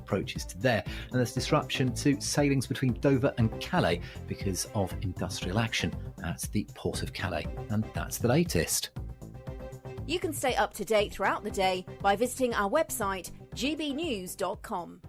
approaches to there. And there's disruption to sailings between Dover and Calais because of industrial action at the Port of Calais. And that's the latest. You can stay up to date throughout the day by visiting our website, gbnews.com.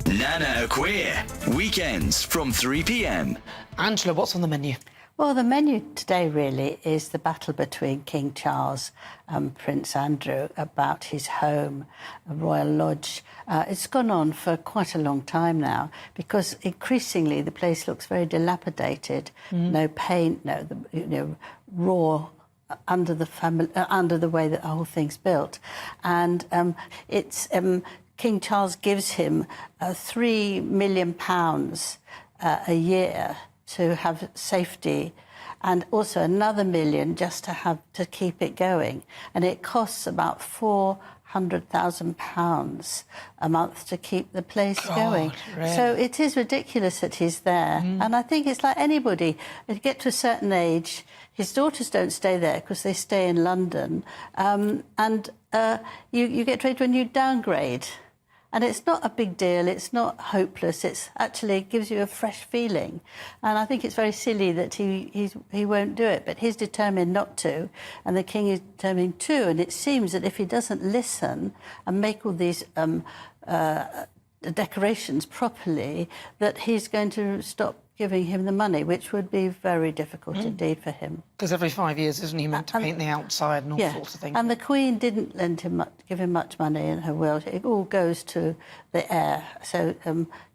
Nana Queer, weekends from 3 p.m. Angela, what's on the menu? Well, the menu today really is the battle between King Charles and Prince Andrew about his home, Royal Lodge. It's gone on for quite a long time now because increasingly the place looks very dilapidated. No paint, raw under the way that the whole thing's built, and King Charles gives him £3 million a year to have safety, and also another $1 million just to keep it going, and it costs about £400,000 a month to keep the place going. Really? So it is ridiculous that he's there, and I think it's like anybody. If you get to a certain age, his daughters don't stay there because they stay in London, and you get to when you downgrade. And it's not a big deal, it's not hopeless, it's actually gives you a fresh feeling. And I think it's very silly that he won't do it, but he's determined not to, and the King is determined to, and it seems that if he doesn't listen and make all these decorations properly, that he's going to stop giving him the money, which would be very difficult indeed for him. Because every 5 years, isn't he meant to paint the outside and all sorts of things? And the Queen didn't give him much money in her will. It all goes to the heir. So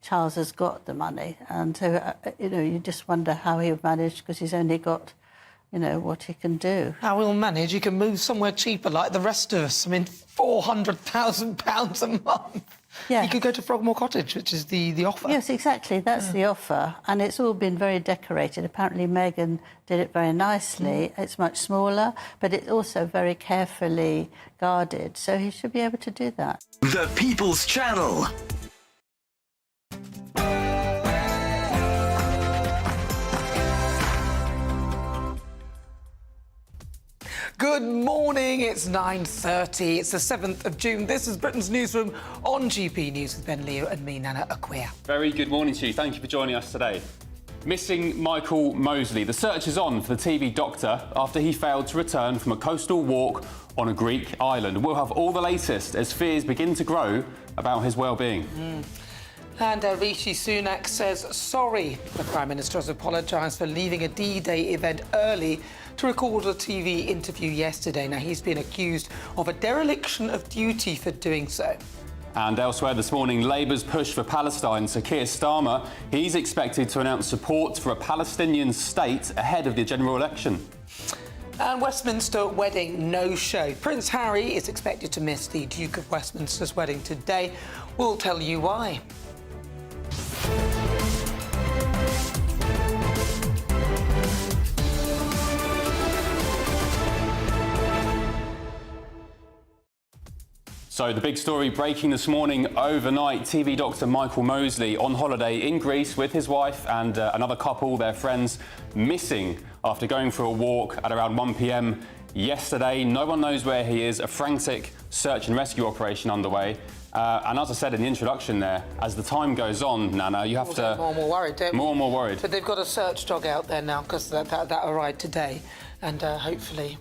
Charles has got the money. And so, you just wonder how he'll manage because he's only got, what he can do. How he'll manage? He can move somewhere cheaper like the rest of us. I mean, £400,000 a month. Yeah. You could go to Frogmore Cottage, which is the offer. Yes, exactly. That's the offer. And it's all been very decorated. Apparently Meghan did it very nicely. It's much smaller, but it's also very carefully guarded. So he should be able to do that. The People's Channel. Good morning, it's 9:30. It's the 7th of June. This is Britain's Newsroom on GB News with Ben Leo and me, Nana Aquia. Very good morning to you. Thank you for joining us today. Missing Michael Mosley. The search is on for the TV doctor after he failed to return from a coastal walk on a Greek island. We'll have all the latest as fears begin to grow about his well-being. And Rishi Sunak says sorry. The Prime Minister has apologised for leaving a D-Day event early to record a TV interview yesterday. Now, he's been accused of a dereliction of duty for doing so. And elsewhere this morning, Labour's push for Palestine. Sir Keir Starmer, he's expected to announce support for a Palestinian state ahead of the general election. And Westminster wedding no-show. Prince Harry is expected to miss the Duke of Westminster's wedding today. We'll tell you why. So the big story breaking this morning overnight, TV doctor Michael Mosley on holiday in Greece with his wife and another couple, their friends, missing after going for a walk at around 1 p.m. yesterday. No one knows where he is. A frantic search and rescue operation underway. And as I said in the introduction there, as the time goes on, Nana, you have to... More and more worried, don't we? More and more worried. But they've got a search dog out there now because that arrived today. And hopefully,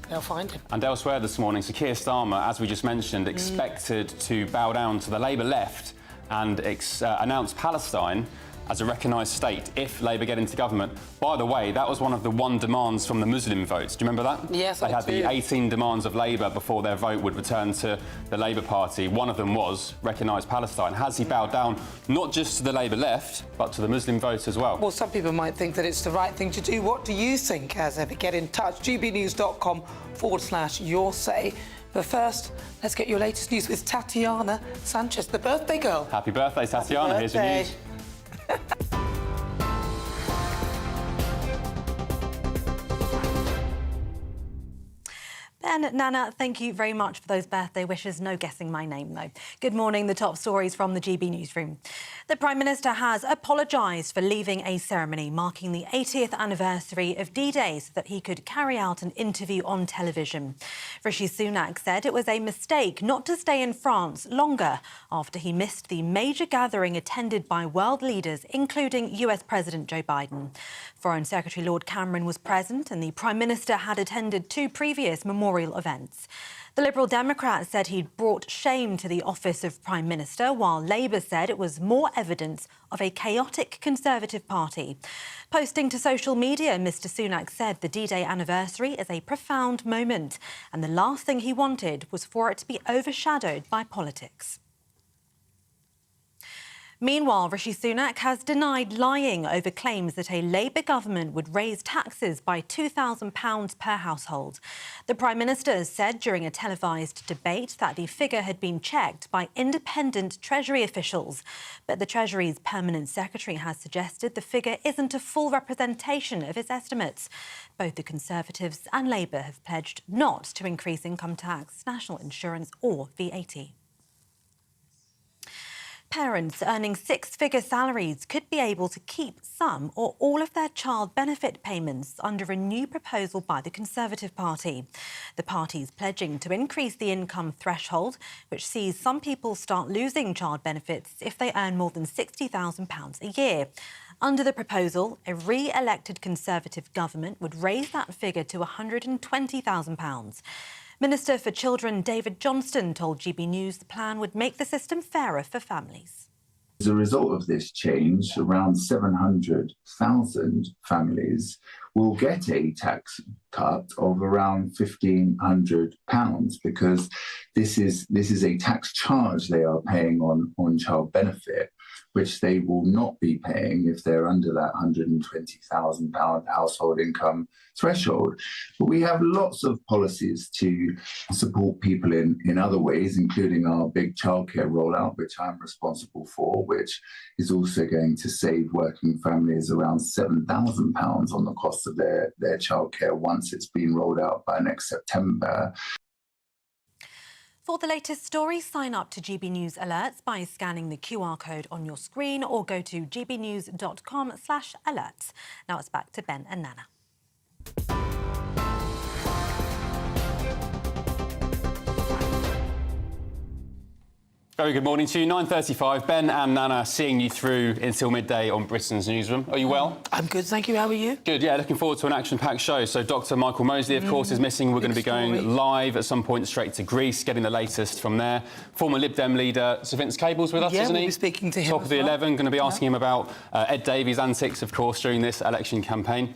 they'll find him. And elsewhere this morning, Sir Keir Starmer, as we just mentioned, expected to bow down to the Labour left and announce Palestine as a recognised state if Labour get into government. By the way, that was one of the demands from the Muslim votes. Do you remember that? Yes, I do. They had the 18 demands of Labour before their vote would return to the Labour Party. One of them was recognise Palestine. Has he bowed down not just to the Labour left, but to the Muslim vote as well? Well, some people might think that it's the right thing to do. What do you think? As ever, get in touch. gbnews.com/your say. But first, let's get your latest news with Tatiana Sanchez, the birthday girl. Happy birthday, Tatiana. Here's your news. Ben, Nana, thank you very much for those birthday wishes. No guessing my name, though. Good morning. The top stories from the GB Newsroom. The Prime Minister has apologised for leaving a ceremony marking the 80th anniversary of D-Day so that he could carry out an interview on television. Rishi Sunak said it was a mistake not to stay in France longer after he missed the major gathering attended by world leaders, including US President Joe Biden. Foreign Secretary Lord Cameron was present and the Prime Minister had attended 2 previous memorial events. The Liberal Democrat said he'd brought shame to the office of Prime Minister, while Labour said it was more evidence of a chaotic Conservative party. Posting to social media, Mr Sunak said the D-Day anniversary is a profound moment and the last thing he wanted was for it to be overshadowed by politics. Meanwhile, Rishi Sunak has denied lying over claims that a Labour government would raise taxes by £2,000 per household. The Prime Minister said during a televised debate that the figure had been checked by independent Treasury officials. But the Treasury's Permanent Secretary has suggested the figure isn't a full representation of his estimates. Both the Conservatives and Labour have pledged not to increase income tax, national insurance or VAT. Parents earning 6-figure salaries could be able to keep some or all of their child benefit payments under a new proposal by the Conservative Party. The party is pledging to increase the income threshold, which sees some people start losing child benefits if they earn more than £60,000 a year. Under the proposal, a re-elected Conservative government would raise that figure to £120,000. Minister for Children David Johnston told GB News the plan would make the system fairer for families. As a result of this change, around 700,000 families will get a tax cut of around £1,500 because this is a tax charge they are paying on child benefit, which they will not be paying if they're under that £120,000 household income threshold. But we have lots of policies to support people in other ways, including our big childcare rollout, which I'm responsible for, which is also going to save working families around £7,000 on the cost of their childcare once it's been rolled out by next September. For the latest stories, sign up to GB News Alerts by scanning the QR code on your screen or go to gbnews.com/alerts. Now it's back to Ben and Nana. Very good morning to you. 9:35. Ben and Nana seeing you through until midday on Britain's Newsroom. Are you well? I'm good, thank you. How are you? Good, yeah. Looking forward to an action-packed show. So Dr Michael Mosley, of course, is missing. We're going to be going live at some point straight to Greece, getting the latest from there. Former Lib Dem leader Sir Vince Cable's with us, isn't he? We'll be speaking to him. Top of the 11. Going to be asking him about Ed Davey's antics, of course, during this election campaign.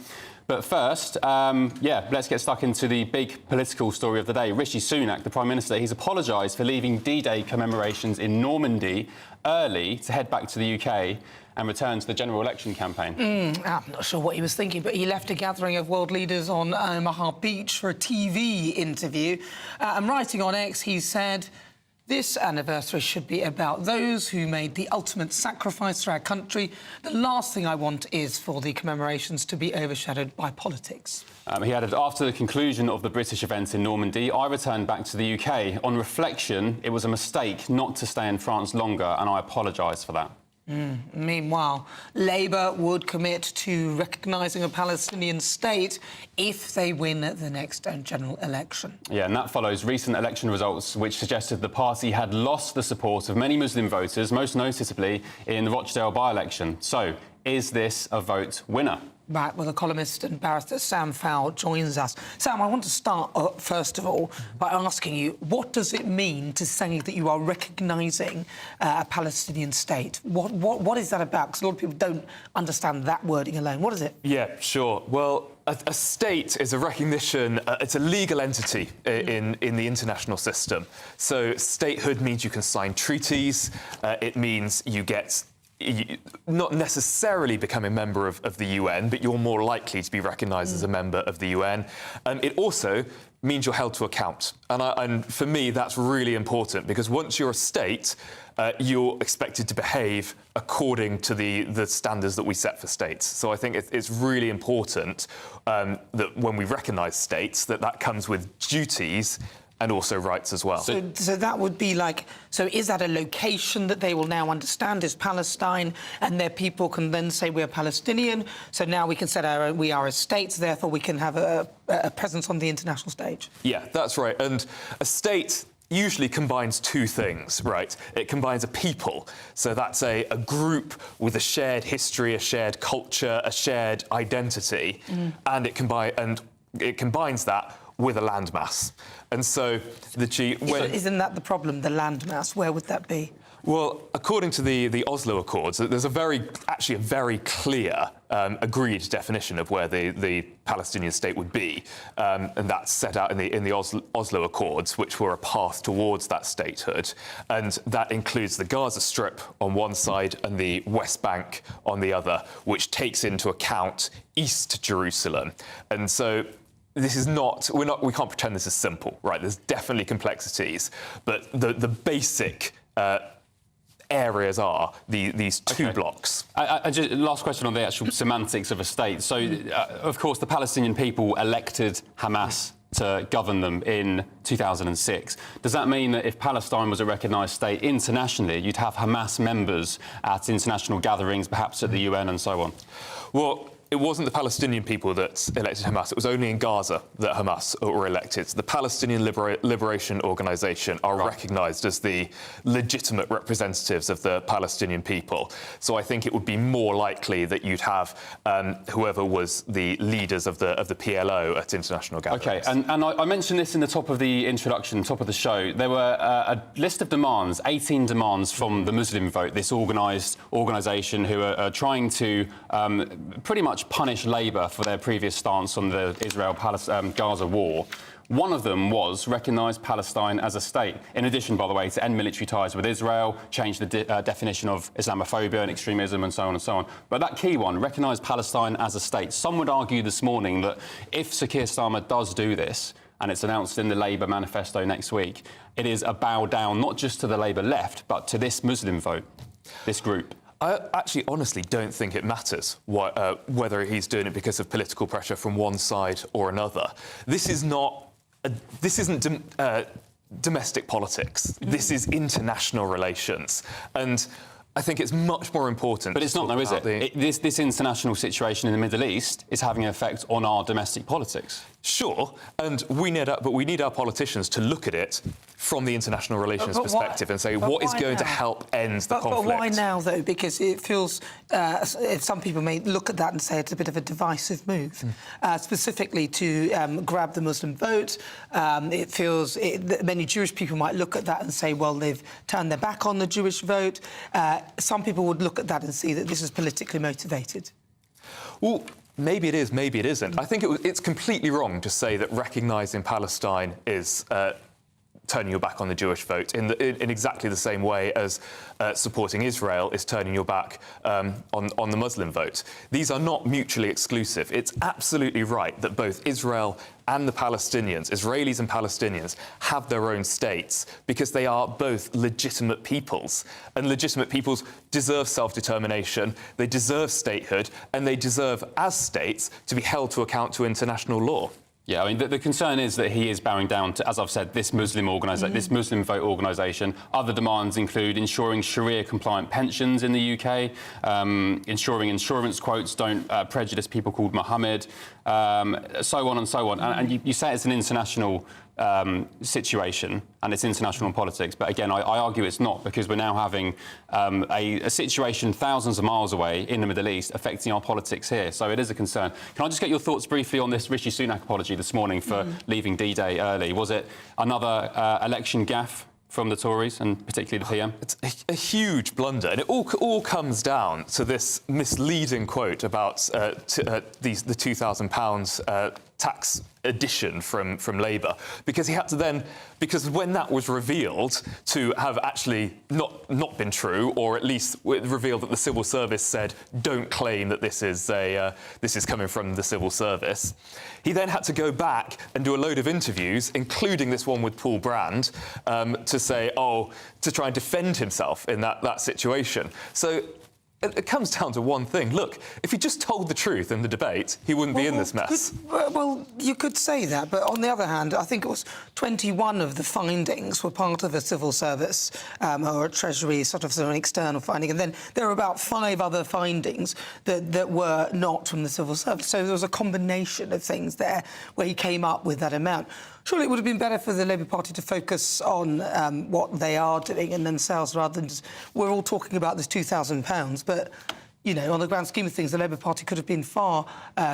But first, let's get stuck into the big political story of the day. Rishi Sunak, the Prime Minister, he's apologised for leaving D-Day commemorations in Normandy early to head back to the UK and return to the general election campaign. I'm not sure what he was thinking, but he left a gathering of world leaders on Omaha Beach for a TV interview. And writing on X, he said, "This anniversary should be about those who made the ultimate sacrifice for our country. The last thing I want is for the commemorations to be overshadowed by politics." He added, after the conclusion of the British event in Normandy, I returned back to the UK. On reflection, it was a mistake not to stay in France longer, and I apologise for that. Meanwhile, Labour would commit to recognising a Palestinian state if they win the next general election. Yeah, and that follows recent election results which suggested the party had lost the support of many Muslim voters, most noticeably in the Rochdale by-election. So, is this a vote winner? Right, well, the columnist and barrister Sam Fowle joins us. Sam, I want to start, first of all, by asking you, what does it mean to say that you are recognising a Palestinian state? What is that about? Because a lot of people don't understand that wording alone. What is it? Yeah, sure. Well, a state is a recognition, it's a legal entity in the international system. So statehood means you can sign treaties, it means you get... not necessarily become a member of the UN, but you're more likely to be recognised as a member of the UN. It also means you're held to account. And for me, that's really important, because once you're a state, you're expected to behave according to the standards that we set for states. So I think it's really important that when we recognise states, that comes with duties and also rights as well. So that would be like, so is that a location that they will now understand is Palestine, and their people can then say we're Palestinian, so now we can say we are a state, so therefore we can have a presence on the international stage? Yeah, that's right. And a state usually combines two things, right? It combines a people, so that's a group with a shared history, a shared culture, a shared identity, and it combines that with a landmass. And so isn't that the problem, the landmass? Where would that be? Well, according to the Oslo Accords, there's a very clear agreed definition of where the Palestinian state would be, and that's set out in the Oslo Accords, which were a path towards that statehood, and that includes the Gaza Strip on one side and the West Bank on the other, which takes into account East Jerusalem. And so this is we can't pretend this is simple, right? There's definitely complexities, but the basic areas are these two blocks. Last question on the actual semantics of a state. So, of course, the Palestinian people elected Hamas to govern them in 2006. Does that mean that if Palestine was a recognised state internationally, you'd have Hamas members at international gatherings, perhaps at the UN and so on? Well, it wasn't the Palestinian people that elected Hamas. It was only in Gaza that Hamas were elected. The Palestinian Liberation Organization are recognised as the legitimate representatives of the Palestinian people. So I think it would be more likely that you'd have whoever was the leaders of the PLO at international gatherings. OK, and I mentioned this in the top of the introduction, top of the show. There were a list of demands, 18 demands from the Muslim Vote, this organisation who are trying to pretty much punish Labour for their previous stance on the Israel-Gaza war. One of them was recognise Palestine as a state. In addition, by the way, to end military ties with Israel, change the definition of Islamophobia and extremism and so on and so on. But that key one, recognise Palestine as a state. Some would argue this morning that if Sir Keir Starmer does do this, and it's announced in the Labour manifesto next week, it is a bow down not just to the Labour left, but to this Muslim vote, this group. I actually honestly don't think it matters whether he's doing it because of political pressure from one side or another. This isn't domestic politics. This is international relations. And I think it's much more important. But it's not, though, is it? This international situation in the Middle East is having an effect on our domestic politics. Sure, and we need our politicians to look at it from the international relations perspective and say what is going to help end the conflict. But why now, though? Because it feels, if some people may look at that and say it's a bit of a divisive move, specifically to grab the Muslim vote. It feels many Jewish people might look at that and say, well, they've turned their back on the Jewish vote. Some people would look at that and see that this is politically motivated. Well, maybe it is, maybe it isn't. I think it's completely wrong to say that recognising Palestine is turning your back on the Jewish vote in exactly the same way as supporting Israel is turning your back on the Muslim vote. These are not mutually exclusive. It's absolutely right that both Israel and the Palestinians, Israelis and Palestinians, have their own states because they are both legitimate peoples. And legitimate peoples deserve self-determination, they deserve statehood, and they deserve, as states, to be held to account to international law. Yeah, I mean, the concern is that he is bowing down to, as I've said, this Muslim vote organisation. Other demands include ensuring Sharia-compliant pensions in the UK, ensuring insurance quotes don't prejudice people called Mohammed, so on and so on. And you say it's an international situation and it's international politics, but again, I argue it's not, because we're now having a situation thousands of miles away in the Middle East affecting our politics here. So it is a concern. Can I just get your thoughts briefly on this Rishi Sunak apology this morning for leaving D-Day early? Was it another election gaffe from the Tories and particularly the PM? It's a huge blunder, and it all comes down to this misleading quote about the £2,000 tax addition from Labour, because he had to then, because when that was revealed to have actually not been true, or at least revealed that the civil service said don't claim that this is coming from the civil service, he then had to go back and do a load of interviews, including this one with Paul Brand, to try and defend himself in that situation. So it comes down to one thing. Look, if he just told the truth in the debate, he wouldn't be in this mess. Well, you could say that, but on the other hand, I think it was 21 of the findings were part of a civil service or a Treasury sort of an external finding, and then there were about 5 other findings that were not from the civil service. So there was a combination of things there where he came up with that amount. Surely it would have been better for the Labour Party to focus on what they are doing and themselves, rather than just... We're all talking about this £2,000, but, you know, on the grand scheme of things, the Labour Party could have been far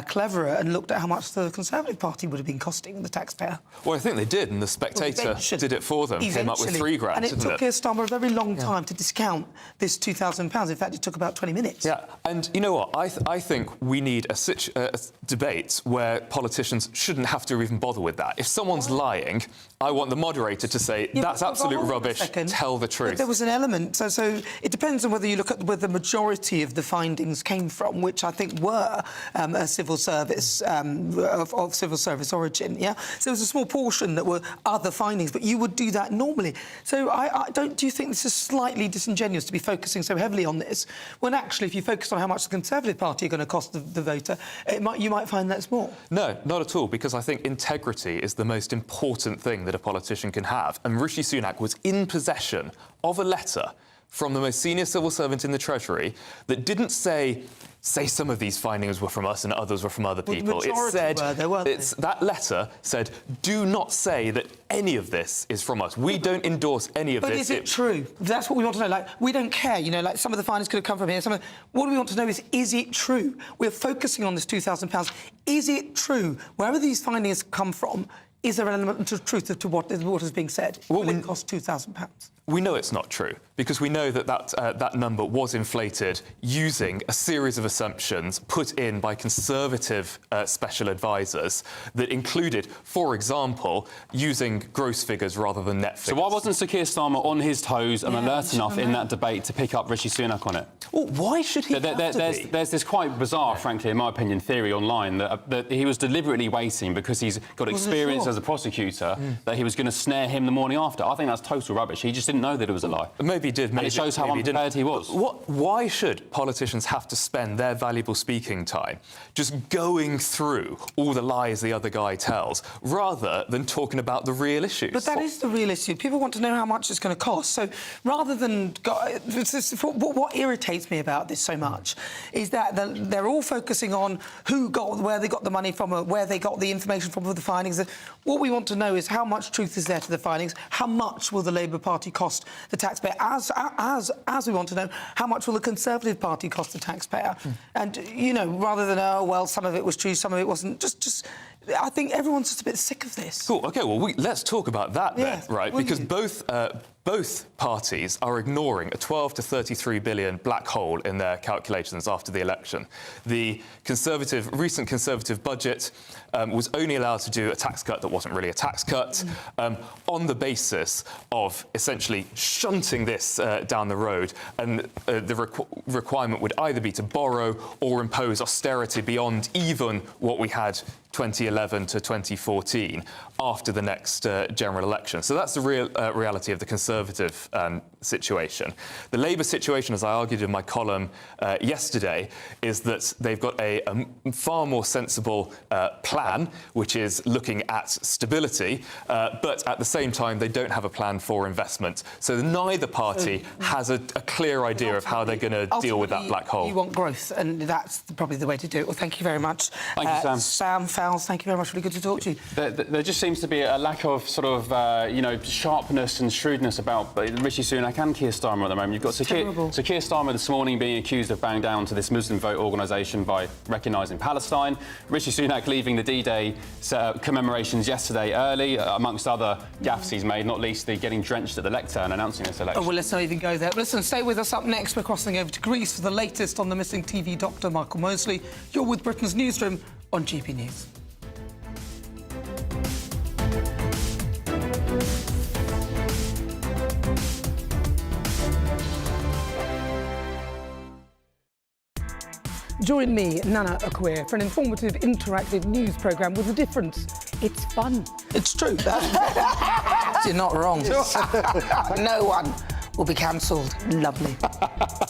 cleverer and looked at how much the Conservative Party would have been costing the taxpayer. Well, I think they did, and the Spectator did it for them, came up with £3,000, and it took Keir Starmer a very long time to discount this £2,000. In fact, it took about 20 minutes. Yeah, and you know what? I think we need a debate where politicians shouldn't have to even bother with that. If someone's lying, I want the moderator to say, that's absolute rubbish, tell the truth. But there was an element, so it depends on whether you look at where the majority of the findings came from, which I think were a civil service, of civil service origin, yeah? So there was a small portion that were other findings, but you would do that normally. So do you think this is slightly disingenuous to be focusing so heavily on this, when actually if you focus on how much the Conservative Party are going to cost the voter, you might find that's more? No, not at all, because I think integrity is the most important thing that a politician can have. And Rishi Sunak was in possession of a letter from the most senior civil servant in the Treasury that didn't say some of these findings were from us and others were from other people. It said, that letter said, do not say that any of this is from us. We don't endorse any of this. But is it true? That's what we want to know. Like, we don't care, you know, like some of the findings could have come from here. What we want to know is it true? We're focusing on this £2,000. Is it true? Wherever these findings come from, is there an element of truth to what is being said? Will it cost £2,000? We know it's not true, because we know that number was inflated using a series of assumptions put in by Conservative special advisors that included, for example, using gross figures rather than net figures. So why wasn't Sir Keir Starmer on his toes and alert enough in that debate to pick up Rishi Sunak on it? Well, why should he There's this quite bizarre, frankly, in my opinion, theory online that he was deliberately waiting because he's got experience as a prosecutor, that he was going to snare him the morning after. I think that's total rubbish. He just didn't know that it was a lie. Maybe he did. And it shows how unprepared he was. Why should politicians have to spend their valuable speaking time just going through all the lies the other guy tells, rather than talking about the real issues? But that is the real issue. People want to know how much it's going to cost. So rather than... What irritates me about this so much is that they're all focusing on where they got the money from, or where they got the information from, the findings. What we want to know is how much truth is there to the findings, how much will the Labour Party cost the taxpayer, as we want to know how much will the Conservative Party cost the taxpayer. And, you know, rather than, oh, well, some of it was true, some of it wasn't, just I think everyone's just a bit sick of this. Cool, OK, well, let's talk about that then, right? Because both parties are ignoring a 12 to 33 billion black hole in their calculations after the election. The recent Conservative budget was only allowed to do a tax cut that wasn't really a tax cut, on the basis of essentially shunting this down the road, and the requirement would either be to borrow or impose austerity beyond even what we had 2011 to 2014 after the next general election. So that's the real reality of the Conservative situation. The Labour situation, as I argued in my column yesterday, is that they've got a far more sensible plan, which is looking at stability, but at the same time they don't have a plan for investment. So neither party has a clear idea of how they're going to deal with that black hole. You want growth, and that's probably the way to do it. Well, thank you very much. Thank you, Sam. Sam Fowles, thank you very much. Really good to talk to you. There just seems to be a lack of sort of, you know, sharpness and shrewdness about Rishi Sunak and Keir Starmer at the moment. You've got Sir Keir Starmer this morning being accused of bowing down to this Muslim vote organisation by recognising Palestine. Rishi Sunak leaving the D-Day commemorations yesterday early, amongst other gaffes he's made, not least the getting drenched at the lectern announcing this election. Oh, well, let's not even go there. Listen, stay with us. Up next, we're crossing over to Greece for the latest on the missing TV doctor, Michael Mosley. You're with Britain's Newsroom on GB News. Join me, Nana Akweer, for an informative, interactive news programme with a difference. It's fun. It's true. You're not wrong. No one will be cancelled. Lovely.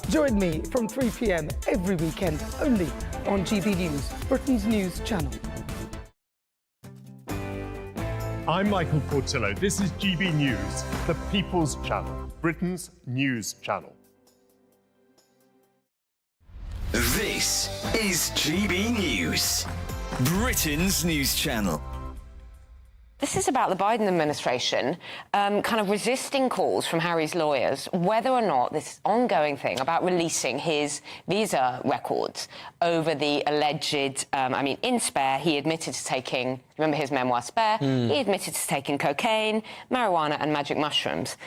Join me from 3 p.m. every weekend, only on GB News, Britain's news channel. I'm Michael Portillo. This is GB News, the People's Channel, Britain's news channel. This is GB News, Britain's news channel. This is about the Biden administration kind of resisting calls from Harry's lawyers whether or not this ongoing thing about releasing his visa records over the alleged, in Spare, he admitted to taking, remember his memoir Spare? He admitted to taking cocaine, marijuana and magic mushrooms.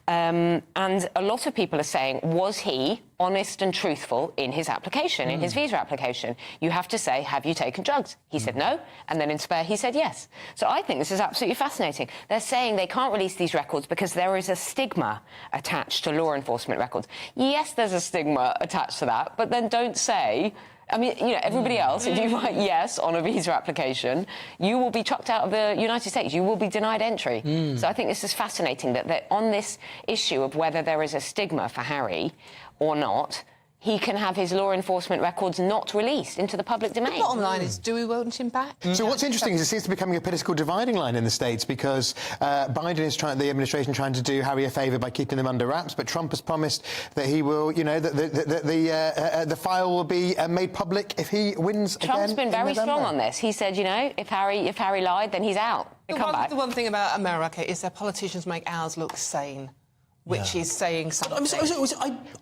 And a lot of people are saying, was he honest and truthful in his application, in his visa application? You have to say, have you taken drugs? He said no, and then in Spare he said yes. So I think this is absolutely fascinating. They're saying they can't release these records because there is a stigma attached to law enforcement records. Yes, there's a stigma attached to that, but then don't say... everybody else, if you write yes on a visa application, you will be chucked out of the United States. You will be denied entry. So I think this is fascinating that on this issue of whether there is a stigma for Harry or not, he can have his law enforcement records not released into the public domain. The bottom line is, do we want him back? So what's interesting is it seems to be becoming a political dividing line in the States because Biden is the administration trying to do Harry a favour by keeping them under wraps, but Trump has promised that he will, that the file will be made public if he wins again. Trump's been very strong on this. He said, if Harry lied, then he's out. The one thing about America is their politicians make ours look sane. Which is saying something.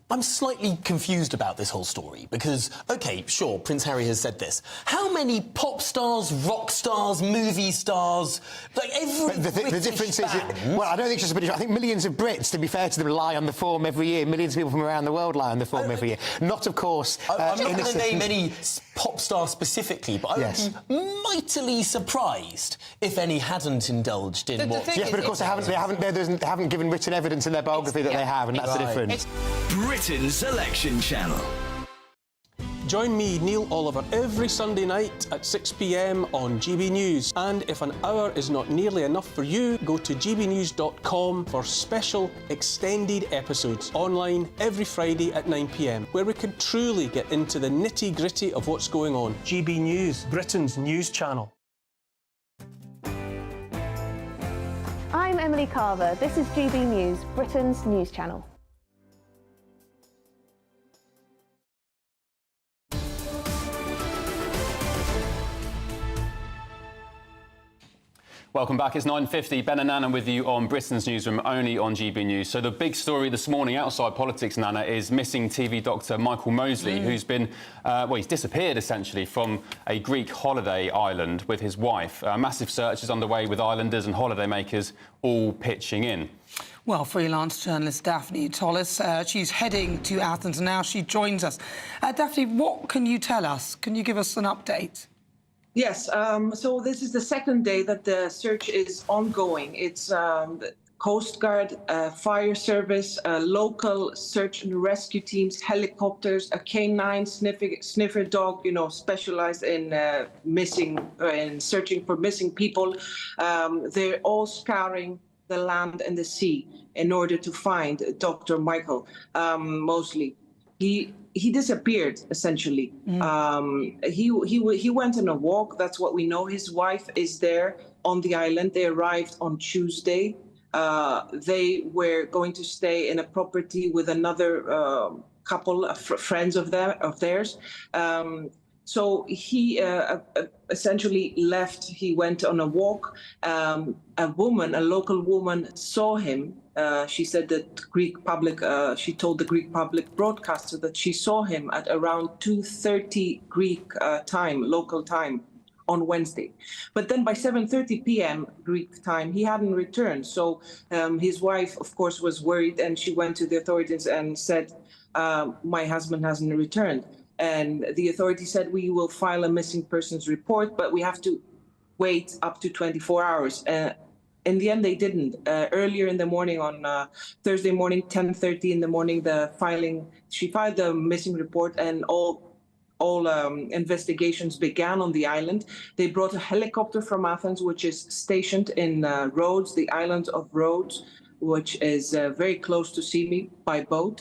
I'm slightly confused about this whole story because, OK, sure, Prince Harry has said this. How many pop stars, rock stars, movie stars, like every the difference is, well, I don't think it's just British. I think millions of Brits, to be fair to them, lie on the form every year. Millions of people from around the world lie on the form every year. Not, of course... I'm not going to name any pop star specifically, but I would be mightily surprised if any hadn't indulged in what... Yes, but of course they haven't given written evidence in their biography that they have, and that's the difference. Britain's election channel. Join me, Neil Oliver, every Sunday night at 6 p.m. on GB News. And if an hour is not nearly enough for you, go to gbnews.com for special extended episodes online every Friday at 9 p.m, where we can truly get into the nitty-gritty of what's going on. GB News, Britain's news channel. I'm Emily Carver. This is GB News, Britain's news channel. Welcome back. It's 9:50. Ben and Nana with you on Britain's Newsroom, only on GB News. So the big story this morning outside politics, Nana, is missing TV doctor Michael Mosley, who's been, he's disappeared essentially from a Greek holiday island with his wife. A massive search is underway with islanders and holidaymakers all pitching in. Well, freelance journalist Daphne Tollis, she's heading to Athens now. She joins us. Daphne, what can you tell us? Can you give us an update? Yes, so this is the second day that the search is ongoing. It's the Coast Guard, fire service, local search and rescue teams, helicopters, a canine sniffer dog, specialized in searching for missing people. They're all scouring the land and the sea in order to find Dr. Michael Mosley. He disappeared, essentially. He went on a walk. That's what we know. His wife is there on the island. They arrived on Tuesday. They were going to stay in a property with another couple of friends of theirs. So he essentially left. He went on a walk. A local woman, saw him. She said that she told the Greek public broadcaster that she saw him at around 2:30 Greek local time on Wednesday. But then by 7:30 p.m. Greek time, he hadn't returned. So his wife, of course, was worried, and she went to the authorities and said, my husband hasn't returned. And the authorities said, we will file a missing persons report, but we have to wait up to 24 hours. In the end, they didn't. Earlier in the morning, on Thursday morning, 10:30 in the morning, she filed the missing report, and all all investigations began on the island. They brought a helicopter from Athens, which is stationed in Rhodes, the island of Rhodes, which is very close to Symi by boat.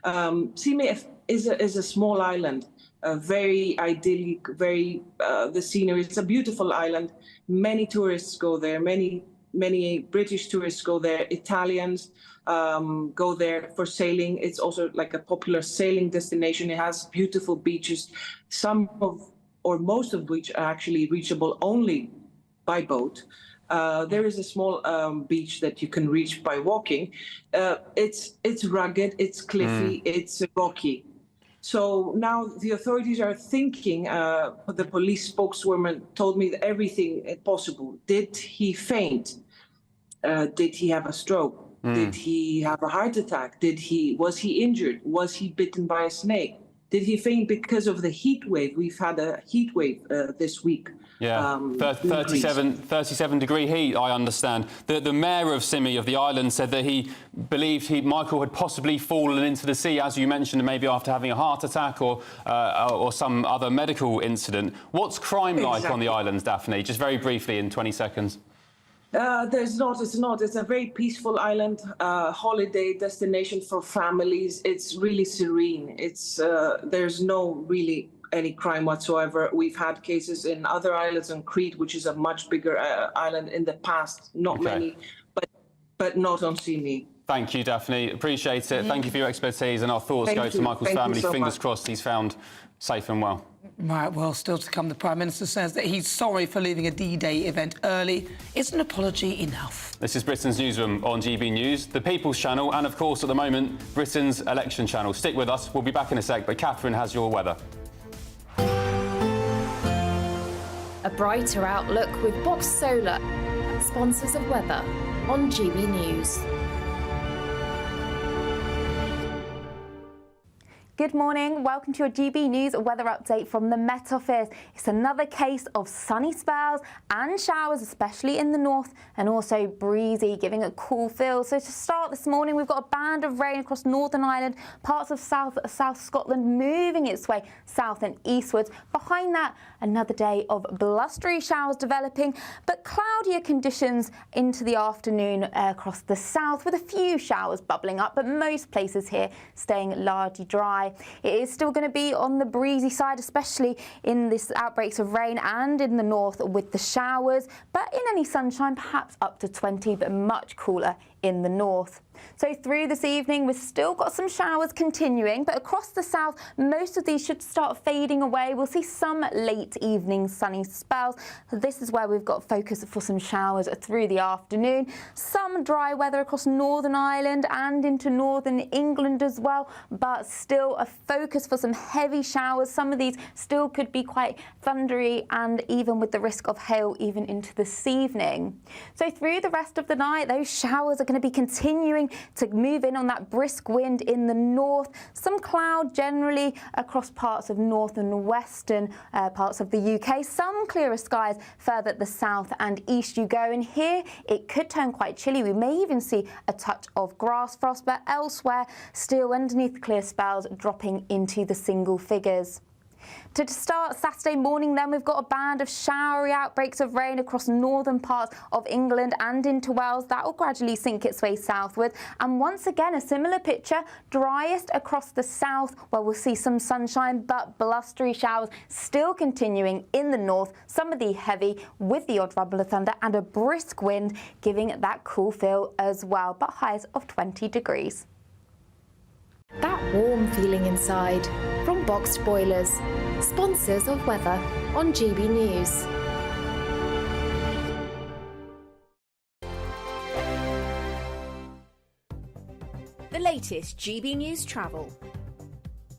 Symi is a small island, very idyllic, the scenery. It's a beautiful island. Many tourists go there. Many British tourists go there. Italians go there for sailing. It's also like a popular sailing destination. It has beautiful beaches, most of which are actually reachable only by boat. There is a small beach that you can reach by walking. It's rugged, it's cliffy, it's rocky. So now the authorities are thinking, the police spokeswoman told me everything possible. Did he faint? Did he have a stroke? Did he have a heart attack? Was he injured? Was he bitten by a snake? Did he faint because of the heat wave? We've had a heat wave this week. Yeah, 37 degree heat, I understand. The mayor of Symi, of the island, said that he believed Michael had possibly fallen into the sea, as you mentioned, maybe after having a heart attack or some other medical incident. What's crime like on the islands, Daphne? Just very briefly in 20 seconds. It's not. It's a very peaceful island, holiday destination for families. It's really serene. There's no really any crime whatsoever. We've had cases in other islands on Crete, which is a much bigger island in the past. Not many, but not on Symi. Thank you, Daphne. Appreciate it. Thank you for your expertise, and our thoughts go to Michael's family. Fingers crossed he's found safe and well. Right, well, still to come, the Prime Minister says that he's sorry for leaving a D-Day event early. Is an apology enough? This is Britain's Newsroom on GB News, the People's Channel, and of course, at the moment, Britain's election channel. Stick with us. We'll be back in a sec, but Catherine has your weather. A brighter outlook with Box Solar, sponsors of weather on GB News. Good morning. Welcome to your GB News weather update from the Met Office. It's another case of sunny spells and showers, especially in the north, and also breezy, giving a cool feel. So to start this morning, we've got a band of rain across Northern Ireland, parts of South Scotland moving its way south and eastwards. Behind that, another day of blustery showers developing, but cloudier conditions into the afternoon across the south, with a few showers bubbling up, but most places here staying largely dry. It is still going to be on the breezy side, especially in this outbreaks of rain and in the north with the showers, but in any sunshine, perhaps up to 20, but much cooler in the north. So through this evening, we've still got some showers continuing, but across the south, most of these should start fading away. We'll see some late evening sunny spells. This is where we've got focus for some showers through the afternoon. Some dry weather across Northern Ireland and into northern England as well, but still a focus for some heavy showers. Some of these still could be quite thundery, and even with the risk of hail even into this evening. So through the rest of the night, those showers are going to be continuing to move in on that brisk wind in the north. Some cloud generally across parts of north and western parts of the UK. Some clearer skies further at the south and east you go. And here it could turn quite chilly. We may even see a touch of grass frost, but elsewhere still underneath clear spells dropping into the single figures. To start Saturday morning, then, we've got a band of showery outbreaks of rain across northern parts of England and into Wales. That will gradually sink its way southward. And once again, a similar picture, driest across the south, where we'll see some sunshine, but blustery showers still continuing in the north. Some of the heavy with the odd rumble of thunder and a brisk wind, giving that cool feel as well, but highs of 20 degrees. That warm feeling inside from Boxed Boilers, sponsors of weather on GB News. The latest GB News travel.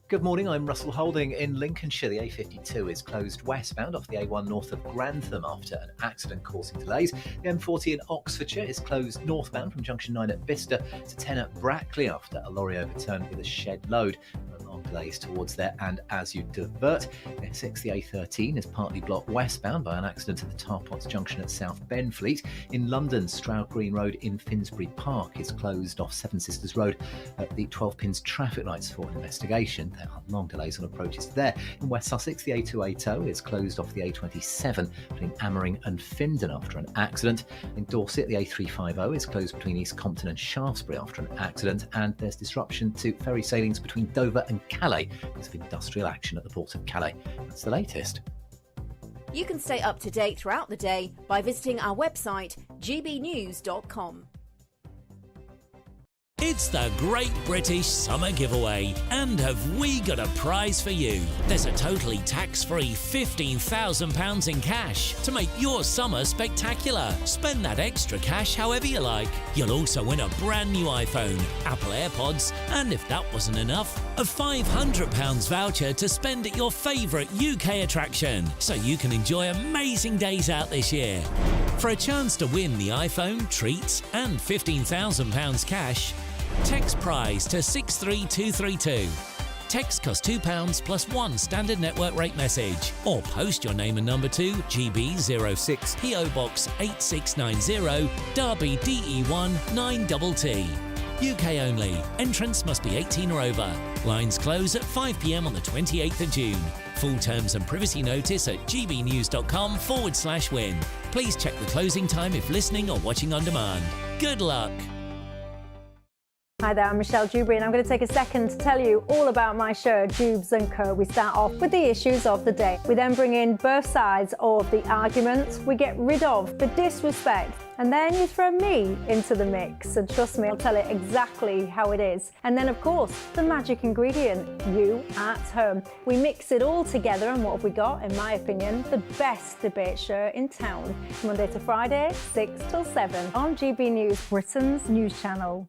Good morning, I'm Russell Holding. In Lincolnshire, the A52 is closed westbound off the A1 north of Grantham after an accident causing delays. The M40 in Oxfordshire is closed northbound from junction 9 at Bicester to 10 at Brackley after a lorry overturned with a shed load. An alarm delays towards there, and as you divert, A6, the A13 is partly blocked westbound by an accident at the Tarpots Junction at South Benfleet. In London, Stroud Green Road in Finsbury Park is closed off Seven Sisters Road at the 12 pins traffic lights for an investigation. There are long delays on approaches there. In West Sussex, the A280 is closed off the A27 between Ammering and Findon after an accident. In Dorset, the A350 is closed between East Compton and Shaftesbury after an accident, and there's disruption to ferry sailings between Dover and Calais because of industrial action at the port of Calais. That's the latest. You can stay up to date throughout the day by visiting our website, gbnews.com. It's the Great British Summer Giveaway, and have we got a prize for you? There's a totally tax-free £15,000 in cash to make your summer spectacular. Spend that extra cash however you like. You'll also win a brand new iPhone, Apple AirPods, and if that wasn't enough, a £500 voucher to spend at your favourite UK attraction, so you can enjoy amazing days out this year. For a chance to win the iPhone, treats, and £15,000 cash, text prize to 63232. Text costs £2 plus one standard network rate message, or post your name and number to GB06 PO Box 8690 Derby DE1 9TT. UK only. Entrance must be 18 or over. Lines close at 5 p.m. on the 28th of June. Full terms and privacy notice at gbnews.com/win. Please check the closing time if listening or watching on demand. Good luck. Hi there, I'm Michelle Dewberry, and I'm going to take a second to tell you all about my show, Dubes & Co. We start off with the issues of the day. We then bring in both sides of the argument. We get rid of the disrespect. And then you throw me into the mix. And trust me, I'll tell it exactly how it is. And then, of course, the magic ingredient, you at home. We mix it all together, and what have we got? In my opinion, the best debate show in town. Monday to Friday, 6 till 7 on GB News, Britain's news channel.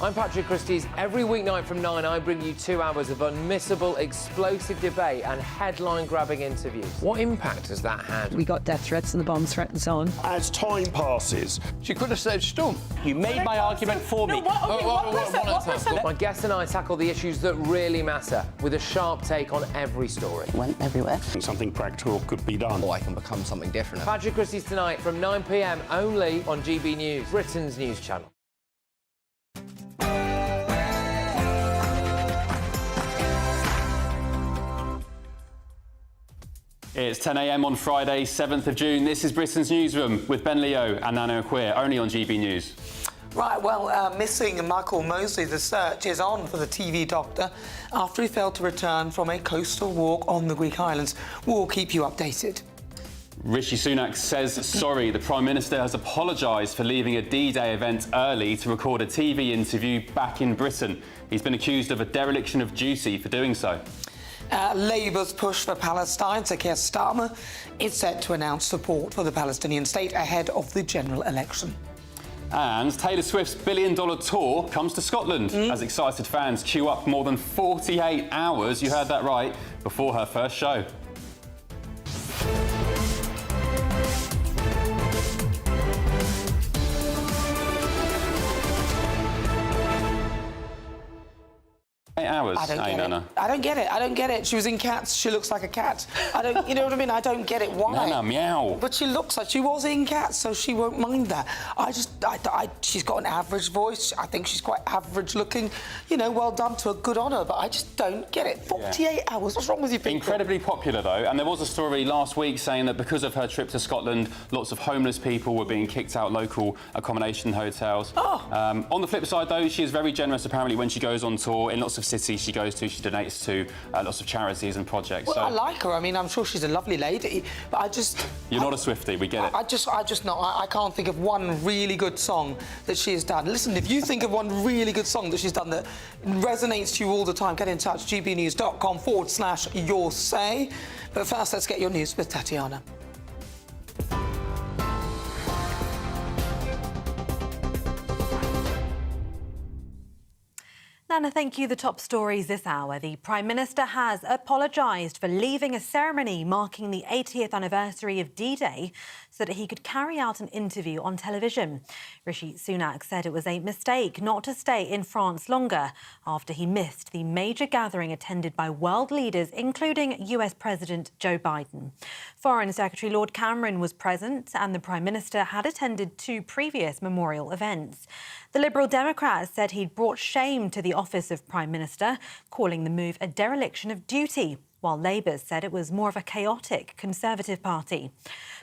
I'm Patrick Christie's. Every weeknight from 9, I bring you 2 hours of unmissable, explosive debate and headline-grabbing interviews. What impact has that had? We got death threats and the bomb threat and so on. As time passes, she could have said stump. You made my argument for me. My guests and I tackle the issues that really matter with a sharp take on every story. It went everywhere. Something practical could be done. Or I can become something different. Patrick Christie's tonight from 9 p.m. only on GB News, Britain's news channel. It's 10 a.m. on Friday, 7th of June. This is Britain's Newsroom with Ben Leo and Nana Aquia, only on GB News. Right, well, missing Michael Mosley, the search is on for the TV doctor after he failed to return from a coastal walk on the Greek islands. We'll keep you updated. Rishi Sunak says sorry. The Prime Minister has apologised for leaving a D-Day event early to record a TV interview back in Britain. He's been accused of a dereliction of duty for doing so. Labour's push for Palestine, Sir Keir Starmer, is set to announce support for the Palestinian state ahead of the general election. And Taylor Swift's billion-dollar tour comes to Scotland as excited fans queue up more than 48 hours, you heard that right, before her first show. Hours. I don't get it. She was in Cats. She looks like a cat. You know what I mean? I don't get it. Why? Nana, meow. But she looks like she was in Cats, so she won't mind that. She's got an average voice. I think she's quite average looking. You know, well done to her, good on her. But I just don't get it. 48 hours. What's wrong with you people? Incredibly popular though, and there was a story last week saying that because of her trip to Scotland, lots of homeless people were being kicked out local accommodation hotels. On the flip side though, she is very generous apparently when she goes on tour in lots of cities she goes to. She donates to lots of charities and projects. Well, I like her. I mean, I'm sure she's a lovely lady, but I just... You're not a Swiftie, we get it. I can't think of one really good song that she has done. Listen, if you think of one really good song that she's done that resonates to you all the time, get in touch, gbnews.com/your say. But first, let's get your news with Tatiana. Nana, thank you. The top stories this hour. The Prime Minister has apologised for leaving a ceremony marking the 80th anniversary of D-Day so that he could carry out an interview on television. Rishi Sunak said it was a mistake not to stay in France longer after he missed the major gathering attended by world leaders, including US President Joe Biden. Foreign Secretary Lord Cameron was present, and the Prime Minister had attended 2 previous memorial events. The Liberal Democrat said he'd brought shame to the office of Prime Minister, calling the move a dereliction of duty, while Labour said it was more of a chaotic Conservative party.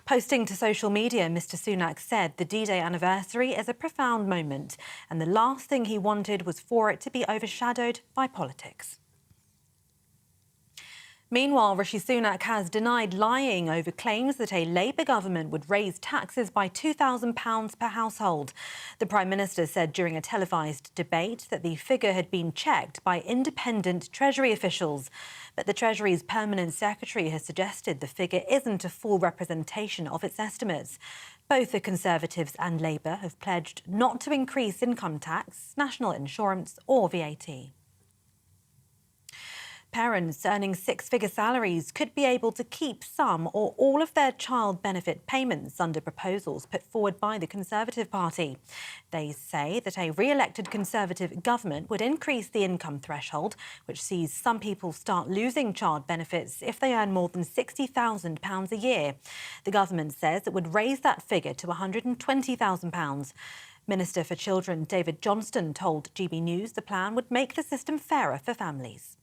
Posting to social media, Mr Sunak said the D-Day anniversary is a profound moment, and the last thing he wanted was for it to be overshadowed by politics. Meanwhile, Rishi Sunak has denied lying over claims that a Labour government would raise taxes by £2,000 per household. The Prime Minister said during a televised debate that the figure had been checked by independent Treasury officials. But the Treasury's Permanent Secretary has suggested the figure isn't a full representation of its estimates. Both the Conservatives and Labour have pledged not to increase income tax, national insurance or VAT. Parents earning 6-figure salaries could be able to keep some or all of their child benefit payments under proposals put forward by the Conservative Party. They say that a re-elected Conservative government would increase the income threshold, which sees some people start losing child benefits if they earn more than £60,000 a year. The government says it would raise that figure to £120,000. Minister for Children David Johnston told GB News the plan would make the system fairer for families.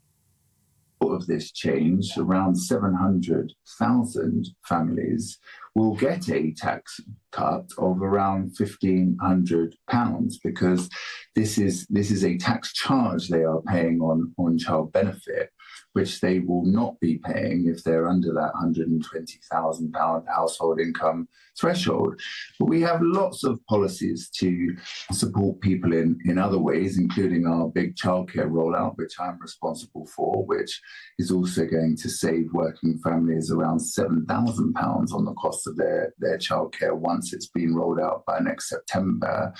Of this change, around 700,000 families will get a tax cut of around £1,500 because this is a tax charge they are paying on child benefit, which they will not be paying if they're under that £120,000 household income threshold. But we have lots of policies to support people in other ways, including our big childcare rollout, which I'm responsible for, which is also going to save working families around £7,000 on the cost of their childcare once it's been rolled out by next September.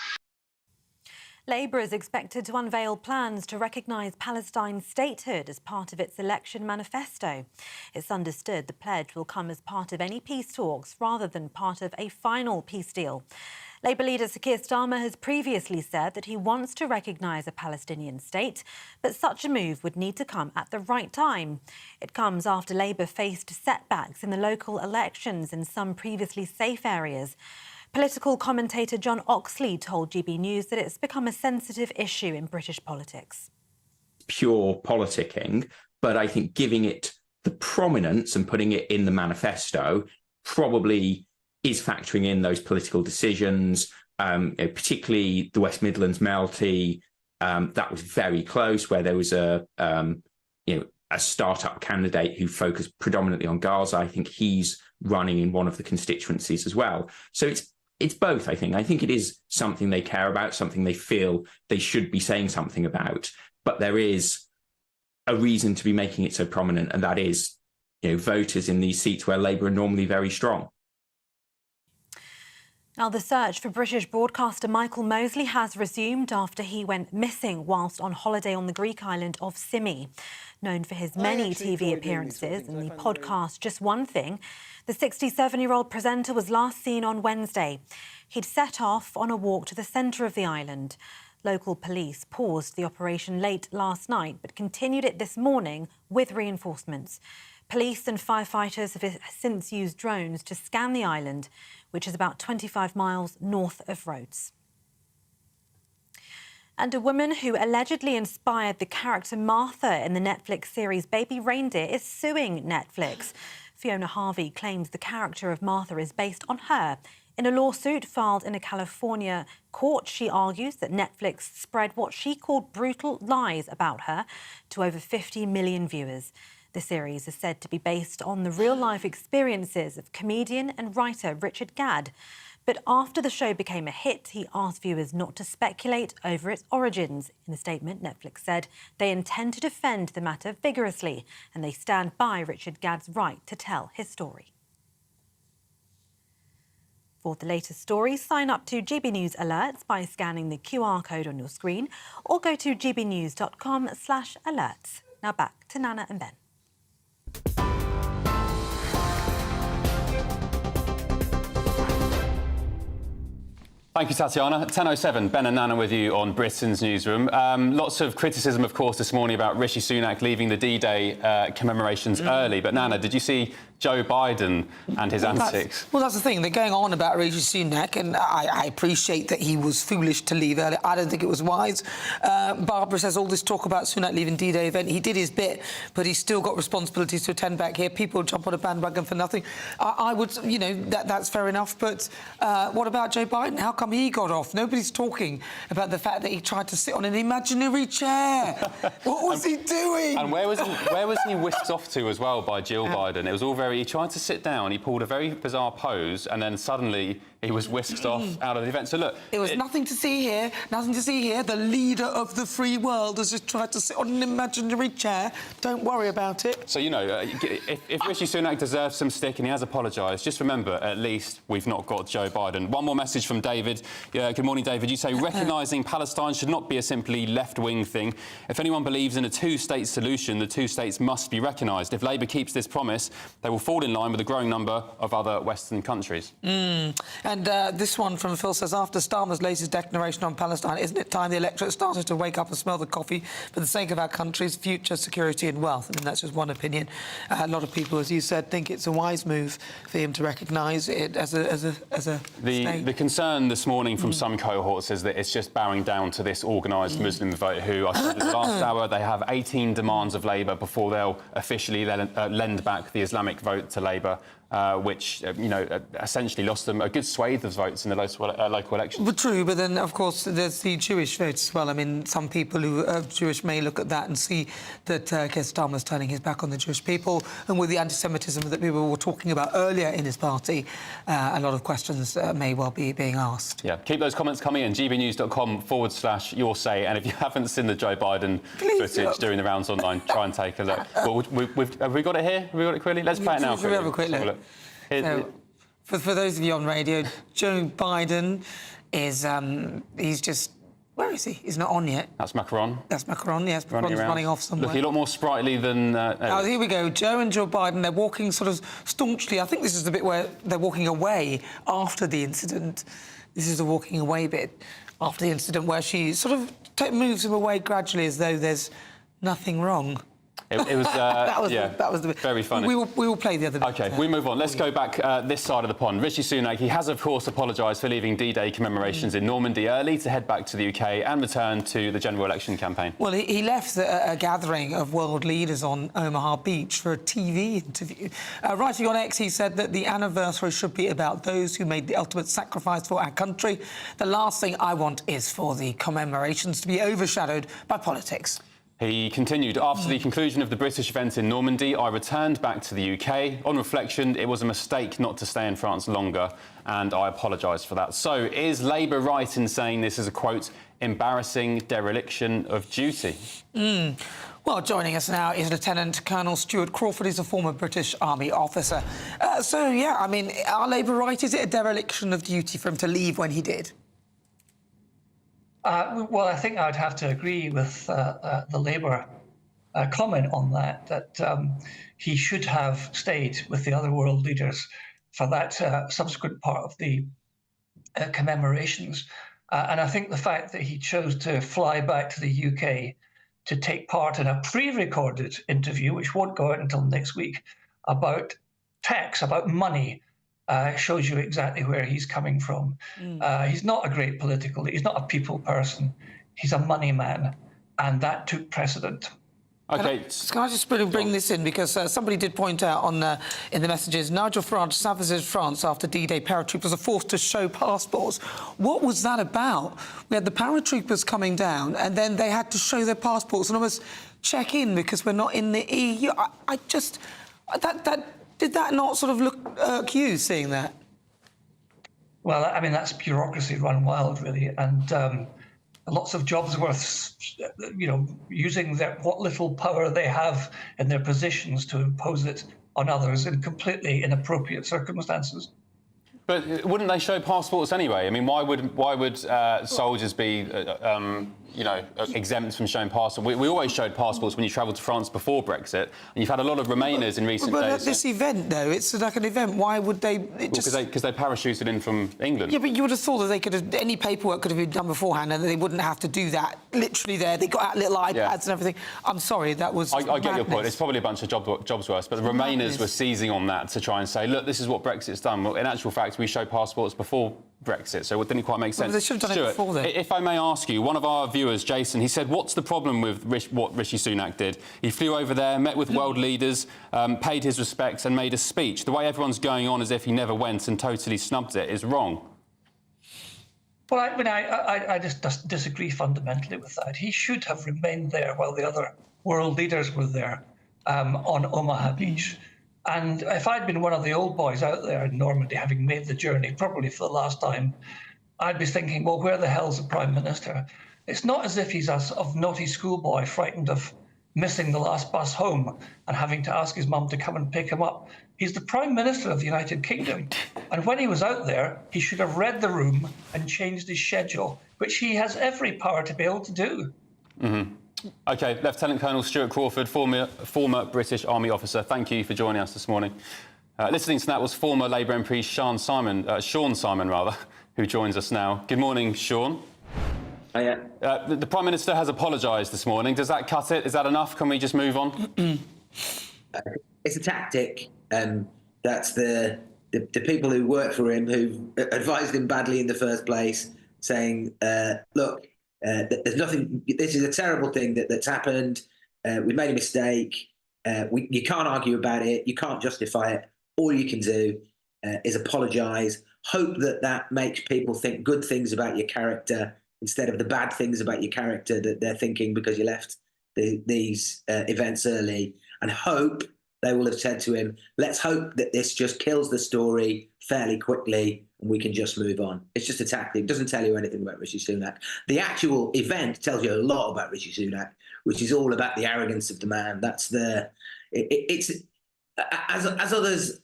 Labour is expected to unveil plans to recognise Palestine's statehood as part of its election manifesto. It's understood the pledge will come as part of any peace talks rather than part of a final peace deal. Labour leader Sir Keir Starmer has previously said that he wants to recognise a Palestinian state, but such a move would need to come at the right time. It comes after Labour faced setbacks in the local elections in some previously safe areas. Political commentator John Oxley told GB News that it's become a sensitive issue in British politics. Pure politicking, but I think giving it the prominence and putting it in the manifesto probably is factoring in those political decisions, particularly the West Midlands Melty. That was very close, where there was a startup candidate who focused predominantly on Gaza. I think he's running in one of the constituencies as well. So it's both, I think. I think it is something they care about, something they feel they should be saying something about. But there is a reason to be making it so prominent, and that is, voters in these seats where Labour are normally very strong. Now, the search for British broadcaster Michael Mosley has resumed after he went missing whilst on holiday on the Greek island of Symi. Known for his many TV appearances and the podcast Just One Thing, the 67-year-old presenter was last seen on Wednesday. He'd set off on a walk to the centre of the island. Local police paused the operation late last night but continued it this morning with reinforcements. Police and firefighters have since used drones to scan the island, which is about 25 miles north of Rhodes. And a woman who allegedly inspired the character Martha in the Netflix series Baby Reindeer is suing Netflix. Fiona Harvey claims the character of Martha is based on her. In a lawsuit filed in a California court, she argues that Netflix spread what she called brutal lies about her to over 50 million viewers. The series is said to be based on the real-life experiences of comedian and writer Richard Gadd. But after the show became a hit, he asked viewers not to speculate over its origins. In a statement, Netflix said they intend to defend the matter vigorously and they stand by Richard Gadd's right to tell his story. For the latest stories, sign up to GB News Alerts by scanning the QR code on your screen or go to gbnews.com/alerts. Now back to Nana and Ben. Thank you, Tatiana. 10:07, Ben and Nana with you on Britain's Newsroom. Lots of criticism, of course, this morning about Rishi Sunak leaving the D-Day commemorations early. But, Nana, did you see Joe Biden and his antics? That's the thing. They're going on about Rishi Sunak, and I appreciate that he was foolish to leave early. I don't think it was wise. Barbara says all this talk about Sunak leaving D-Day event. He did his bit, but he's still got responsibilities to attend back here. People jump on a bandwagon for nothing. I would, you know, that's fair enough. But what about Joe Biden? How come he got off? Nobody's talking about the fact that he tried to sit on an imaginary chair. What was he doing? And where was he whisked off to as well by Jill Biden? It was all very... He tried to sit down, he pulled a very bizarre pose, and then suddenly he was whisked off out of the event. So look... It was nothing to see here, nothing to see here. The leader of the free world has just tried to sit on an imaginary chair. Don't worry about it. So, you know, if Rishi Sunak deserves some stick and he has apologised, just remember, at least we've not got Joe Biden. One more message from David. Good morning, David. You say recognising Palestine should not be a simply left-wing thing. If anyone believes in a two-state solution, the two states must be recognised. If Labour keeps this promise, they will fall in line with a growing number of other Western countries. And this one from Phil says, after Starmer's latest declaration on Palestine, isn't it time the electorate started to wake up and smell the coffee for the sake of our country's future security and wealth? I mean, that's just one opinion. A lot of people, as you said, think it's a wise move for him to recognise it as a state. The concern this morning from some cohorts is that it's just bowing down to this organised Muslim vote who, I said in the last hour, they have 18 demands of Labour before they'll officially lend back the Islamic vote to Labour. Which, you know, essentially lost them a good swathe of votes in the local elections. But true, but then, of course, there's the Jewish votes as well. I mean, some people who are Jewish may look at that and see that Keir Starmer's turning his back on the Jewish people, and with the anti-Semitism that people were talking about earlier in his party, a lot of questions may well be being asked. Yeah, keep those comments coming in, gbnews.com/your say, and if you haven't seen the Joe Biden footage during the rounds online, try and take a look. Well, have we got it here? Have we got it quickly? Let's play it now. Should we have a quick look? So, for those of you on radio, Joe Biden is, he's just... Where is he? He's not on yet. That's Macron. That's Macron, yes. Macron's running off somewhere. Looking a lot more sprightly than... Oh, here we go. Joe and Joe Biden, they're walking sort of staunchly. I think this is the bit where they're walking away after the incident. This is the walking away bit after the incident where she sort of moves him away gradually as though there's nothing wrong. It was, that was the bit. Very funny. We will play the other bit. OK, we move on. Let's go back this side of the pond. Rishi Sunak, he has, of course, apologised for leaving D-Day commemorations in Normandy early to head back to the UK and return to the general election campaign. Well, he left a gathering of world leaders on Omaha Beach for a TV interview. Writing on X, he said that the anniversary should be about those who made the ultimate sacrifice for our country. The last thing I want is for the commemorations to be overshadowed by politics. He continued, after the conclusion of the British event in Normandy, I returned back to the UK. On reflection, it was a mistake not to stay in France longer, and I apologise for that. So, is Labour right in saying this is a, quote, embarrassing dereliction of duty? Well, joining us now is Lieutenant Colonel Stuart Crawford. He's a former British Army officer. So, yeah, I mean, are Labour right? Is it a dereliction of duty for him to leave when he did? Well, I think I'd have to agree with the Labour comment on that he should have stayed with the other world leaders for that subsequent part of the commemorations. And I think the fact that he chose to fly back to the UK to take part in a pre-recorded interview, which won't go out until next week, about tax, about money, shows you exactly where he's coming from. He's not a great political, he's not a people person, he's a money man, and that took precedent. OK. Can I just bring this in, because somebody did point out on in the messages, Nigel Farage savages France after D-Day paratroopers are forced to show passports. What was that about? We had the paratroopers coming down, and then they had to show their passports and almost check in because we're not in the EU. I just... Did that not sort of look you seeing that? Well, I mean, that's bureaucracy run wild, really, and lots of jobs worth, you know, using what little power they have in their positions to impose it on others in completely inappropriate circumstances. But wouldn't they show passports anyway? I mean, why would soldiers be, you know, exempt from showing passports. We always showed passports when you travelled to France before Brexit, and you've had a lot of Remainers in recent days. But at this event, though, it's like an event. Why would they? Because they parachuted in from England. Yeah, but you would have thought that they could have any paperwork could have been done beforehand, and they wouldn't have to do that. Literally, there they got out little iPads and everything. I'm sorry, that was. I get your point. It's probably a bunch of jobs worse, but the Remainers were seizing on that to try and say, look, this is what Brexit's done. Well, in actual fact, we showed passports before Brexit, so it didn't quite make sense. Well, they should have done it before then. If I may ask you, one of our viewers, Jason, he said, what's the problem with what Rishi Sunak did? He flew over there, met with world leaders, paid his respects and made a speech. The way everyone's going on as if he never went and totally snubbed it is wrong. Well, I mean, I just disagree fundamentally with that. He should have remained there while the other world leaders were there on Omaha Beach. And if I'd been one of the old boys out there in Normandy, having made the journey, probably for the last time, I'd be thinking, well, where the hell's the Prime Minister? It's not as if he's a sort of naughty schoolboy frightened of missing the last bus home and having to ask his mum to come and pick him up. He's the Prime Minister of the United Kingdom. And when he was out there, he should have read the room and changed his schedule, which he has every power to be able to do. Mm-hmm. OK, Lieutenant Colonel Stuart Crawford, former British Army officer, thank you for joining us this morning. Listening to that was former Labour MP Sean Simon, who joins us now. Good morning, Sean. The Prime Minister has apologised this morning. Does that cut it? Is that enough? Can we just move on? It's a tactic. That's the people who work for him, who advised him badly in the first place, saying, look, there's nothing. This is a terrible thing that's happened. We made a mistake. You can't argue about it. You can't justify it. All you can do is apologise. Hope that makes people think good things about your character instead of the bad things about your character that they're thinking because you left these events early. And hope they will have said to him, let's hope that this just kills the story fairly quickly and we can just move on. It's just a tactic. It doesn't tell you anything about Rishi Sunak. The actual event tells you a lot about Rishi Sunak, which is all about the arrogance of the man. That's it's as others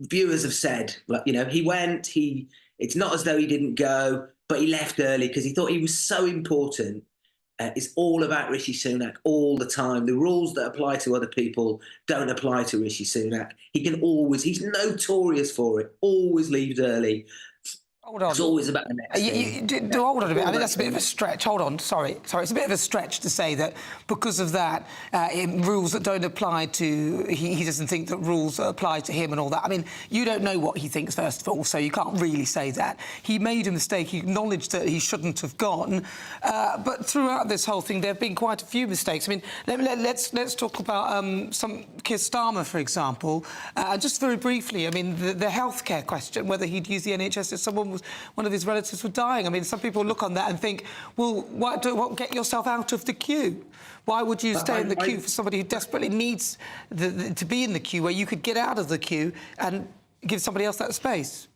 viewers have said, you know, he went, it's not as though he didn't go, but he left early because he thought he was so important. It's all about Rishi Sunak all the time. The rules that apply to other people don't apply to Rishi Sunak. He's notorious for it, always leaves early. Hold on. It's always about the next thing. Hold on a bit. I think that's a bit of a stretch. Hold on. Sorry. It's a bit of a stretch to say that because of that, rules that don't apply to... He doesn't think that rules apply to him and all that. I mean, you don't know what he thinks, first of all, so you can't really say that. He made a mistake. He acknowledged that he shouldn't have gone. But throughout this whole thing, there have been quite a few mistakes. I mean, let's talk about Keir Starmer, for example. Just very briefly, I mean, the healthcare question, whether he'd use the NHS if one of his relatives were dying. I mean, some people look on that and think, well, get yourself out of the queue. Why would you stay in the queue for somebody who desperately needs to be in the queue, where you could get out of the queue and give somebody else that space?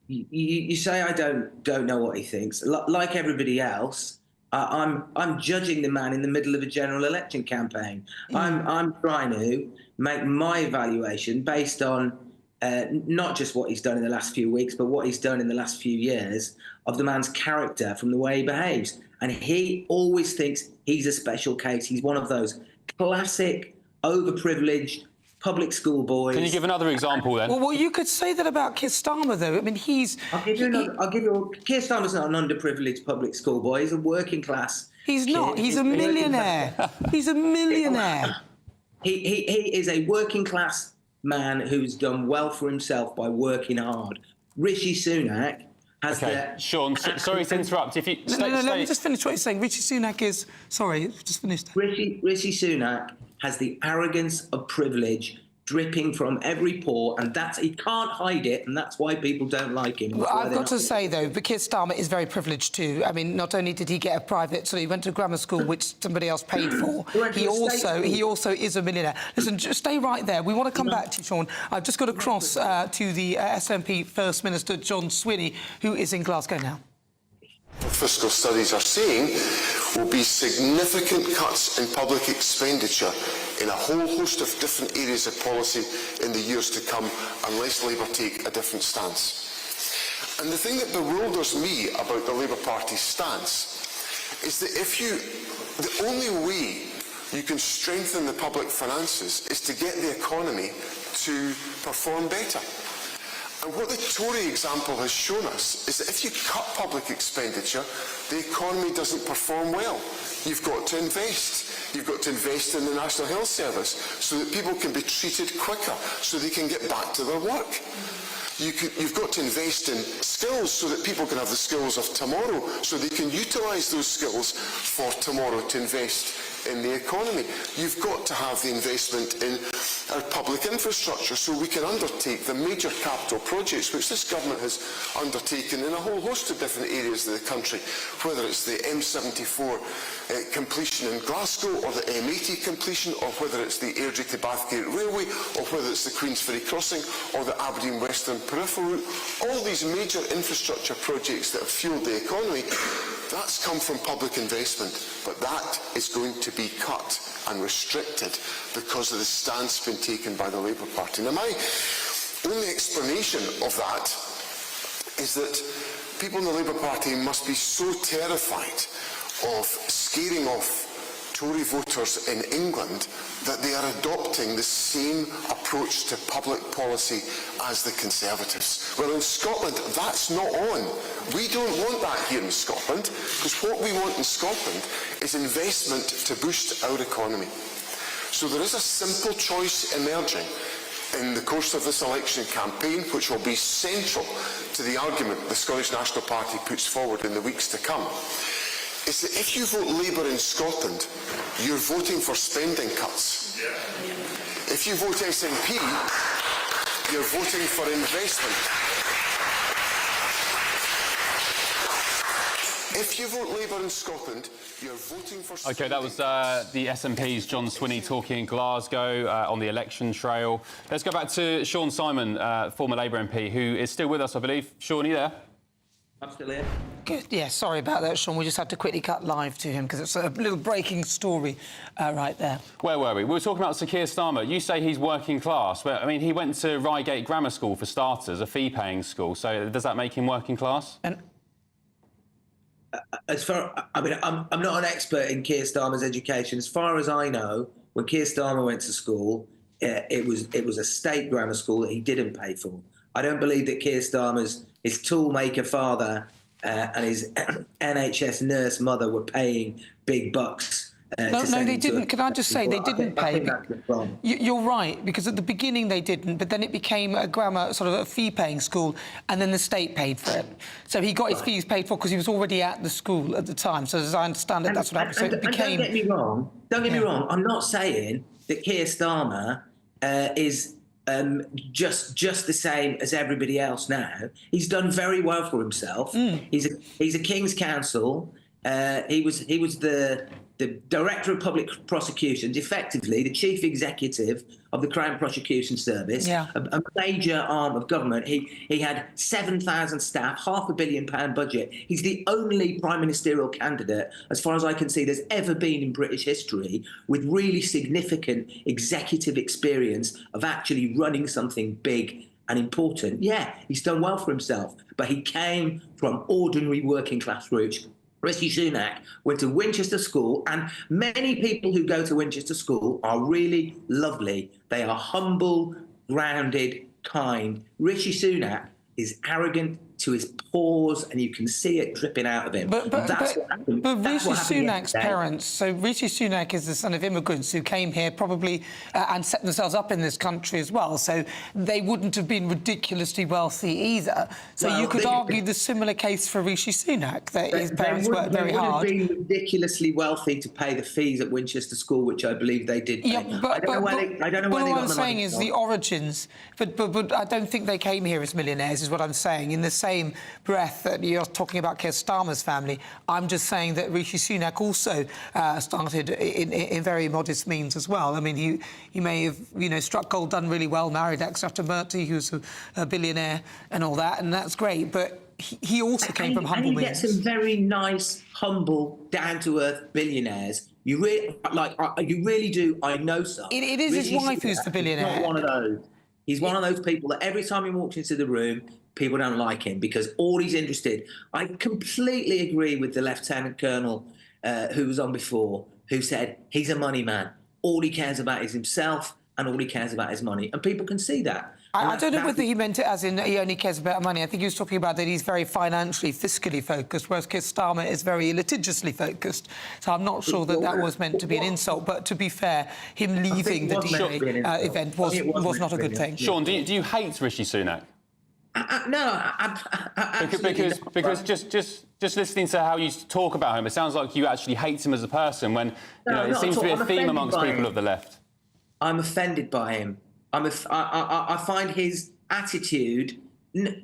You say I don't know what he thinks. Like everybody else, I'm judging the man in the middle of a general election campaign. I'm trying to make my evaluation based on not just what he's done in the last few weeks, but what he's done in the last few years of the man's character from the way he behaves. And he always thinks he's a special case. He's one of those classic, overprivileged public school boys. Can you give another example then? Well, you could say that about Keir Starmer, though. I mean, I'll give you. Keir Starmer's not an underprivileged public school boy. He's a working class. He's not. He's a millionaire. He's a millionaire. He is a working class man who's done well for himself by working hard. Rishi Sunak has Sean, sorry to interrupt. If you let me just finish what you're saying. Rishi Sunak is... Sorry, just finished. Rishi Sunak has the arrogance of privilege dripping from every pore, and he can't hide it, and that's why people don't like him. Well, I've got to say, though, Keir Starmer is very privileged too. I mean, not only did he get a private... So he went to grammar school, which somebody else paid for. He also is a millionaire. Listen, just stay right there. We want to come back to you, Sean. I've just got across to the SNP First Minister, John Swinney, who is in Glasgow now. Fiscal studies are saying will be significant cuts in public expenditure in a whole host of different areas of policy in the years to come unless Labour take a different stance. And the thing that bewilders me about the Labour Party's stance is that the only way you can strengthen the public finances is to get the economy to perform better. And what the Tory example has shown us is that if you cut public expenditure, the economy doesn't perform well. You've got to invest. You've got to invest in the National Health Service so that people can be treated quicker, so they can get back to their work. You've got to invest in skills so that people can have the skills of tomorrow, so they can utilise those skills for tomorrow to invest in the economy. You've got to have the investment in our public infrastructure so we can undertake the major capital projects which this government has undertaken in a whole host of different areas of the country, whether it's the M74 completion in Glasgow, or the M80 completion, or whether it's the Airdrie to Bathgate Railway, or whether it's the Queensferry Crossing, or the Aberdeen Western Peripheral Route. All these major infrastructure projects that have fuelled the economy, that's come from public investment, but that is going to be cut and restricted because of the stance being taken by the Labour Party. Now, my only explanation of that is that people in the Labour Party must be so terrified of scaring off Tory voters in England that they are adopting the same approach to public policy as the Conservatives. Well, in Scotland, that's not on. We don't want that here in Scotland, because what we want in Scotland is investment to boost our economy. So there is a simple choice emerging in the course of this election campaign, which will be central to the argument the Scottish National Party puts forward in the weeks to come. Is that if you vote Labour in Scotland, you're voting for spending cuts. Yeah. If you vote SNP, you're voting for investment. If you vote Labour in Scotland, you're voting for... OK, that was the SNP's John Swinney talking in Glasgow on the election trail. Let's go back to Sean Simon, former Labour MP, who is still with us, I believe. Sean, are you there? I'm still here. Good. Yeah, sorry about that, Sean. We just had to quickly cut live to him because it's a little breaking story right there. Where were we? We were talking about Sir Keir Starmer. You say he's working class. Well, I mean, he went to Reigate Grammar School, for starters, a fee-paying school. So does that make him working class? And as far, I mean, I'm not an expert in Keir Starmer's education. As far as I know, when Keir Starmer went to school, it was a state grammar school that he didn't pay for. I don't believe that Keir Starmer's his toolmaker father and his NHS nurse mother were paying big bucks. No, they didn't. Can I just say they didn't pay? You're right, because at the beginning they didn't, but then it became a grammar, sort of a fee-paying school, and then the state paid for it. So he got his fees paid for because he was already at the school at the time. So as I understand it, that's what happened. So it became... Don't get me wrong. Don't get me wrong. I'm not saying that Keir Starmer is just the same as everybody else now. He's done very well for himself. He's a King's Counsel. He was the Director of Public Prosecutions, effectively the Chief Executive of the Crown Prosecution Service, a major arm of government. He had 7,000 staff, £500 million budget. He's the only prime ministerial candidate, as far as I can see, there's ever been in British history with really significant executive experience of actually running something big and important. Yeah, he's done well for himself, but he came from ordinary working class roots. Rishi Sunak went to Winchester School, and many people who go to Winchester School are really lovely. They are humble, grounded, kind. Rishi Sunak is arrogant to his pores, and you can see it dripping out of him. But Rishi Sunak's parents, so Rishi Sunak is the son of immigrants who came here probably and set themselves up in this country as well, so they wouldn't have been ridiculously wealthy either. So you could argue the similar case for Rishi Sunak, that his parents worked very hard. They would have been ridiculously wealthy to pay the fees at Winchester School, which I believe they did pay. Yeah, but what I'm saying is the origins, but I don't think they came here as millionaires, is what I'm saying. In the same breath that you're talking about Keir Starmer's family, I'm just saying that Rishi Sunak also started in very modest means as well. I mean, he may have, struck gold, done really well, married Chakraborty, who's a billionaire and all that, and that's great, but he also came from humble means. And he gets some very nice, humble, down-to-earth billionaires. You really do. I know some. It is his wife who's the billionaire. He's not one of those. He's one of those people that every time he walks into the room, people don't like him because all he's interested. I completely agree with the Lieutenant Colonel who was on before, who said he's a money man. All he cares about is himself, and all he cares about is money. And people can see that. I don't know whether he meant it as in he only cares about money. I think he was talking about that he's very financially, fiscally focused, whereas Keir Starmer is very litigiously focused. So I'm not sure that that was meant to be an insult. But to be fair, him leaving the D-Day event was not a good thing. Sean, do you hate Rishi Sunak? No, because just listening to how you talk about him, it sounds like you actually hate him as a person. When it seems to be a theme amongst people of the left. I'm offended by him. I find his attitude,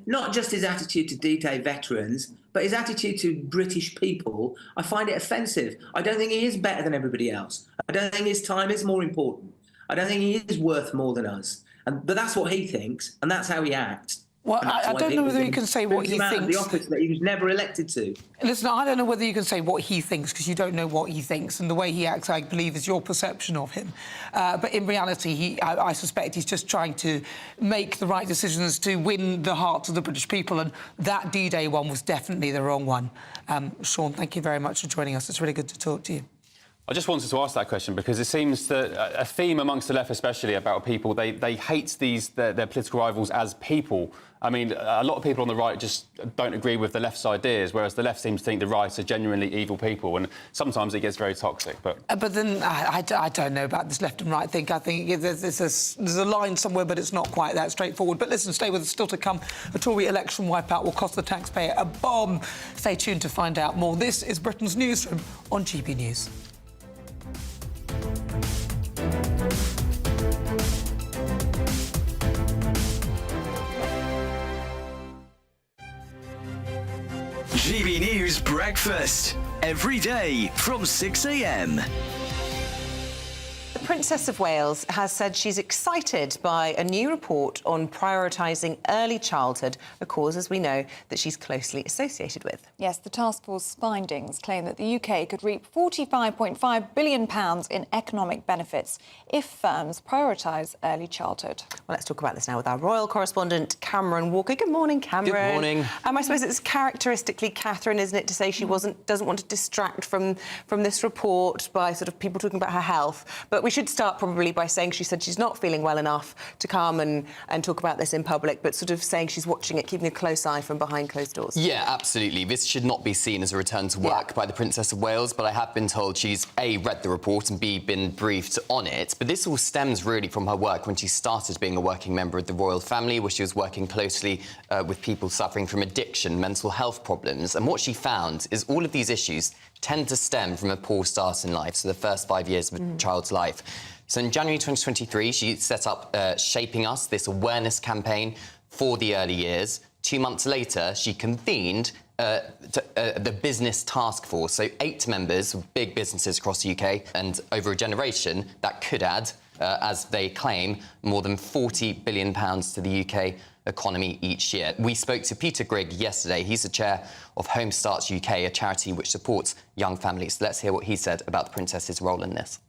not just his attitude to D-Day veterans, but his attitude to British people, I find it offensive. I don't think he is better than everybody else. I don't think his time is more important. I don't think he is worth more than us. But that's what he thinks, and that's how he acts. Well, I don't know whether you can say what he thinks. The office that he was never elected to. Listen, I don't know whether you can say what he thinks because you don't know what he thinks, and the way he acts, I believe, is your perception of him. But in reality, I suspect he's just trying to make the right decisions to win the hearts of the British people, and that D-Day one was definitely the wrong one. Sean, thank you very much for joining us. It's really good to talk to you. I just wanted to ask that question because it seems that a theme amongst the left, especially about people, they hate their political rivals as people. I mean, a lot of people on the right just don't agree with the left's ideas, whereas the left seems to think the right are genuinely evil people, and sometimes it gets very toxic. But then I don't know about this left and right thing. I think there's a line somewhere, but it's not quite that straightforward. But listen, stay with us. Still to come, a Tory election wipeout will cost the taxpayer a bomb. Stay tuned to find out more. This is Britain's Newsroom on GB News. GB News Breakfast, every day from 6 a.m. The Princess of Wales has said she's excited by a new report on prioritising early childhood, a cause, as we know, that she's closely associated with. Yes, the task force findings claim that the UK could reap £45.5 billion in economic benefits if firms prioritise early childhood. Well, let's talk about this now with our royal correspondent, Cameron Walker. Good morning, Cameron. Good morning. I suppose it's characteristically Catherine, isn't it, to say she doesn't want to distract from this report by sort of people talking about her health. But we should start probably by saying she said she's not feeling well enough to come and talk about this in public, but sort of saying she's watching it, keeping a close eye from behind closed doors. Yeah, absolutely. This should not be seen as a return to work by the Princess of Wales, but I have been told she's A, read the report and B, been briefed on it. But this all stems really from her work when she started being a working member of the royal family, where she was working closely with people suffering from addiction, mental health problems. And what she found is all of these issues tend to stem from a poor start in life, so the first 5 years of a child's life. So in January 2023, she set up Shaping Us, this awareness campaign for the early years. 2 months later, she convened the business task force, so 8 members of big businesses across the UK, and over a generation, that could add, as they claim, more than £40 billion to the UK economy each year. We spoke to Peter Grigg yesterday. He's the chair of Home Starts UK, a charity which supports young families. Let's hear what he said about the Princess's role in this.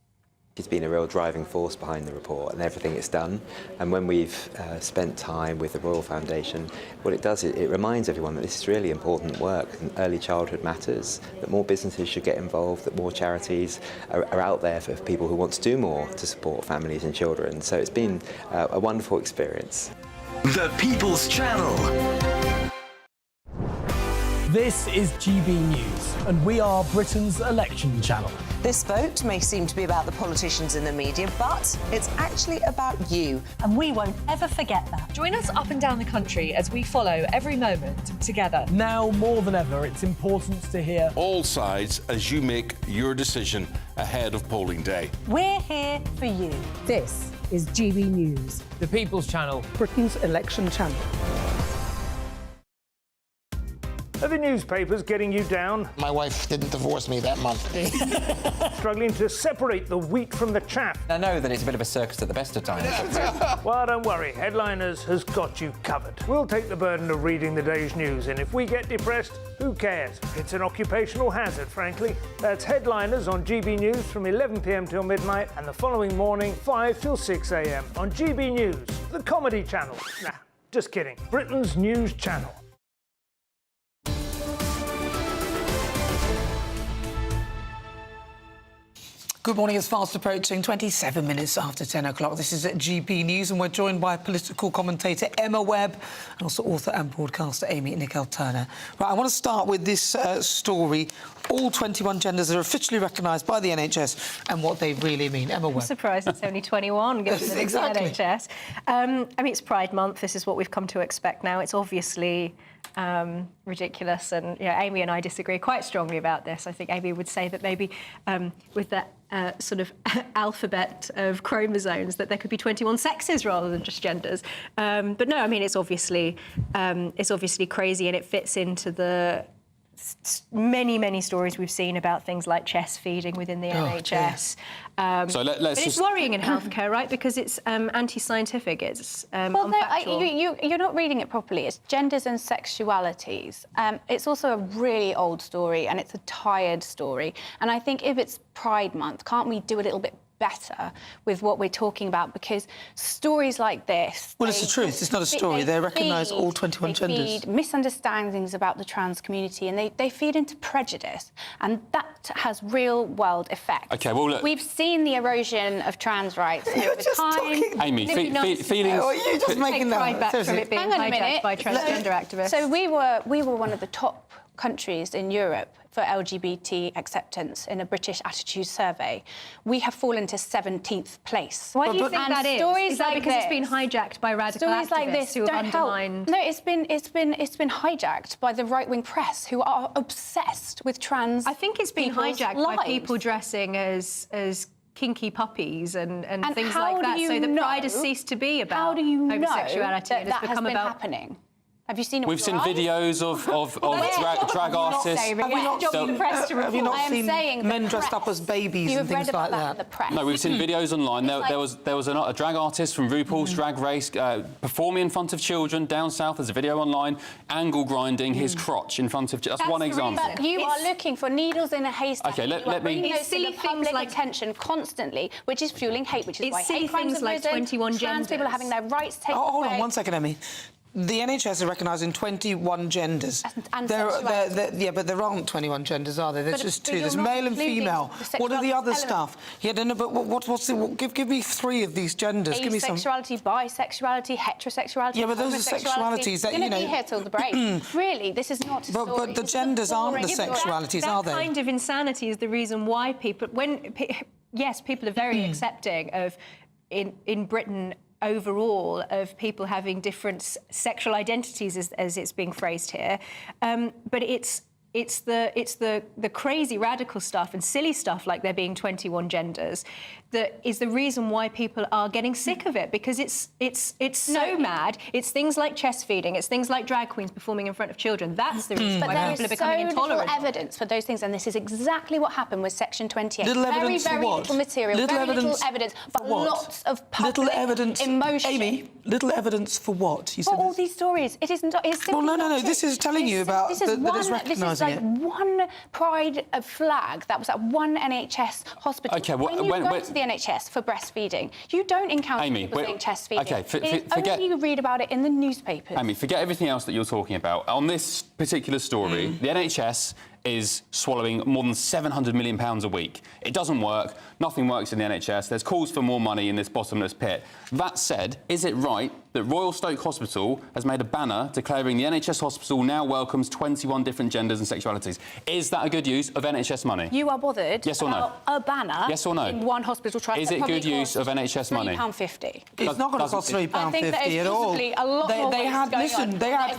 She's been a real driving force behind the report and everything it's done. And when we've spent time with the Royal Foundation, what it does, it reminds everyone that this is really important work and early childhood matters, that more businesses should get involved, that more charities are out there for people who want to do more to support families and children. So it's been a wonderful experience. The People's Channel. This is GB News, and we are Britain's election channel. This vote may seem to be about the politicians in the media, but it's actually about you. And we won't ever forget that. Join us up and down the country as we follow every moment together. Now more than ever, it's important to hear all sides as you make your decision ahead of polling day. We're here for you. This is GB News. The People's Channel. Britain's election channel. Are the newspapers getting you down? My wife didn't divorce me that month. Struggling to separate the wheat from the chaff? I know that it's a bit of a circus at the best of times. Well, don't worry. Headliners has got you covered. We'll take the burden of reading the day's news, and if we get depressed, who cares? It's an occupational hazard, frankly. That's Headliners on GB News from 11 p.m. till midnight, and the following morning, 5 till 6 a.m. on GB News, the comedy channel. Nah, just kidding. Britain's news channel. Good morning. It's fast approaching 27 minutes after 10 o'clock. This is at GB News, and we're joined by political commentator Emma Webb and also author and broadcaster Amy Nicol-Turner. Right, I want to start with this story. All 21 genders are officially recognised by the NHS and what they really mean. Emma Webb. I'm surprised it's only 21, given that Exactly. it's the NHS. I mean, it's Pride Month. This is what we've come to expect now. It's obviously ridiculous, and Amy and I disagree quite strongly about this. I think Amy would say that maybe with that sort of alphabet of chromosomes that there could be 21 sexes rather than just genders. But no, I mean, it's obviously crazy, and it fits into the many stories we've seen about things like chest feeding within the NHS. So let's but it's just... worrying in healthcare, right? Because it's anti-scientific. It's well, unfactual. you're not reading it properly. It's genders and sexualities. It's also a really old story, and it's a tired story. And I think if it's Pride Month, can't we do a little bit better with what we're talking about? Because stories like this... Well, it's the truth. It's not a story. They recognise all 21 genders. They feed misunderstandings about the trans community, and they feed into prejudice. And that has real-world effects. OK, well, look... We've seen the erosion of trans rights over time. Amy, feelings... Oh, you're just making that back from it being Hang on a hijacked minute. by transgender activists. So we were one of the top countries in Europe for LGBT acceptance in a British Attitude Survey. We have fallen to 17th place. Why do you think that is? Stories Is that like because this, it's been hijacked by radical stories like activists this who have don't help. undermined... No, it's been hijacked by the right-wing press who are obsessed with trans. I think it's been hijacked lives. by people dressing as kinky puppies and things how like that. do you So the know- pride has ceased to be about How do you know homosexuality that and it's has become been about happening? Have you seen it? We've with seen your eyes? videos of drag artists. Have you not seen men dressed up as babies and things like that? No, we've seen videos online. There was a drag artist from RuPaul's Drag Race performing in front of children down south. There's a video online, angle grinding his crotch in front of... That's one example. But you are looking for needles in a haystack. OK, let me... bringing those to the public attention constantly, which is fueling hate, which is why hate crimes have like risen, 21 trans people are having their rights taken away. Hold on 1 second, Emmy. The NHS are recognising 21 genders. And yeah, but there aren't 21 genders, are there? There's just two. There's male and female. What are the other stuff? Yeah, no, but give me three of these genders. Give me some. Asexuality, bisexuality, heterosexuality. Yeah, but those are sexualities that, You're going to be here till the break. Really, this is not a story. But the genders aren't the sexualities, are they? That kind of insanity is the reason why people... Yes, people are very accepting of, in Britain, overall, of people having different sexual identities, as it's being phrased here, but it's the crazy radical stuff and silly stuff like there being 21 genders that is the reason why people are getting sick of it, because it's so mad. It's things like chest feeding, it's things like drag queens performing in front of children. That's the reason why people are becoming intolerant. Little evidence for those things, and this is exactly what happened with Section 28. Little evidence for very what? little material, Little very evidence little evidence, but what? lots of public emotion. Amy, little evidence for what? You said all these stories. It isn't. It's well, no. not This is telling you about that it's recognising it. This is like one pride flag that was at one NHS hospital. OK, when you go to the NHS for breastfeeding, you don't encounter people saying chest feeding. OK, forget... Only you read about it in the newspapers. Amy, forget everything else that you're talking about. On this particular story, the NHS is swallowing more than £700 million a week. It doesn't work. Nothing works in the NHS. There's calls for more money in this bottomless pit. That said, is it right that Royal Stoke Hospital has made a banner declaring the NHS hospital now welcomes 21 different genders and sexualities? Is that a good use of NHS money? You are bothered yes or no? about a banner yes or no? in one hospital trust. Is it good use of NHS money? £3.50. It's not going to cost £3.50 at all. A lot more they had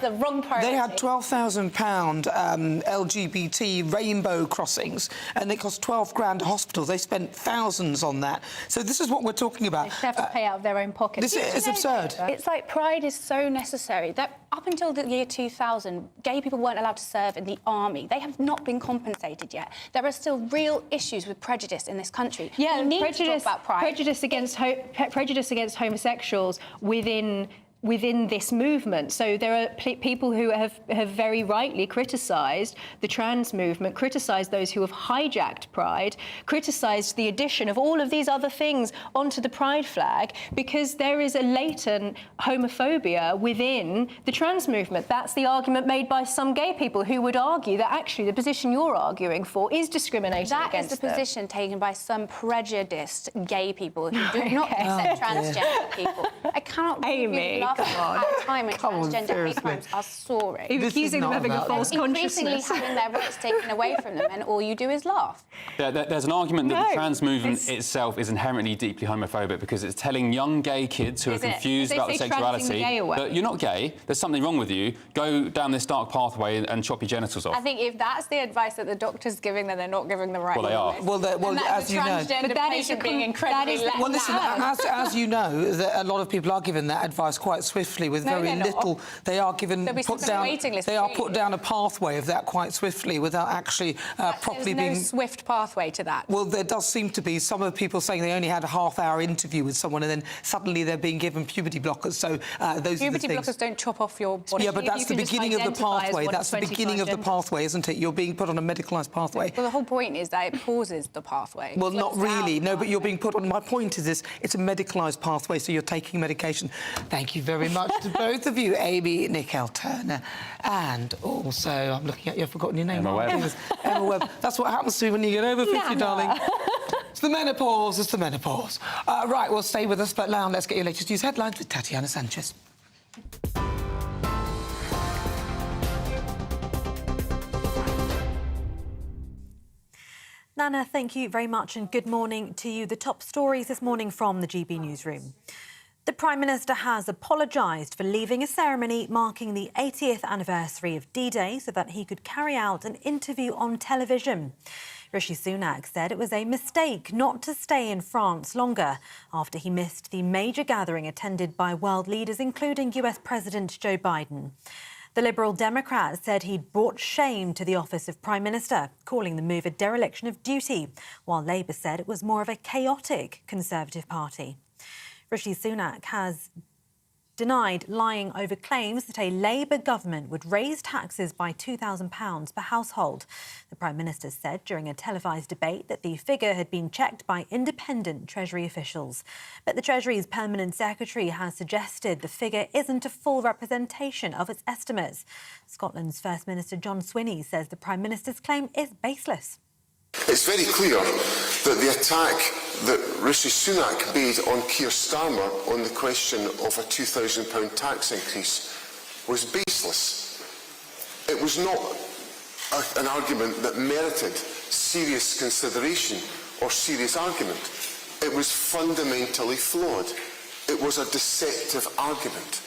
the wrong priority. They had £12,000 LGBT rainbow crossings, and it cost 12 grand a hospital. They spent thousands on that. So this is what we're talking about. They have to pay out of their own pocket. This is absurd. It's like pride is so necessary that up until the year 2000, gay people weren't allowed to serve in the army. They have not been compensated yet. There are still real issues with prejudice in this country. Yeah, we need to talk about pride. Prejudice against homosexuals within within this movement. So there are people who have very rightly criticised the trans movement, criticised those who have hijacked Pride, criticised the addition of all of these other things onto the Pride flag, because there is a latent homophobia within the trans movement. That's the argument made by some gay people who would argue that actually the position you're arguing for is discrimination against them. That is the position taken by some prejudiced gay people who do not accept transgender people. I cannot really love at a time when transgender hate crimes are soaring. You're accusing them of having a false consciousness. Increasingly having their rights taken away from them, and all you do is laugh. There's an argument that the trans movement itself is inherently deeply homophobic because it's telling young gay kids who are confused about their sexuality that you're not gay, there's something wrong with you, go down this dark pathway and chop your genitals off. I think if that's the advice that the doctor's giving them, they're not giving the right advice. Well, as you know, but that is being incredibly left well, listen, as you know, that a lot of people are given that advice quite swiftly with very little. They are given put down a pathway of that quite swiftly without actually properly being. There's no swift pathway to that. Well, there does seem to be. Some of the people saying they only had a half-hour interview with someone and then suddenly they're being given puberty blockers. So those puberty are the things. blockers don't chop off your body. Yeah, but that's the beginning of the pathway. That's the beginning of the pathway, isn't it? You're being put on a medicalised pathway. Well, the whole point is that it pauses the pathway. Well, not really. No, but you're being put on. My point is this: it's a medicalised pathway, so you're taking medication. Thank you very much to both of you, Amy Nicol-Turner, and also I'm looking at you. I've forgotten your name. Emma Webb. Emma Webb. That's what happens to you when you get over 50, darling. It's the menopause. It's the menopause. Right, well, stay with us, but now let's get your latest news headlines with Tatiana Sanchez. Nana, thank you very much and good morning to you. The top stories this morning from the GB Newsroom. The Prime Minister has apologised for leaving a ceremony marking the 80th anniversary of D-Day so that he could carry out an interview on television. Rishi Sunak said it was a mistake not to stay in France longer after he missed the major gathering attended by world leaders, including US President Joe Biden. The Liberal Democrat said he'd brought shame to the office of Prime Minister, calling the move a dereliction of duty, while Labour said it was more of a chaotic Conservative party. Rishi Sunak has denied lying over claims that a Labour government would raise taxes by £2,000 per household. The Prime Minister said during a televised debate that the figure had been checked by independent Treasury officials. But the Treasury's Permanent Secretary has suggested the figure isn't a full representation of its estimates. Scotland's First Minister John Swinney says the Prime Minister's claim is baseless. It's very clear that the attack that Rishi Sunak made on Keir Starmer on the question of a £2,000 tax increase was baseless. It was not an argument that merited serious consideration or serious argument. It was fundamentally flawed. It was a deceptive argument.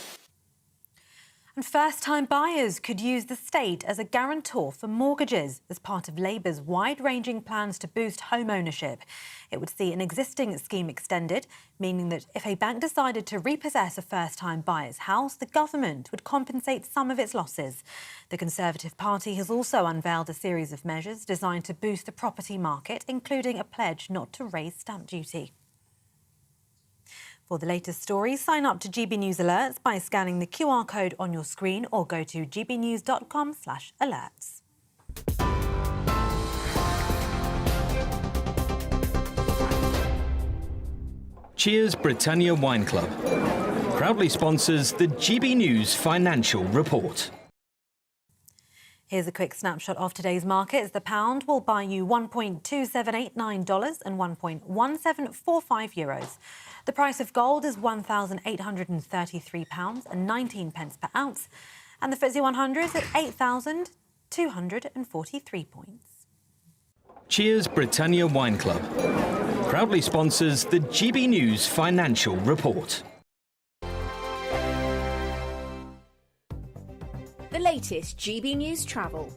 And first-time buyers could use the state as a guarantor for mortgages as part of Labour's wide-ranging plans to boost home ownership. It would see an existing scheme extended, meaning that if a bank decided to repossess a first-time buyer's house, the government would compensate some of its losses. The Conservative Party has also unveiled a series of measures designed to boost the property market, including a pledge not to raise stamp duty. For the latest stories, sign up to GB News Alerts by scanning the QR code on your screen or go to gbnews.com/alerts. Cheers Britannia Wine Club proudly sponsors the GB News Financial Report. Here's a quick snapshot of today's markets. The pound will buy you $1.2789 and €1.1745. The price of gold is £1,833.19 per ounce, and the FTSE 100 is at 8,243 points. Cheers Britannia Wine Club proudly sponsors the GB News Financial Report. The latest GB News travel.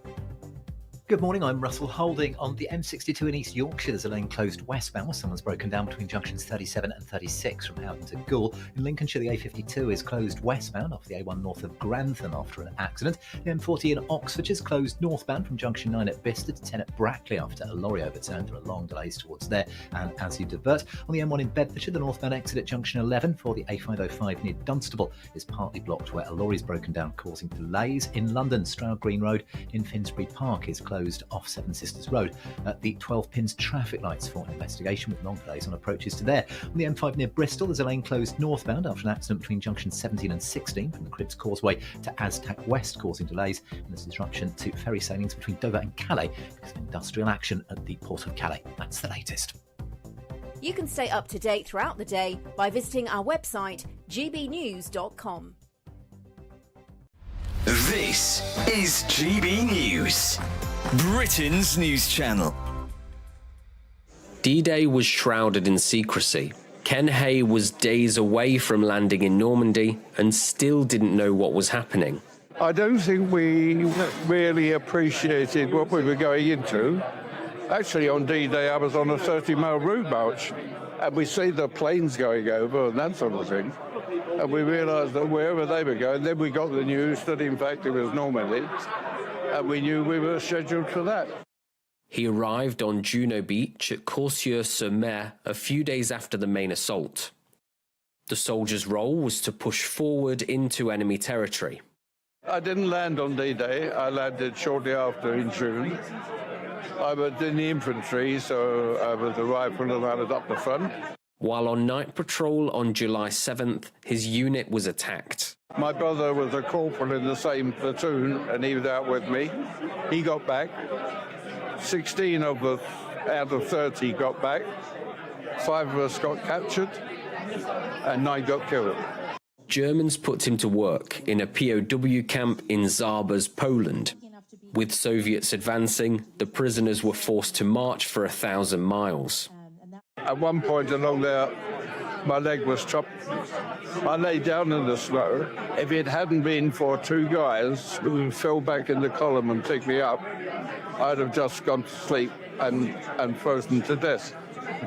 Good morning, I'm Russell Holding. On the M62 in East Yorkshire, there's a lane closed westbound. Someone's broken down between junctions 37 and 36 from Houghton to Goole. In Lincolnshire, the A52 is closed westbound off the A1 north of Grantham after an accident. The M40 in Oxfordshire is closed northbound from junction 9 at Bicester to 10 at Brackley after a lorry overturned. There are long delays towards there and as you divert. On the M1 in Bedfordshire, the northbound exit at junction 11 for the A505 near Dunstable is partly blocked where a lorry's broken down, causing delays. In London, Stroud Green Road in Finsbury Park is closed off Seven Sisters Road. The 12 pins traffic lights for an investigation with long delays on approaches to there. On the M5 near Bristol, there's a lane closed northbound after an accident between junctions 17 and 16 from the Cribs Causeway to Aztac West, causing delays. And there's disruption to ferry sailings between Dover and Calais because of industrial action at the port of Calais. That's the latest. You can stay up to date throughout the day by visiting our website, gbnews.com. This is GB News, Britain's news channel. D-Day was shrouded in secrecy. Ken Hay was days away from landing in Normandy and still didn't know what was happening. I don't think we really appreciated what we were going into. Actually, on D-Day, I was on a 30-mile route march, and we see the planes going over and that sort of thing. And we realised that wherever they were going, then we got the news that, in fact, it was Normandy, and we knew we were scheduled for that. He arrived on Juno Beach at Coursieux-sur-Mer a few days after the main assault. The soldiers' role was to push forward into enemy territory. I didn't land on D-Day. I landed shortly after in June. I was in the infantry, so I was a rifle and I was up the front. While on night patrol on July 7th, his unit was attacked. My brother was a corporal in the same platoon, and he was out with me. He got back. 16 of us out of 30 got back. 5 of us got captured, and 9 got killed. Germans put him to work in a POW camp in Zabas, Poland. With Soviets advancing, the prisoners were forced to march for 1,000 miles. At one point along there, my leg was chopped. I lay down in the snow. If it hadn't been for 2 guys who fell back in the column and picked me up, I'd have just gone to sleep and frozen to death.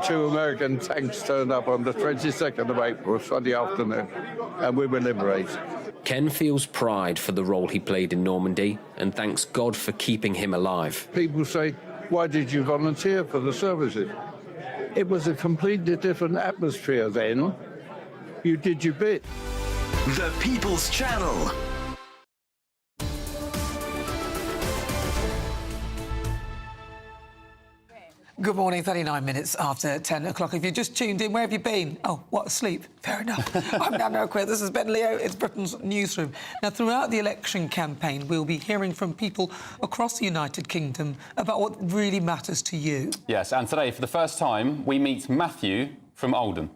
2 American tanks turned up on the 22nd of April, Sunday afternoon, and we were liberated. Ken feels pride for the role he played in Normandy and thanks God for keeping him alive. People say, why did you volunteer for the services? It was a completely different atmosphere then. You did your bit. The People's Channel. Good morning, 39 minutes after 10 o'clock. If you just tuned in, where have you been? Oh, what, asleep? Fair enough. I'm Nana Quinn. This is Ben Leo. It's Britain's Newsroom. Now, throughout the election campaign, we'll be hearing from people across the United Kingdom about what really matters to you. Yes, and today, for the first time, we meet Matthew from Oldham.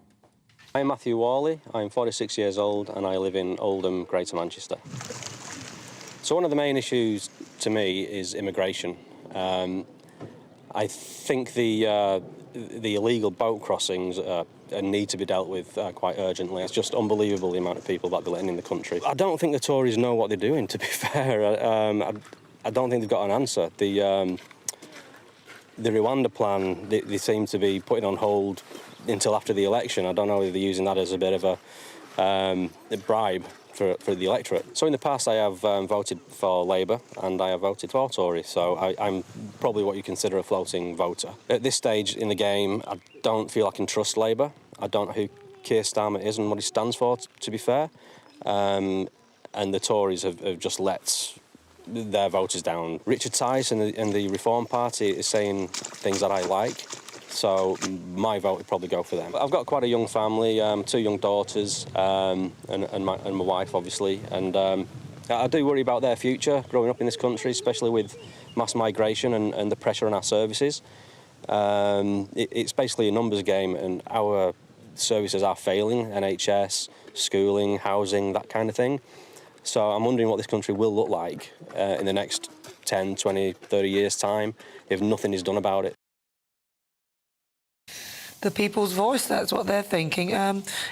I'm Matthew Worley. I'm 46 years old and I live in Oldham, Greater Manchester. So one of the main issues to me is immigration. I think the illegal boat crossings need to be dealt with quite urgently. It's just unbelievable the amount of people that they're letting in the country. I don't think the Tories know what they're doing, to be fair. I don't think they've got an answer. The Rwanda plan, they seem to be putting on hold until after the election. I don't know if they're using that as a bit of a bribe for the electorate. So in the past I have voted for Labour and I have voted for Tory, so I'm probably what you consider a floating voter. At this stage in the game, I don't feel I can trust Labour. I don't know who Keir Starmer is and what he stands for, to be fair. And the Tories have just let their voters down. Richard Tice and the Reform Party is saying things that I like, so my vote would probably go for them. I've got quite a young family, 2 young daughters and my wife, obviously, and I do worry about their future growing up in this country, especially with mass migration and the pressure on our services. It's basically a numbers game, and our services are failing, NHS, schooling, housing, that kind of thing. So I'm wondering what this country will look like in the next 10, 20, 30 years' time if nothing is done about it. the people's voice. That's what they're thinking.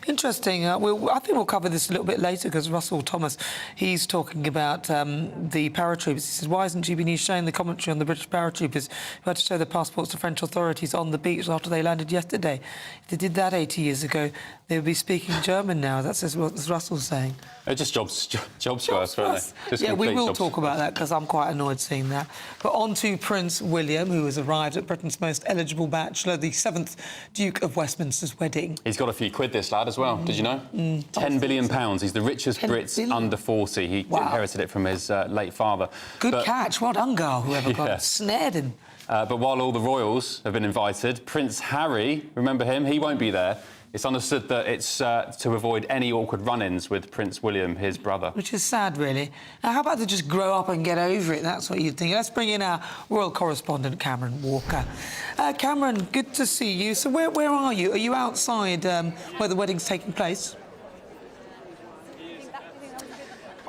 Interesting. I think we'll cover this a little bit later because Russell Thomas, he's talking about the paratroopers. He says, why isn't GB News showing the commentary on the British paratroopers who had to show their passports to French authorities on the beach after they landed yesterday? If they did that 80 years ago, they would be speaking German now. That's what Russell's saying. Just jobs for us, weren't they? Yeah, we will talk about that because I'm quite annoyed seeing that. But on to Prince William, who has arrived at Britain's most eligible bachelor, the 7th Duke of Westminster's wedding. He's got a few quid, this lad, as well. Did you know? £10 billion. He's the richest Brit under 40. He inherited it from his late father. Good catch. Well done, girl, whoever got it. Snared him. But while all the royals have been invited, Prince Harry, remember him? He won't be there. It's understood that it's to avoid any awkward run-ins with Prince William, his brother. Which is sad, really. Now, how about to just grow up and get over it? That's what you'd think. Let's bring in our royal correspondent, Cameron Walker. Cameron, good to see you. So where are you? Are you outside where the wedding's taking place?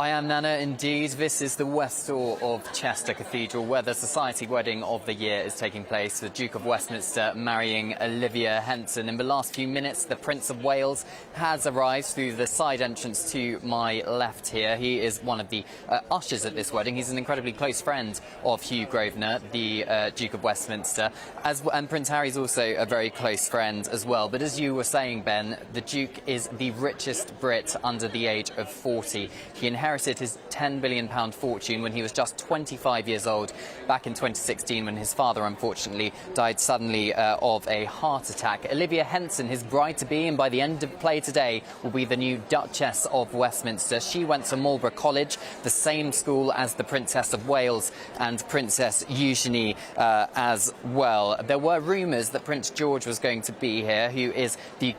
I am, Nana, indeed. This is the west door of Chester Cathedral, where the society wedding of the year is taking place. The Duke of Westminster marrying Olivia Henson. In the last few minutes, the Prince of Wales has arrived through the side entrance to my left here. He is one of the ushers at this wedding. He's an incredibly close friend of Hugh Grosvenor, the Duke of Westminster. And Prince Harry's also a very close friend as well. But as you were saying, Ben, the Duke is the richest Brit under the age of 40. He inherited his £10 billion fortune when he was just 25 years old back in 2016 when his father unfortunately died suddenly of a heart attack. Olivia Henson, his bride-to-be, and by the end of play today will be the new Duchess of Westminster. She went to Marlborough College, the same school as the Princess of Wales and Princess Eugenie as well. There were rumours that Prince George was going to be here, who is the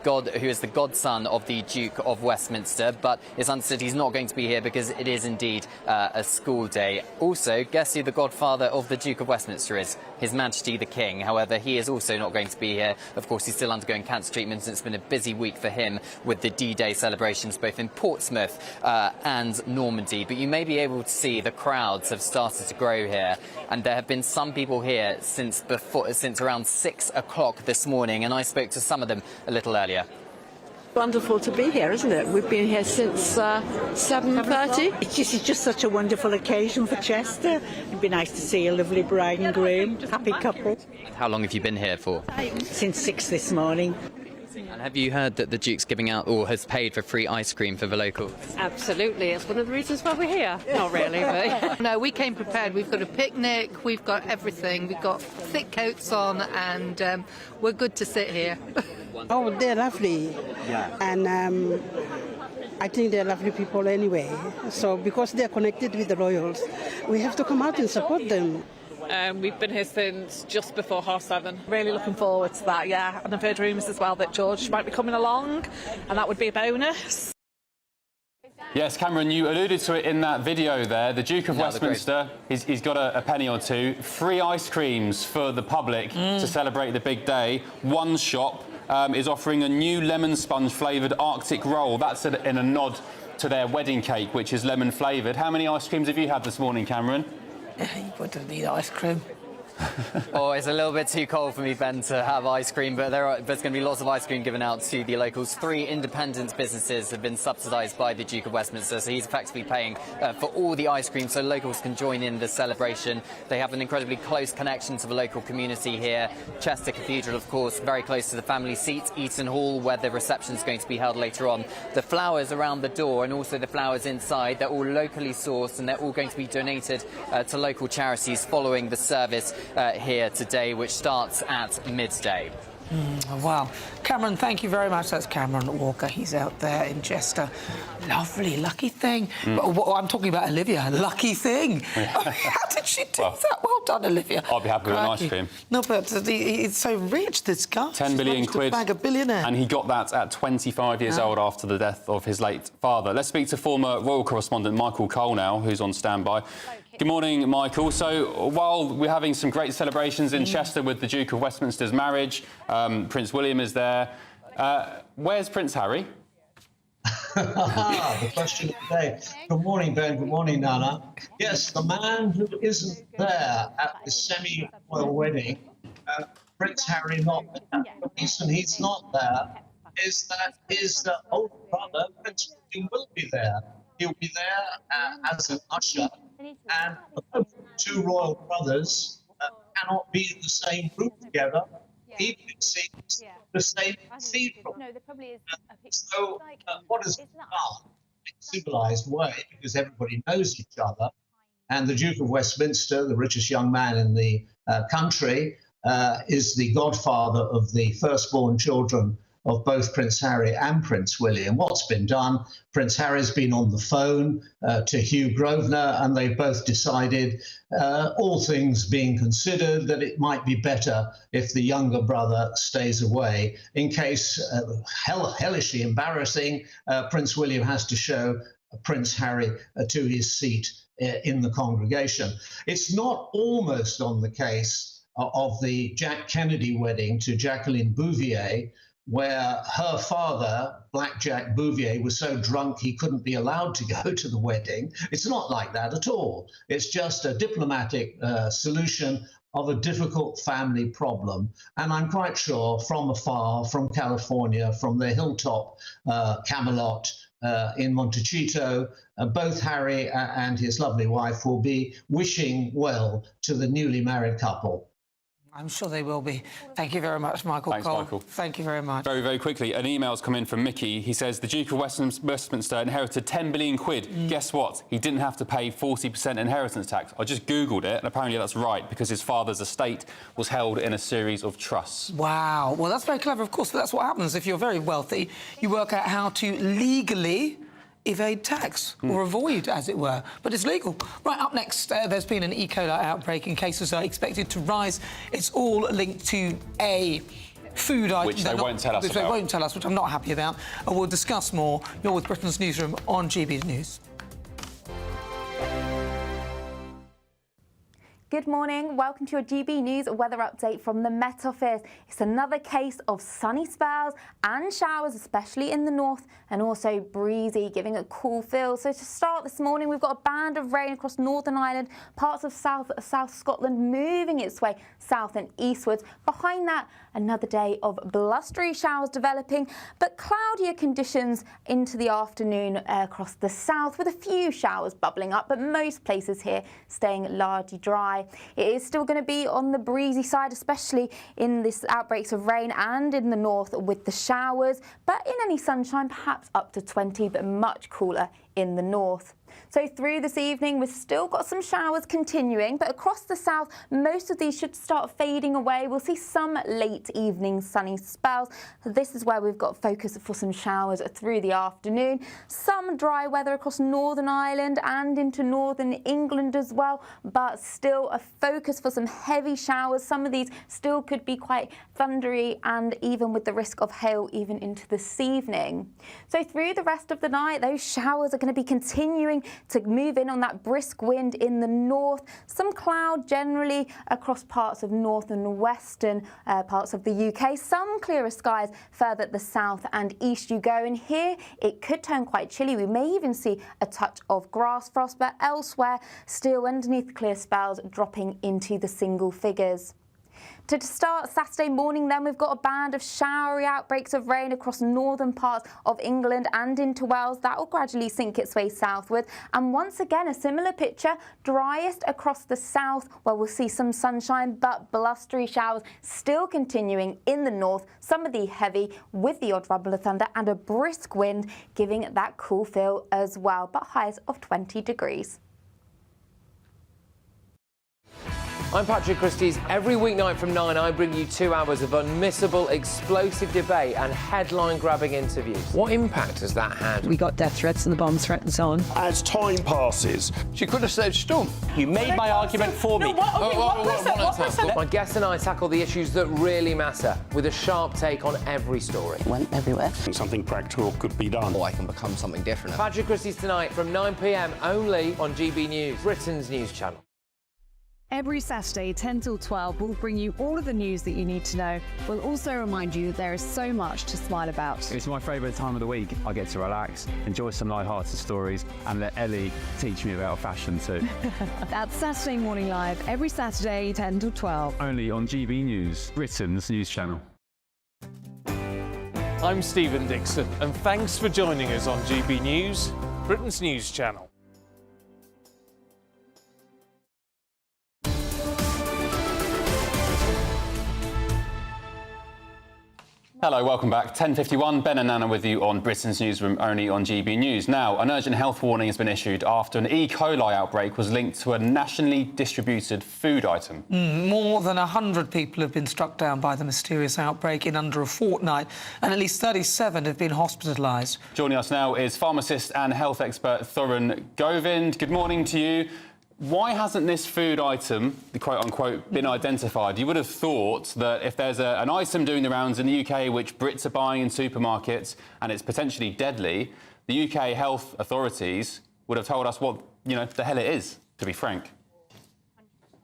godson of the Duke of Westminster, but it's understood he's not going to be here because it is indeed a school day. Also, guess who the godfather of the Duke of Westminster is? His Majesty the King. However, he is also not going to be here. Of course, he's still undergoing cancer treatment, and it's been a busy week for him with the D-Day celebrations both in Portsmouth and Normandy. But you may be able to see the crowds have started to grow here, and there have been some people here since around 6 o'clock this morning, and I spoke to some of them a little earlier. Wonderful to be here, isn't it? We've been here since 7:30. It's just such a wonderful occasion for Chester. It'd be nice to see a lovely bride and groom, happy couple. How long have you been here for? Since 6 this morning. And have you heard that the Duke's giving out or has paid for free ice cream for the locals? Absolutely. It's one of the reasons why we're here. Not really, but... No, we came prepared. We've got a picnic, we've got everything. We've got thick coats on, and we're good to sit here. Oh, they're lovely. Yeah. And I think they're lovely people anyway. So because they're connected with the royals, we have to come out and support them. We've been here since just before 7:30. Really looking forward to that, yeah. And I've heard rumours as well that George might be coming along, and that would be a bonus. Yes, Cameron, you alluded to it in that video there. The Duke of Westminster, he's got a penny or two. Free ice creams for the public to celebrate the big day. One shop is offering a new lemon sponge flavoured Arctic roll. That's in a nod to their wedding cake, which is lemon flavoured. How many ice creams have you had this morning, Cameron? You wouldn't need ice cream. Oh, it's a little bit too cold for me, Ben, to have ice cream, but there's going to be lots of ice cream given out to the locals. 3 independent businesses have been subsidised by the Duke of Westminster, so he's effectively paying for all the ice cream so locals can join in the celebration. They have an incredibly close connection to the local community here. Chester Cathedral, of course, very close to the family seat. Eaton Hall, where the reception is going to be held later on. The flowers around the door and also the flowers inside, they're all locally sourced, and they're all going to be donated to local charities following the service here today, which starts at midday. Wow. Cameron, thank you very much. That's Cameron Walker. He's out there in Chester. Lovely, lucky thing. But I'm talking about Olivia. Lucky thing. How did she do that? Well done, Olivia. I'll be happy with an ice cream. No, but it's so rich, this guy. 10 billion quid. Bag a billionaire. And he got that at 25 years old after the death of his late father. Let's speak to former royal correspondent Michael Cole now, who's on standby. Good morning, Michael. So while we're having some great celebrations in Chester with the Duke of Westminster's marriage, Prince William is there. Where's Prince Harry? The question of the day. Good morning, Ben. Good morning, Nana. Yes, the man who isn't there at the semi-royal wedding Prince Harry not there. The reason he's not there is that his older brother, Prince William, will be there. He'll be there as an usher, and the two royal brothers cannot be in the same room together, even it seems the same cathedral. So what is done in a civilised way, because everybody knows each other, and the Duke of Westminster, the richest young man in the country, is the godfather of the firstborn children of both Prince Harry and Prince William. What's been done? Prince Harry's been on the phone to Hugh Grosvenor, and they've both decided, all things being considered, that it might be better if the younger brother stays away. In case, hellishly embarrassing, Prince William has to show Prince Harry to his seat in the congregation. It's not almost on the case of the Jack Kennedy wedding to Jacqueline Bouvier, where her father, Black Jack Bouvier, was so drunk he couldn't be allowed to go to the wedding. It's not like that at all. It's just a diplomatic solution of a difficult family problem. And I'm quite sure from afar, from California, from the hilltop Camelot in Montecito, both Harry and his lovely wife will be wishing well to the newly married couple. I'm sure they will be. Thank you very much, Michael Thanks, Cole. Michael. Thank you very much. Very, very quickly, an email's come in from Mickey. He says the Duke of Westminster inherited 10 billion quid. Guess what? He didn't have to pay 40% inheritance tax. I just Googled it, and apparently that's right, because his father's estate was held in a series of trusts. Wow. Well, that's very clever, of course, but that's what happens if you're very wealthy. You work out how to legally evade tax, or avoid, as it were. But it's legal. Right, up next, there's been an E. coli outbreak and cases are expected to rise. It's all linked to a food item. Which they won't tell us which about. They won't tell us, which I'm not happy about. And we'll discuss more. You're with Britain's Newsroom on GB News. Good morning. Welcome to your GB News weather update from the Met Office. It's another case of sunny spells and showers, especially in the north, and also breezy, giving a cool feel. So to start this morning, we've got a band of rain across Northern Ireland, parts of South Scotland moving its way south and eastwards. Behind that, another day of blustery showers developing, but cloudier conditions into the afternoon across the south, with a few showers bubbling up, but most places here staying largely dry. It is still going to be on the breezy side, especially in this outbreaks of rain and in the north with the showers, but in any sunshine, perhaps up to 20, but much cooler in the north. So through this evening, we've still got some showers continuing, but across the south, most of these should start fading away. We'll see some late evening sunny spells. This is where we've got focus for some showers through the afternoon. Some dry weather across Northern Ireland and into northern England as well, but still a focus for some heavy showers. Some of these still could be quite thundery, and even with the risk of hail even into this evening. So through the rest of the night, those showers are going to be continuing to move in on that brisk wind in the north. Some cloud generally across parts of north and western parts of the UK. Some clearer skies further at the south and east you go. And here it could turn quite chilly. We may even see a touch of grass frost, but elsewhere still underneath clear spells dropping into the single figures. To start Saturday morning, then, we've got a band of showery outbreaks of rain across northern parts of England and into Wales. That will gradually sink its way southward. And once again, a similar picture, driest across the south, where we'll see some sunshine, but blustery showers still continuing in the north. Some of the heavy with the odd rumble of thunder and a brisk wind, giving it that cool feel as well, but highs of 20 degrees. I'm Patrick Christie's. Every weeknight from 9, I bring you 2 hours of unmissable, explosive debate and headline-grabbing interviews. What impact has that had? We got death threats and the bomb threat and so on. As time passes, she could have said stump. You made my argument for me. My guest and I tackle the issues that really matter, with a sharp take on every story. It went everywhere. Something practical could be done. Or I can become something different. Patrick Christie's tonight from 9 p.m. only on GB News, Britain's news channel. Every Saturday, 10 till 12, we'll bring you all of the news that you need to know. We'll also remind you that there is so much to smile about. It's my favourite time of the week. I get to relax, enjoy some light-hearted stories, and let Ellie teach me about fashion too. That's Saturday Morning Live, every Saturday, 10 till 12. Only on GB News, Britain's news channel. I'm Stephen Dixon, and thanks for joining us on GB News, Britain's news channel. Hello, welcome back. 10:51, Ben and Nana with you on Britain's Newsroom, only on GB News. Now, an urgent health warning has been issued after an E. coli outbreak was linked to a nationally distributed food item. More than 100 people have been struck down by the mysterious outbreak in under a fortnight, and at least 37 have been hospitalised. Joining us now is pharmacist and health expert Thorun Govind. Good morning to you. Why hasn't this food item, the quote-unquote, been identified? You would have thought that if there's an item doing the rounds in the UK which Brits are buying in supermarkets and it's potentially deadly, the UK health authorities would have told us what, the hell it is, to be frank.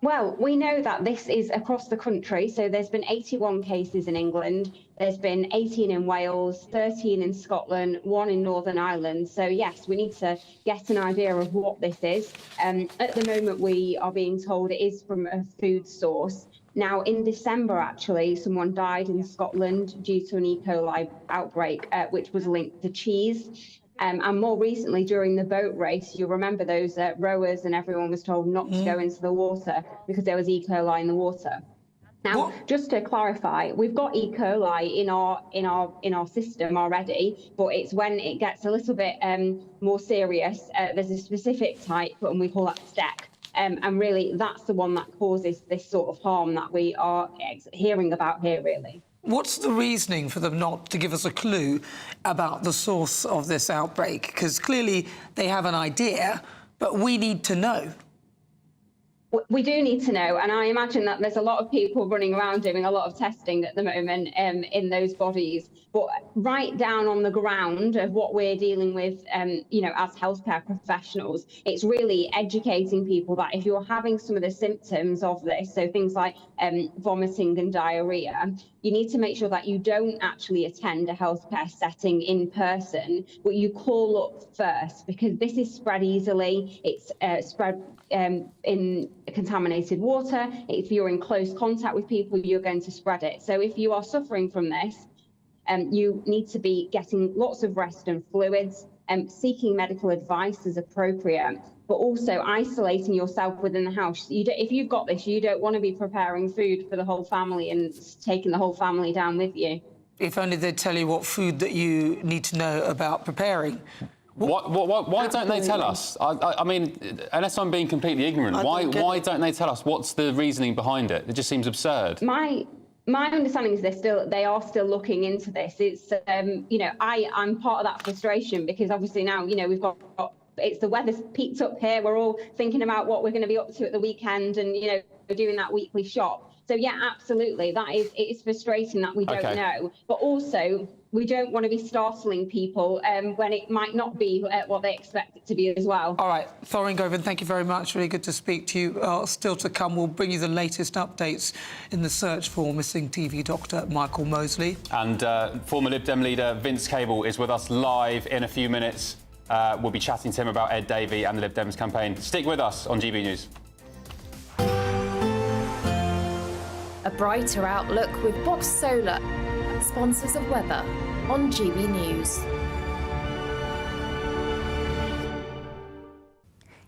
Well, we know that this is across the country. So there's been 81 cases in England. There's been 18 in Wales, 13 in Scotland, 1 in Northern Ireland. So, yes, we need to get an idea of what this is. At the moment, we are being told it is from a food source. Now, in December, actually, someone died in Scotland due to an E. coli outbreak, which was linked to cheese. And more recently, during the boat race, you'll remember those rowers and everyone was told not to go into the water because there was E. coli in the water. Now, just to clarify, we've got E. coli in our system already, but it's when it gets a little bit more serious. There's a specific type, and we call that STEC. And really, that's the one that causes this sort of harm that we are hearing about here, really. What's the reasoning for them not to give us a clue about the source of this outbreak? Because clearly they have an idea, but we need to know. We do need to know, and I imagine that there's a lot of people running around doing a lot of testing at the moment in those bodies. But right down on the ground of what we're dealing with, as healthcare professionals, it's really educating people that if you're having some of the symptoms of this, so things like vomiting and diarrhea, you need to make sure that you don't actually attend a healthcare setting in person, but you call up first, because this is spread easily. It's spread in contaminated water. If you're in close contact with people, you're going to spread it. So if you are suffering from this, you need to be getting lots of rest and fluids, seeking medical advice as appropriate, but also isolating yourself within the house. If you've got this, you don't want to be preparing food for the whole family and taking the whole family down with you. If only they'd tell you what food that you need to know about preparing. Why don't they tell us? I mean, unless I'm being completely ignorant, why don't they tell us what's the reasoning behind it? It just seems absurd. My understanding is they are still looking into this. It's I'm part of that frustration because obviously now we've got it's the weather's peaked up here. We're all thinking about what we're going to be up to at the weekend, and we're doing that weekly shop. So yeah, absolutely, it's frustrating that we don't know, but also we don't want to be startling people when it might not be what they expect it to be as well. All right, Thorun Govind, thank you very much. Really good to speak to you. Still to come, we'll bring you the latest updates in the search for missing TV doctor Michael Mosley. And former Lib Dem leader Vince Cable is with us live in a few minutes. We'll be chatting to him about Ed Davey and the Lib Dems campaign. Stick with us on GB News. A brighter outlook with Box Solar, sponsors of weather on GB News.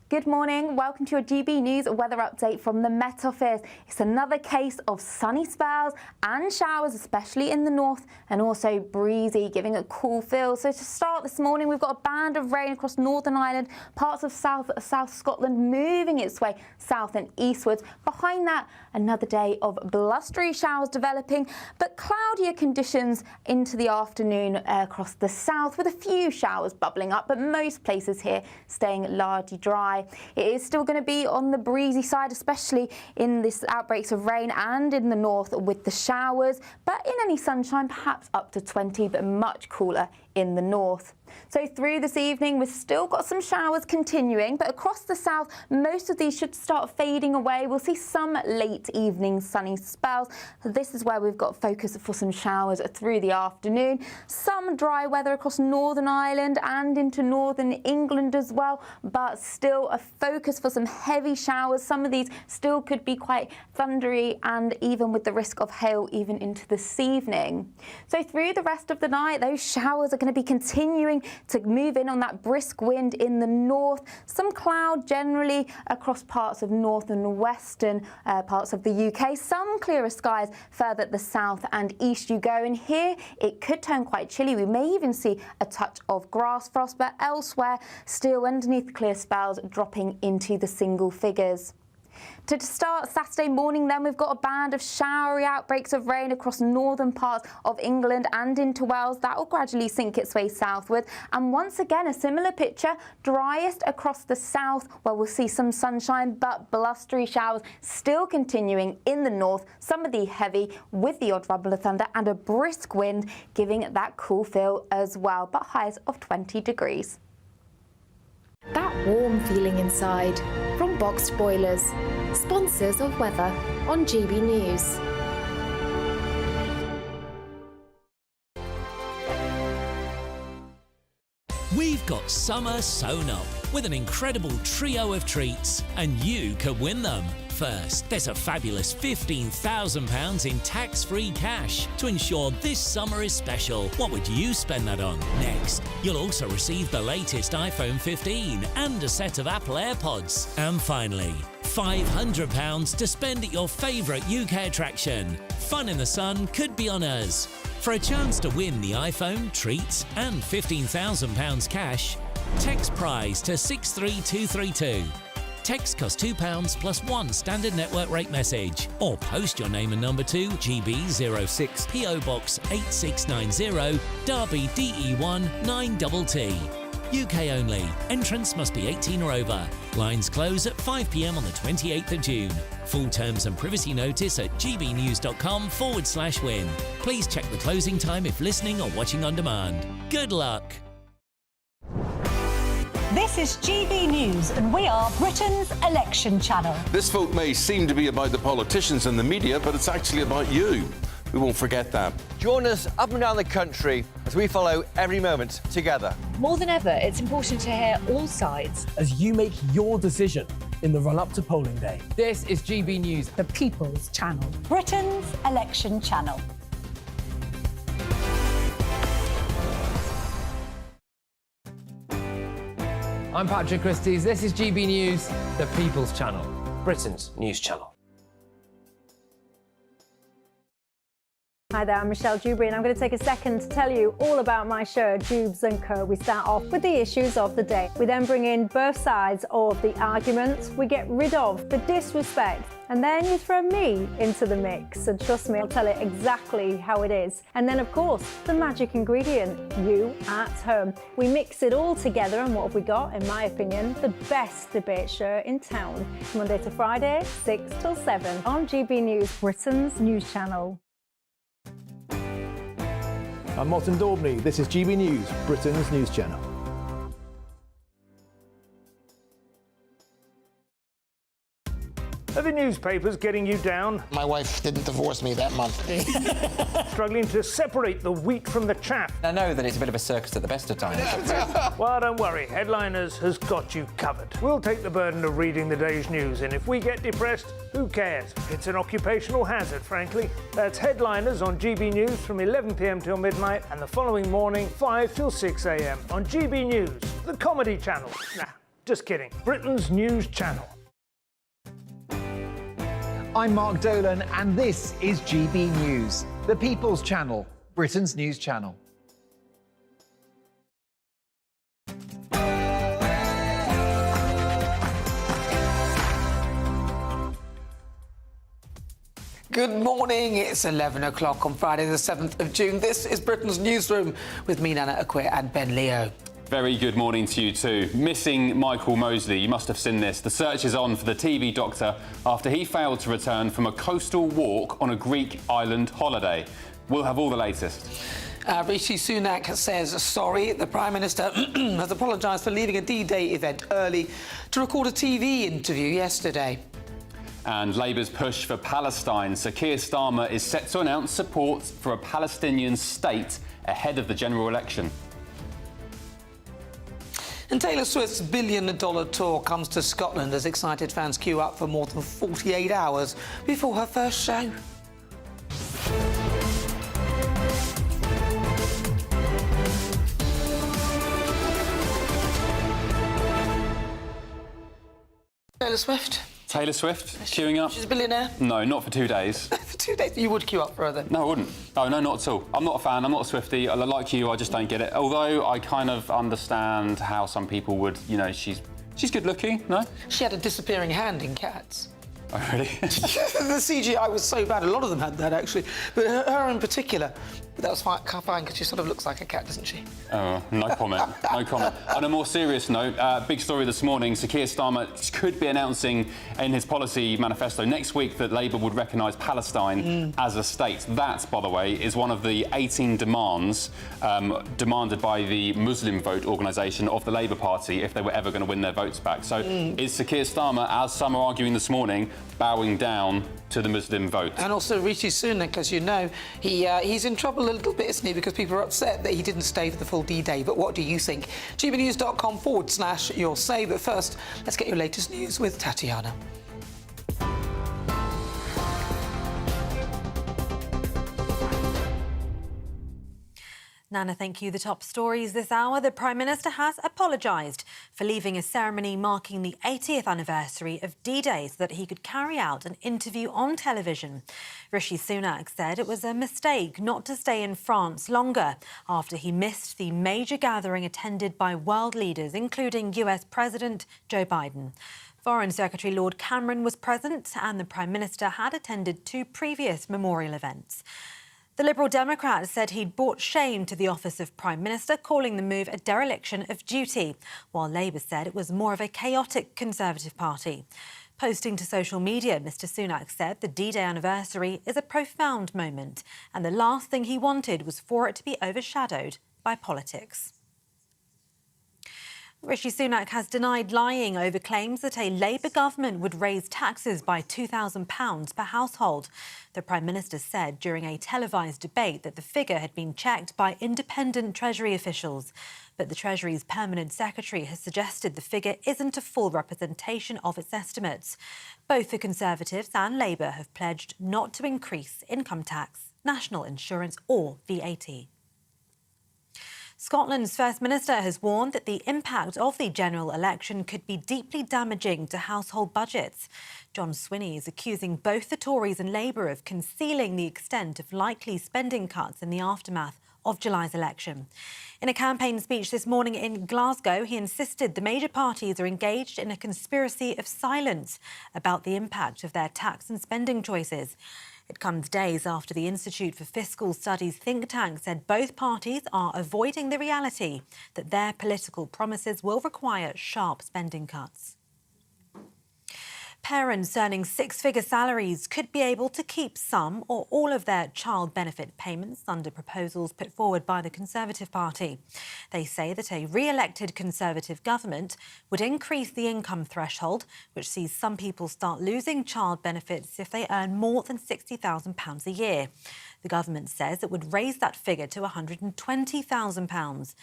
Good morning. Welcome to your GB News weather update from the Met Office. It's another case of sunny spells and showers, especially in the north, and also breezy, giving a cool feel. So to start this morning, we've got a band of rain across Northern Ireland, parts of South Scotland moving its way south and eastwards. Behind that, another day of blustery showers developing, but cloudier conditions into the afternoon across the south, with a few showers bubbling up, but most places here staying largely dry. It is still going to be on the breezy side, especially in this outbreaks of rain and in the north with the showers, but in any sunshine, perhaps up to 20, but much cooler in the north. So through this evening, we've still got some showers continuing, but across the south, most of these should start fading away. We'll see some late evening sunny spells. This is where we've got focus for some showers through the afternoon. Some dry weather across Northern Ireland and into northern England as well, but still a focus for some heavy showers. Some of these still could be quite thundery and even with the risk of hail even into this evening. So through the rest of the night, those showers are going to be continuing to move in on that brisk wind in the north. Some cloud generally across parts of north and western parts of the UK. Some clearer skies further at the south and east you go. And here it could turn quite chilly. We may even see a touch of grass frost, but elsewhere still underneath clear spells dropping into the single figures. To start Saturday morning then, we've got a band of showery outbreaks of rain across northern parts of England and into Wales. That will gradually sink its way southward. And once again, a similar picture, driest across the south where we'll see some sunshine, but blustery showers still continuing in the north. Some of the heavy with the odd rumble of thunder and a brisk wind giving it that cool feel as well, but highs of 20 degrees. That warm feeling inside from Boxed Boilers, sponsors of weather on GB News. We've got summer sewn up with an incredible trio of treats, and you could win them. First, there's a fabulous £15,000 in tax-free cash to ensure this summer is special. What would you spend that on? Next, you'll also receive the latest iPhone 15 and a set of Apple AirPods. And finally, £500 to spend at your favourite UK attraction. Fun in the sun could be on us. For a chance to win the iPhone, treats and £15,000 cash, text prize to 63232. Text costs £2 plus one standard network rate message, or post your name and number to GB06 PO Box 8690 Derby DE1 9TT. UK only. Entrance must be 18 or over. Lines close at 5 p.m. on the 28th of June. Full terms and privacy notice at gbnews.com/win. Please check the closing time if listening or watching on demand. Good luck. This is GB News, and we are Britain's election channel. This vote may seem to be about the politicians and the media, but it's actually about you. We won't forget that. Join us up and down the country as we follow every moment together. More than ever, it's important to hear all sides as you make your decision in the run-up to polling day. This is GB News, the People's Channel. Britain's election channel. I'm Patrick Christys. This is GB News, the People's Channel, Britain's news channel. Hi there, I'm Michelle Dewberry, and I'm going to take a second to tell you all about my show, Dubes & Co. We start off with the issues of the day. We then bring in both sides of the argument. We get rid of the disrespect. And then you throw me into the mix. And trust me, I'll tell it exactly how it is. And then, of course, the magic ingredient, you at home. We mix it all together, and what have we got? In my opinion, the best debate show in town. Monday to Friday, 6 till 7 on GB News, Britain's news channel. I'm Martin Daubney. This is GB News, Britain's news channel. Are the newspapers getting you down? My wife didn't divorce me that month. Struggling to separate the wheat from the chaff? I know that it's a bit of a circus at the best of times. Well, don't worry. Headliners has got you covered. We'll take the burden of reading the day's news, and if we get depressed, who cares? It's an occupational hazard, frankly. That's Headliners on GB News from 11 p.m. till midnight, and the following morning, 5 till 6 a.m. on GB News, the comedy channel. Nah, just kidding. Britain's news channel. I'm Mark Dolan, and this is GB News, the People's Channel, Britain's news channel. Good morning. It's 11 o'clock on Friday, the 7th of June. This is Britain's Newsroom with me, Nana Akwe, and Ben Leo. Very good morning to you too. Missing Michael Mosley. You must have seen this. The search is on for the TV doctor after he failed to return from a coastal walk on a Greek island holiday. We'll have all the latest. Rishi Sunak says sorry. The Prime Minister has apologised for leaving a D-Day event early to record a TV interview yesterday. And Labour's push for Palestine. Sir Keir Starmer is set to announce support for a Palestinian state ahead of the general election. And Taylor Swift's billion-dollar tour comes to Scotland as excited fans queue up for more than 48 hours before her first show. Taylor Swift, queuing up. She's a billionaire? No, not for 2 days. For 2 days? You would queue up for her then? No, I wouldn't. No, not at all. I'm not a fan, I'm not a Swiftie. Like you, I just don't get it. Although I kind of understand how some people would, you know, she's good looking, no? She had a disappearing hand in Cats. Oh, really? The CGI was so bad. A lot of them had that, actually. But her in particular, that was fine because she sort of looks like a cat, doesn't she? Oh, no comment. No comment. On a more serious note, big story this morning. Sir Keir Starmer could be announcing in his policy manifesto next week that Labour would recognise Palestine as a state. That, by the way, is one of the 18 demands demanded by the Muslim vote organisation of the Labour Party if they were ever going to win their votes back. So is Sir Keir Starmer, as some are arguing this morning, bowing down to the Muslim vote? And also Rishi Sunak, as you know, he's in trouble a little bit, isn't he? Because people are upset that he didn't stay for the full D-Day. But what do you think? GBNews.com/your say. But first, let's get your latest news with Tatiana. Nana, thank you. The top stories this hour. The Prime Minister has apologised for leaving a ceremony marking the 80th anniversary of D-Day so that he could carry out an interview on television. Rishi Sunak said it was a mistake not to stay in France longer after he missed the major gathering attended by world leaders, including US President Joe Biden. Foreign Secretary Lord Cameron was present and the Prime Minister had attended 2 previous memorial events. The Liberal Democrat said he'd brought shame to the office of Prime Minister, calling the move a dereliction of duty, while Labour said it was more of a chaotic Conservative party. Posting to social media, Mr Sunak said the D-Day anniversary is a profound moment and the last thing he wanted was for it to be overshadowed by politics. Rishi Sunak has denied lying over claims that a Labour government would raise taxes by £2,000 per household. The Prime Minister said during a televised debate that the figure had been checked by independent Treasury officials. But the Treasury's Permanent Secretary has suggested the figure isn't a full representation of its estimates. Both the Conservatives and Labour have pledged not to increase income tax, national insurance or VAT. Scotland's First Minister has warned that the impact of the general election could be deeply damaging to household budgets. John Swinney is accusing both the Tories and Labour of concealing the extent of likely spending cuts in the aftermath of July's election. In a campaign speech this morning in Glasgow, he insisted the major parties are engaged in a conspiracy of silence about the impact of their tax and spending choices. It comes days after the Institute for Fiscal Studies think tank said both parties are avoiding the reality that their political promises will require sharp spending cuts. Parents earning 6-figure salaries could be able to keep some or all of their child benefit payments under proposals put forward by the Conservative Party. They say that a re-elected Conservative government would increase the income threshold, which sees some people start losing child benefits if they earn more than £60,000 a year. The government says it would raise that figure to £120,000.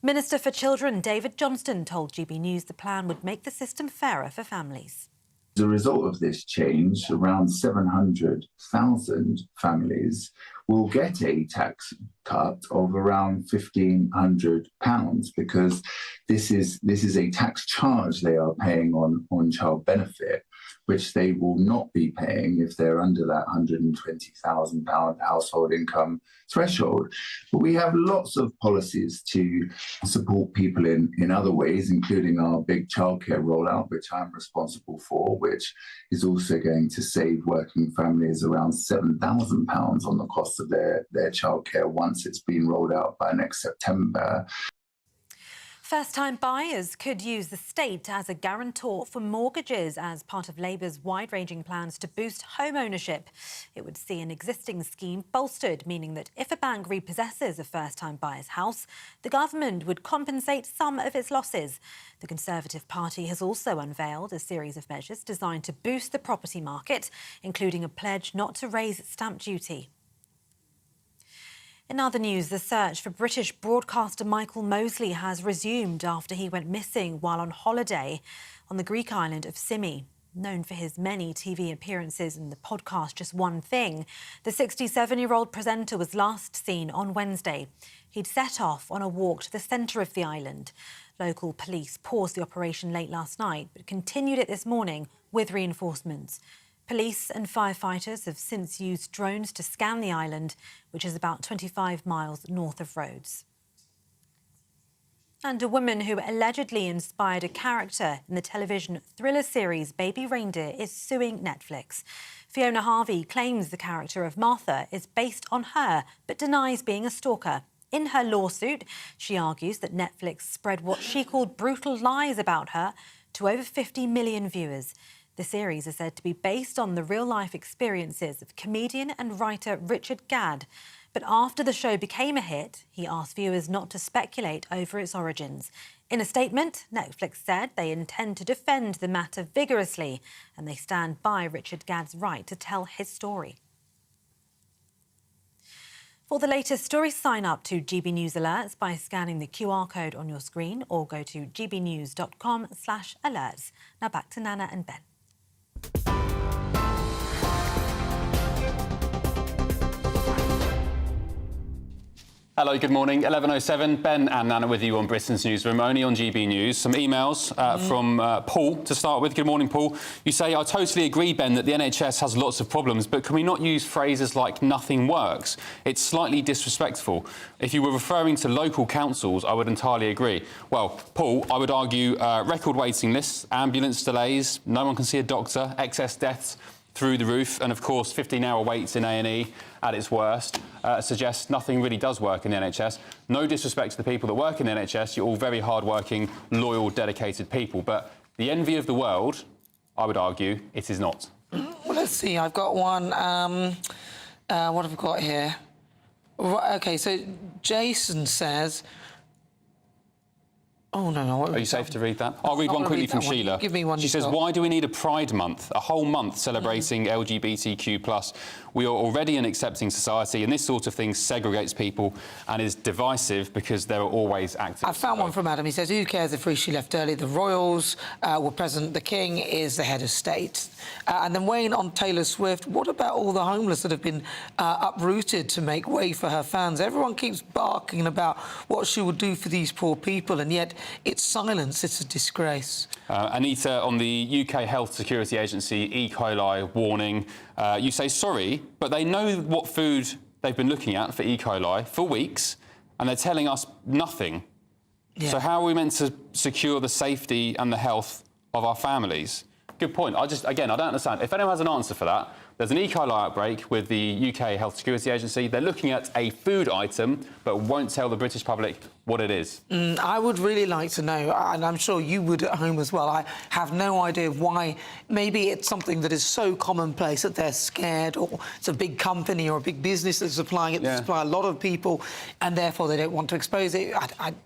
Minister for Children David Johnston told GB News the plan would make the system fairer for families. As a result of this change, around 700,000 families will get a tax cut of around £1,500 because this is a tax charge they are paying on child benefit, which they will not be paying if they're under that £120,000 household income threshold. But we have lots of policies to support people in other ways, including our big childcare rollout, which I'm responsible for, which is also going to save working families around £7,000 on the cost of their childcare once it's been rolled out by next September. First-time buyers could use the state as a guarantor for mortgages as part of Labour's wide-ranging plans to boost home ownership. It would see an existing scheme bolstered, meaning that if a bank repossesses a first-time buyer's house, the government would compensate some of its losses. The Conservative Party has also unveiled a series of measures designed to boost the property market, including a pledge not to raise stamp duty. In other news, the search for British broadcaster Michael Mosley has resumed after he went missing while on holiday on the Greek island of Symi. Known for his many TV appearances in the podcast Just One Thing, the 67-year-old presenter was last seen on Wednesday. He'd set off on a walk to the centre of the island. Local police paused the operation late last night but continued it this morning with reinforcements. Police and firefighters have since used drones to scan the island, which is about 25 miles north of Rhodes. And a woman who allegedly inspired a character in the television thriller series Baby Reindeer is suing Netflix. Fiona Harvey claims the character of Martha is based on her, but denies being a stalker. In her lawsuit, she argues that Netflix spread what she called brutal lies about her to over 50 million viewers. The series is said to be based on the real-life experiences of comedian and writer Richard Gadd. But after the show became a hit, he asked viewers not to speculate over its origins. In a statement, Netflix said they intend to defend the matter vigorously and they stand by Richard Gadd's right to tell his story. For the latest stories, sign up to GB News Alerts by scanning the QR code on your screen or go to gbnews.com/alerts. Now back to Nana and Ben. Hello, good morning. 11:07. Ben and Nana with you on Britain's Newsroom, only on GB News. Some emails from Paul to start with. Good morning, Paul. You say, I totally agree, Ben, that the NHS has lots of problems, but can we not use phrases like nothing works? It's slightly disrespectful. If you were referring to local councils, I would entirely agree. Well, Paul, I would argue record waiting lists, ambulance delays, no one can see a doctor, excess deaths through the roof, and of course 15-hour waits in A&E at its worst suggests nothing really does work in the NHS. No disrespect to the people that work in the NHS, you're all very hard-working, loyal, dedicated people, but the envy of the world, I would argue, it is not. Well, let's see, I've got one, what have I got here? Right, OK, so Jason says... Oh, no. Are you safe to read that? I'll read one quickly from Sheila. Give me one. She says, why do we need a Pride Month, a whole month celebrating LGBTQ+? We are already an accepting society, and this sort of thing segregates people and is divisive because there are always activists. I found one from Adam. He says, who cares if Rishi left early? The royals were present. The king is the head of state. And then Wayne on Taylor Swift. What about all the homeless that have been uprooted to make way for her fans? Everyone keeps barking about what she would do for these poor people, and yet it's silence. It's a disgrace. Anita on the UK Health Security Agency E. coli warning. You say sorry, but they know what food they've been looking at for E. coli for weeks, and they're telling us nothing. Yeah. So how are we meant to secure the safety and the health of our families? Good point. I don't understand. If anyone has an answer for that, there's an E. coli outbreak with the UK Health Security Agency. They're looking at a food item, but won't tell the British public what it is. I would really like to know, and I'm sure you would at home as well. I have no idea why. Maybe it's something that is so commonplace that they're scared, or it's a big company or a big business that's supplying it, that supply a lot of people, and therefore they don't want to expose it.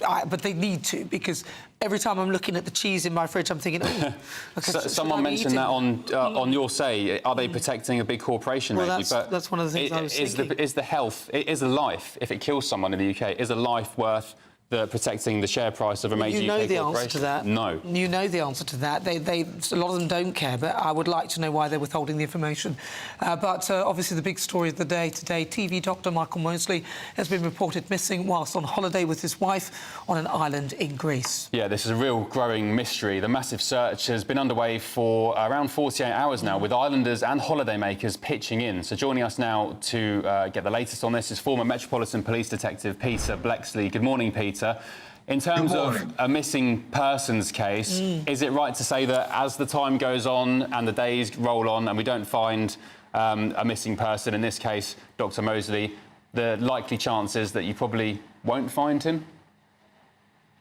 But they need to, because every time I'm looking at the cheese in my fridge, I'm thinking, oh... Okay, someone mentioned that on your say. Are they protecting a big corporation, well, maybe? That's one of the things I was thinking. Is the health, is a life, if it kills someone in the UK, is a life worth protecting the share price of a major UK corporation? You know the answer to that. No. You know the answer to that. A lot of them don't care, but I would like to know why they're withholding the information. But obviously the big story of the day today, TV doctor Michael Mosley has been reported missing whilst on holiday with his wife on an island in Greece. Yeah, this is a real growing mystery. The massive search has been underway for around 48 hours now, with islanders and holidaymakers pitching in. So joining us now to get the latest on this is former Metropolitan Police Detective Peter Blexley. Good morning, Peter. In terms of a missing persons case, is it right to say that as the time goes on and the days roll on and we don't find a missing person, in this case, Dr. Mosley, the likely chances that you probably won't find him?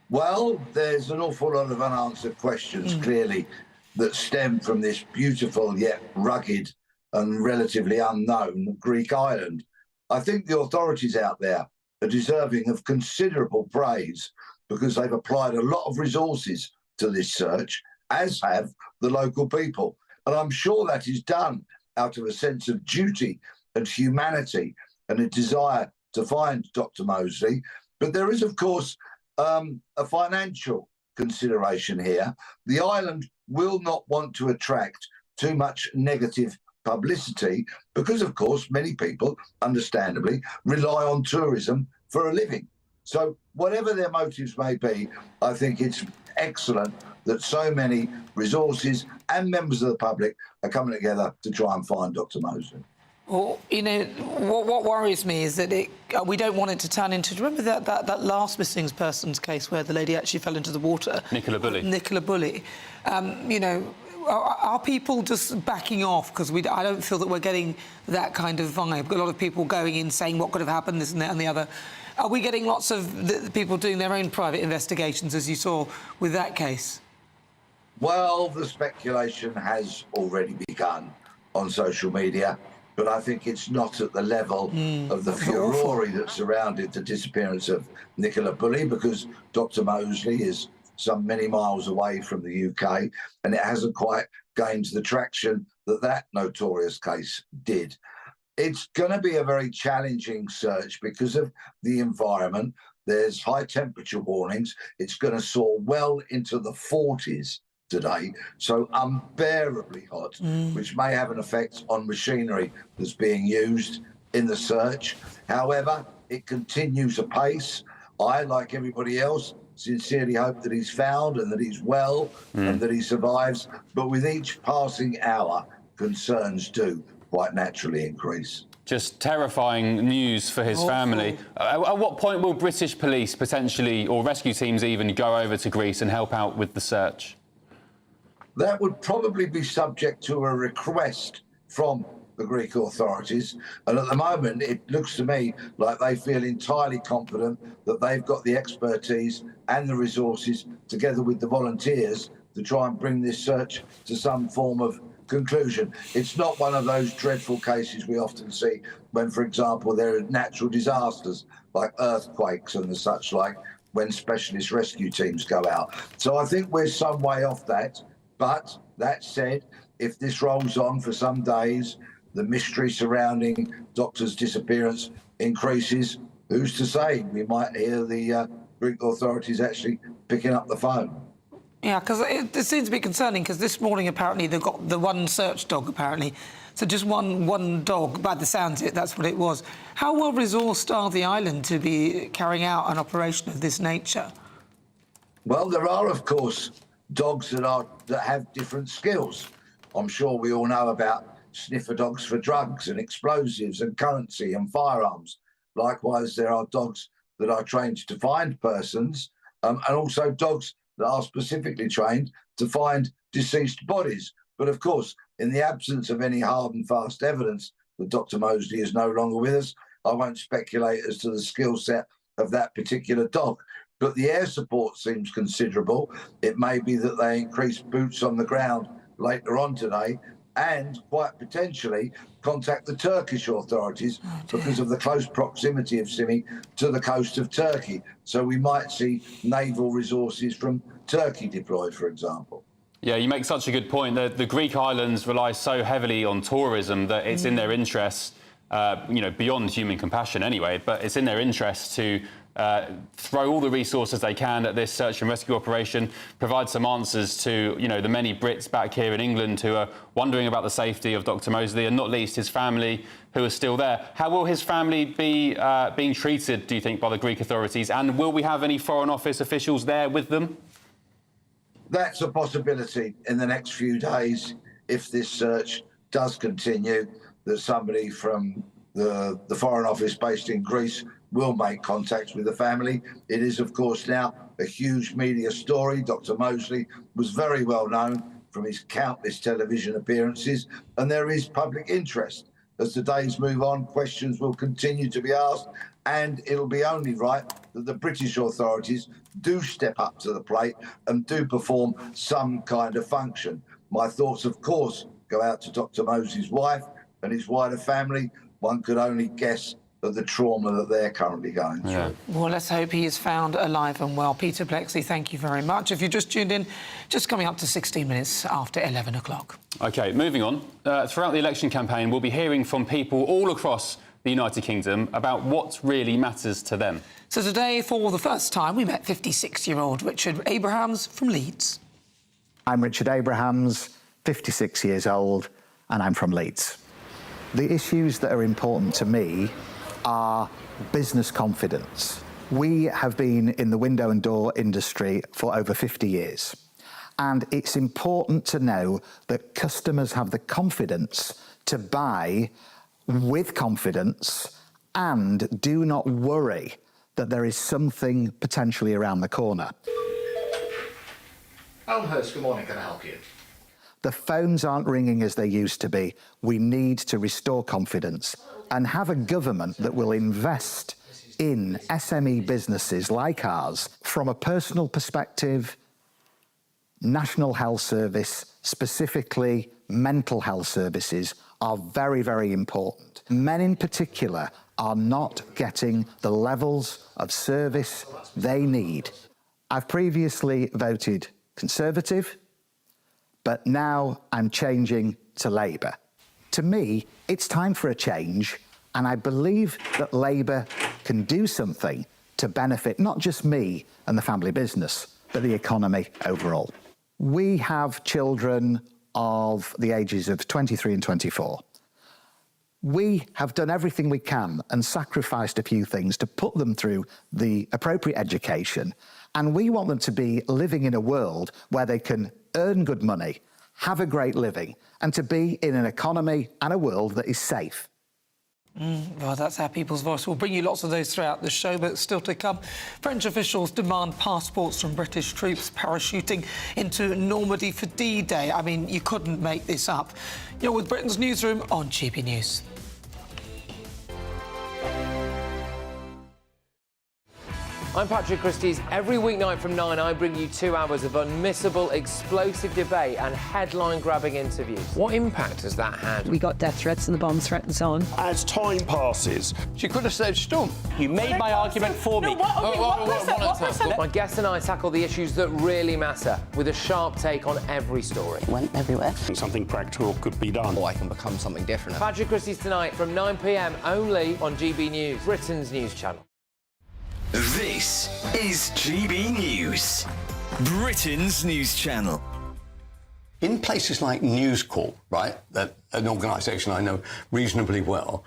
Well, there's an awful lot of unanswered questions, clearly, that stem from this beautiful yet rugged and relatively unknown Greek island. I think the authorities out there are deserving of considerable praise because they've applied a lot of resources to this search, as have the local people. And I'm sure that is done out of a sense of duty and humanity and a desire to find Dr. Mosley. But there is, of course, a financial consideration here. The island will not want to attract too much negative publicity because, of course, many people, understandably, rely on tourism for a living. So whatever their motives may be, I think it's excellent that so many resources and members of the public are coming together to try and find Dr. Mosley. Well, you know, what worries me is that we don't want it to turn into... Do you remember that last missing persons case where the lady actually fell into the water? Nicola Bulley. Nicola Bulley. You know, are people just backing off? Because I don't feel that we're getting that kind of vibe. A lot of people going in saying what could have happened, this and that and the other. Are we getting lots of people doing their own private investigations, as you saw with that case? Well, the speculation has already begun on social media, but I think it's not at the level of the furore that surrounded the disappearance of Nicola Bulley, because Dr. Mosley is some many miles away from the UK, and it hasn't quite gained the traction that notorious case did. It's going to be a very challenging search because of the environment. There's high temperature warnings. It's going to soar well into the 40s today, so unbearably hot, which may have an effect on machinery that's being used in the search. However, it continues apace. I, like everybody else, sincerely hope that he's found and that he's well and that he survives. But with each passing hour, concerns do quite naturally increase. Just terrifying news for his family. At what point will British police potentially, or rescue teams even, go over to Greece and help out with the search? That would probably be subject to a request from the Greek authorities. And at the moment, it looks to me like they feel entirely confident that they've got the expertise and the resources, together with the volunteers, to try and bring this search to some form of conclusion. It's not one of those dreadful cases we often see when, for example, there are natural disasters like earthquakes and the such like, when specialist rescue teams go out. So I think we're some way off that. But that said, if this rolls on for some days, the mystery surrounding Doctor's disappearance increases, who's to say? We might hear the Greek authorities actually picking up the phone. Yeah, because it seems to be concerning, because this morning, apparently, they've got the one search dog, apparently. So just one dog, by the sounds of it, that's what it was. How well-resourced are the island to be carrying out an operation of this nature? Well, there are, of course, dogs that have different skills. I'm sure we all know about sniffer dogs for drugs and explosives and currency and firearms. Likewise, there are dogs that are trained to find persons, and also dogs that are specifically trained to find deceased bodies. But of course, in the absence of any hard and fast evidence that Dr. Mosley is no longer with us, I won't speculate as to the skill set of that particular dog. But the air support seems considerable. It may be that they increase boots on the ground later on today, and quite potentially contact the Turkish authorities because of the close proximity of Simi to the coast of Turkey. So we might see naval resources from Turkey deployed, for example. Yeah, you make such a good point. The Greek islands rely so heavily on tourism that it's in their interest, you know, beyond human compassion anyway, but it's in their interest to throw all the resources they can at this search and rescue operation, provide some answers to, you know, the many Brits back here in England who are wondering about the safety of Dr. Mosley, and not least his family who are still there. How will his family be being treated, do you think, by the Greek authorities? And will we have any Foreign Office officials there with them? That's a possibility in the next few days, if this search does continue, that somebody from the Foreign Office based in Greece will make contact with the family. It is, of course, now a huge media story. Dr. Mosley was very well known from his countless television appearances, and there is public interest. as the days move on, questions will continue to be asked, and it'll be only right that the British authorities do step up to the plate and do perform some kind of function. My thoughts, of course, go out to Dr. Mosley's wife and his wider family. One could only guess at the trauma that they're currently going through. Well, let's hope he is found alive and well. Peter Blexley, thank you very much. If you just tuned in, just coming up to 16 minutes after 11 o'clock. OK, moving on. Throughout the election campaign, we'll be hearing from people all across the United Kingdom about what really matters to them. So today, for the first time, we met 56-year-old Richard Abrahams from Leeds. I'm Richard Abrahams, 56 years old, and I'm from Leeds. The issues that are important to me are business confidence. We have been in the window and door industry for over 50 years. And it's important to know that customers have the confidence to buy with confidence and do not worry that there is something potentially around the corner. Elmhurst, good morning, can I help you? The phones aren't ringing as they used to be. We need to restore confidence and have a government that will invest in SME businesses like ours. From a personal perspective, National Health Service, specifically mental health services, are very, very important. Men in particular are not getting the levels of service they need. I've previously voted Conservative, but now I'm changing to Labour. To me, it's time for a change, and I believe that Labour can do something to benefit not just me and the family business, but the economy overall. We have children of the ages of 23 and 24. We have done everything we can and sacrificed a few things to put them through the appropriate education, and we want them to be living in a world where they can earn good money, have a great living, and to be in an economy and a world that is safe. Well, that's our People's Voice. We'll bring you lots of those throughout the show, but still to come. French officials demand passports from British troops parachuting into Normandy for D-Day. I mean, you couldn't make this up. You're with Britain's Newsroom on GB News. I'm Patrick Christie's. Every weeknight from 9, I bring you 2 hours of unmissable, explosive debate and headline-grabbing interviews. What impact has that had? We got death threats and the bomb threat and so on. As time passes, she could have said stump. You made my argument for me. My guest and I tackle the issues that really matter with a sharp take on every story. It went everywhere. Something practical could be done. Or I can become something different. Patrick Christie's tonight from 9 p.m. only on GB News, Britain's news channel. This is GB News, Britain's news channel. In places like News Corp, right, an organisation I know reasonably well,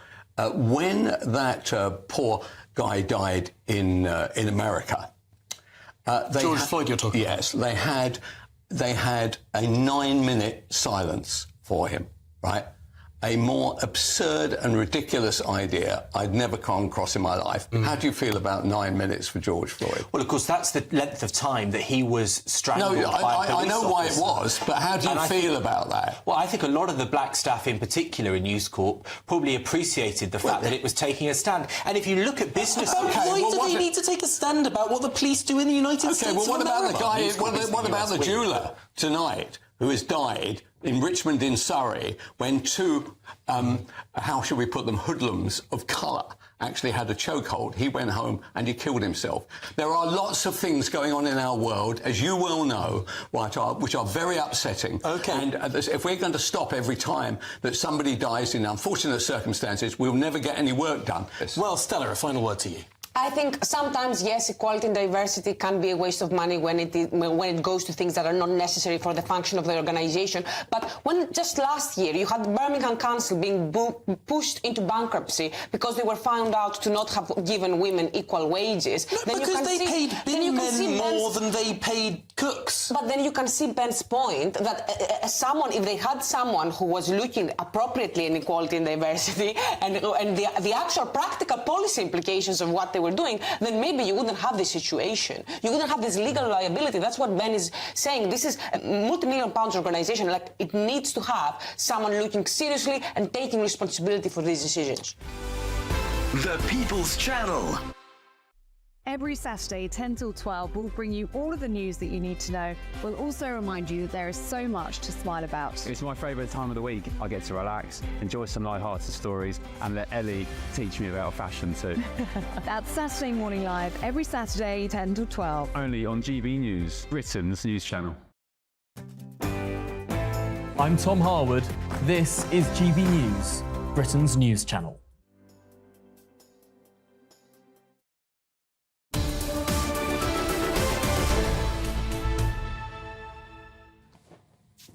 when that poor guy died in America, George Floyd, you're talking about? Yes, they had a 9-minute silence for him, right? A more absurd and ridiculous idea I'd never come across in my life. How do you feel about 9 minutes for George Floyd? Well, of course, that's the length of time that he was strangled by a police officer. I know why it was, but how do you feel about that? Well, I think a lot of the black staff, in particular in News Corp, probably appreciated the fact that it was taking a stand. And if you look at businesses... Why do they need to take a stand about what the police do in the United States OK, well, what of about America? the guy... What about the jeweller tonight who has died in Richmond in Surrey when two, how should we put them, hoodlums of colour actually had a chokehold? He went home and he killed himself. There are lots of things going on in our world, as you well know, which are very upsetting. OK. And if we're going to stop every time that somebody dies in unfortunate circumstances, we'll never get any work done. Well, Stella, a final word to you. I think sometimes, yes, equality and diversity can be a waste of money when it goes to things that are not necessary for the function of the organisation. But when just last year you had Birmingham Council being pushed into bankruptcy because they were found out to not have given women equal wages. No, because they paid bin men more than they paid cooks. But then you can see Ben's point that if they had someone who was looking appropriately in equality and diversity and the actual practical policy implications of what they they were doing, then maybe you wouldn't have this situation. You wouldn't have this legal liability. That's what Ben is saying. This is a multi-million pounds organization. Like, it needs to have someone looking seriously and taking responsibility for these decisions. The People's Channel. Every Saturday, 10 till 12, we'll bring you all of the news that you need to know. We'll also remind you that there is so much to smile about. It's my favourite time of the week. I get to relax, enjoy some light-hearted stories, and let Ellie teach me about fashion too. That's Saturday Morning Live, every Saturday, 10 till 12. Only on GB News, Britain's news channel. I'm Tom Harwood. This is GB News, Britain's news channel.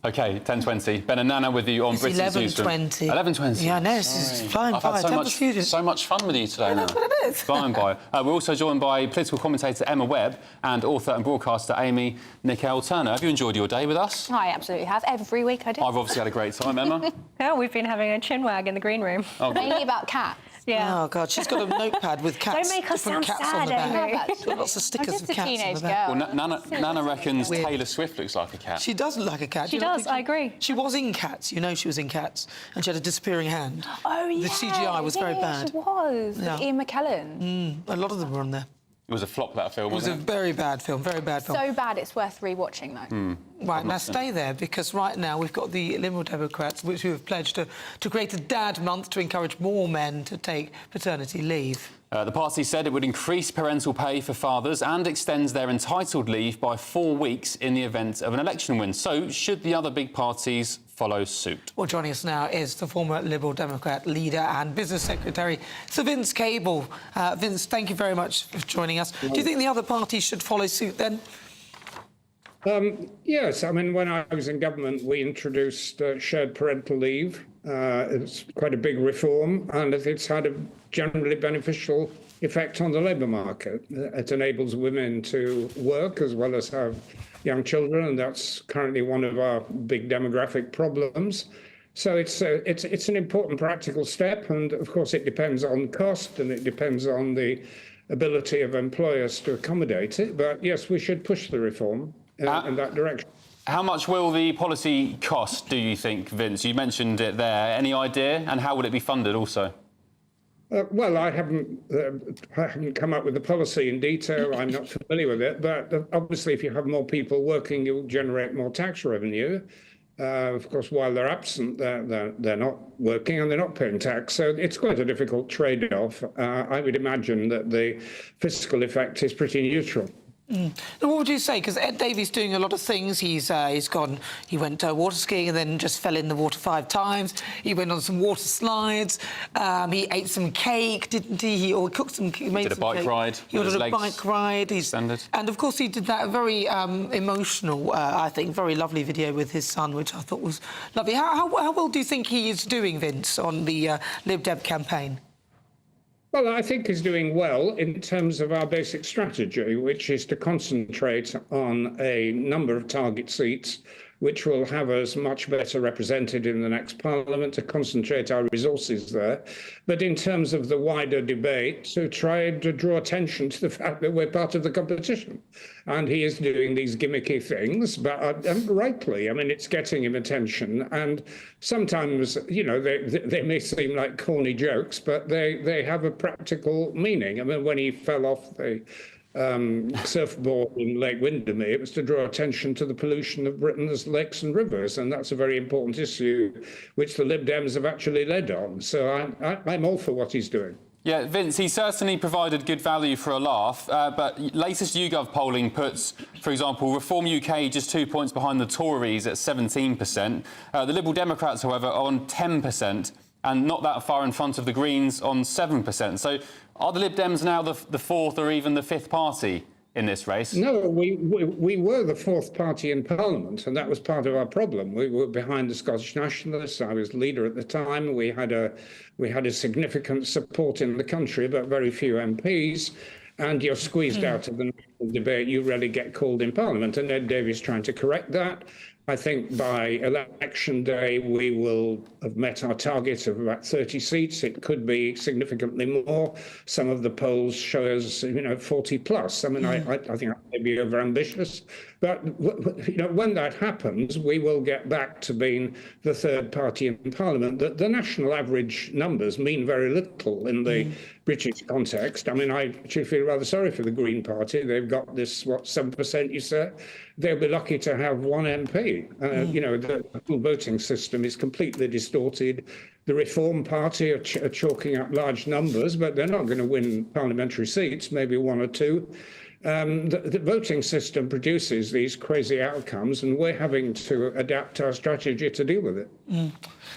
OK, 10:20. Ben and Nana with you on Britain's Newsroom. 11:20. 11:20. Yeah, I know, this is flying I've by. had so much fun with you today now. It is. Flying by. We're also joined by political commentator Emma Webb and author and broadcaster Amy Nicole-Turner. Have you enjoyed your day with us? I absolutely have. Every week I do. I've obviously had a great time, Emma. Yeah, we've been having a chinwag in the green room. Oh, mainly about cats. Yeah. Oh, God, she's got a notepad with cats. Don't make us different sound cats sad, on the back. Amy. Lots of stickers I'm just of cats a teenage on the back. girl. Well, Nana reckons Weird. Taylor Swift looks like a cat. She does look like a cat. She does, I agree. She was in Cats. You know she was in Cats. And she had a disappearing hand. Oh, yeah. The CGI was very bad. She was. Yeah. With Ian McKellen. A lot of them were on there. It was a flop, that film, It was wasn't a very bad film, very bad film. So bad it's worth rewatching, though. Right, now stay there, because right now we've got the Liberal Democrats, who have pledged to create a dad month to encourage more men to take paternity leave. The party said it would increase parental pay for fathers and extends their entitled leave by 4 weeks in the event of an election win. So, should the other big parties follow suit? Well, joining us now is the former Liberal Democrat leader and business secretary, Sir Vince Cable. Vince, thank you very much for joining us. Do you think the other parties should follow suit then? Yes, I mean, when I was in government, we introduced shared parental leave. It's quite a big reform, and it's had a generally beneficial effect on the labour market. It enables women to work as well as have young children, and that's currently one of our big demographic problems. So it's an important practical step, and of course it depends on cost and it depends on the ability of employers to accommodate it. But yes, we should push the reform in that direction. How much will the policy cost, do you think, Vince? You mentioned it there. Any idea? And how will it be funded also? Well, I haven't come up with the policy in detail. I'm not familiar with it. But obviously, if you have more people working, you'll generate more tax revenue. Of course, while they're absent, they're not working and they're not paying tax. So it's quite a difficult trade-off. I would imagine that the fiscal effect is pretty neutral. Now, what would you say? Because Ed Davey's doing a lot of things. He went water skiing and then just fell in the water 5 times. He went on some water slides. He ate some cake, didn't he? Or cooked some. He made did a some bike cake. ride. He did a bike ride. Extended. And of course, he did that very emotional, I think, very lovely video with his son, which I thought was lovely. How well do you think he is doing, Vince, on the Lib Dem campaign? Well, I think he's doing well in terms of our basic strategy, which is to concentrate on a number of target seats, which will have us much better represented in the next Parliament, to concentrate our resources there. But in terms of the wider debate, to try to draw attention to the fact that we're part of the competition. And he is doing these gimmicky things, but rightly, I mean, it's getting him attention. And sometimes, you know, they may seem like corny jokes, but they have a practical meaning. I mean, when he fell off the surfboard in Lake Windermere, it was to draw attention to the pollution of Britain's lakes and rivers, and that's a very important issue which the Lib Dems have actually led on. So I'm all for what he's doing. Yeah, Vince, he certainly provided good value for a laugh, but latest YouGov polling puts, for example, Reform UK just 2 points behind the Tories at 17%. The Liberal Democrats, however, are on 10%, and not that far in front of the Greens on 7%. So are the Lib Dems now the fourth or even the fifth party in this race? No, we were the fourth party in Parliament, and that was part of our problem. We were behind the Scottish Nationalists. I was leader at the time. We had a significant support in the country, but very few MPs. And you're squeezed out of the national debate. You rarely get called in Parliament. And Ed Davey's trying to correct that. I think by election day, we will have met our target of about 30 seats. It could be significantly more. Some of the polls show us, 40 plus. I mean, I think that may be overambitious. But, when that happens, we will get back to being the third party in Parliament. The national average numbers mean very little in the British context. I mean, I actually feel rather sorry for the Green Party. They've got this, 7% you said? They'll be lucky to have one MP. The whole voting system is completely distorted. The Reform Party are chalking up large numbers, but they're not going to win parliamentary seats, maybe one or two. The voting system produces these crazy outcomes, and we're having to adapt our strategy to deal with it.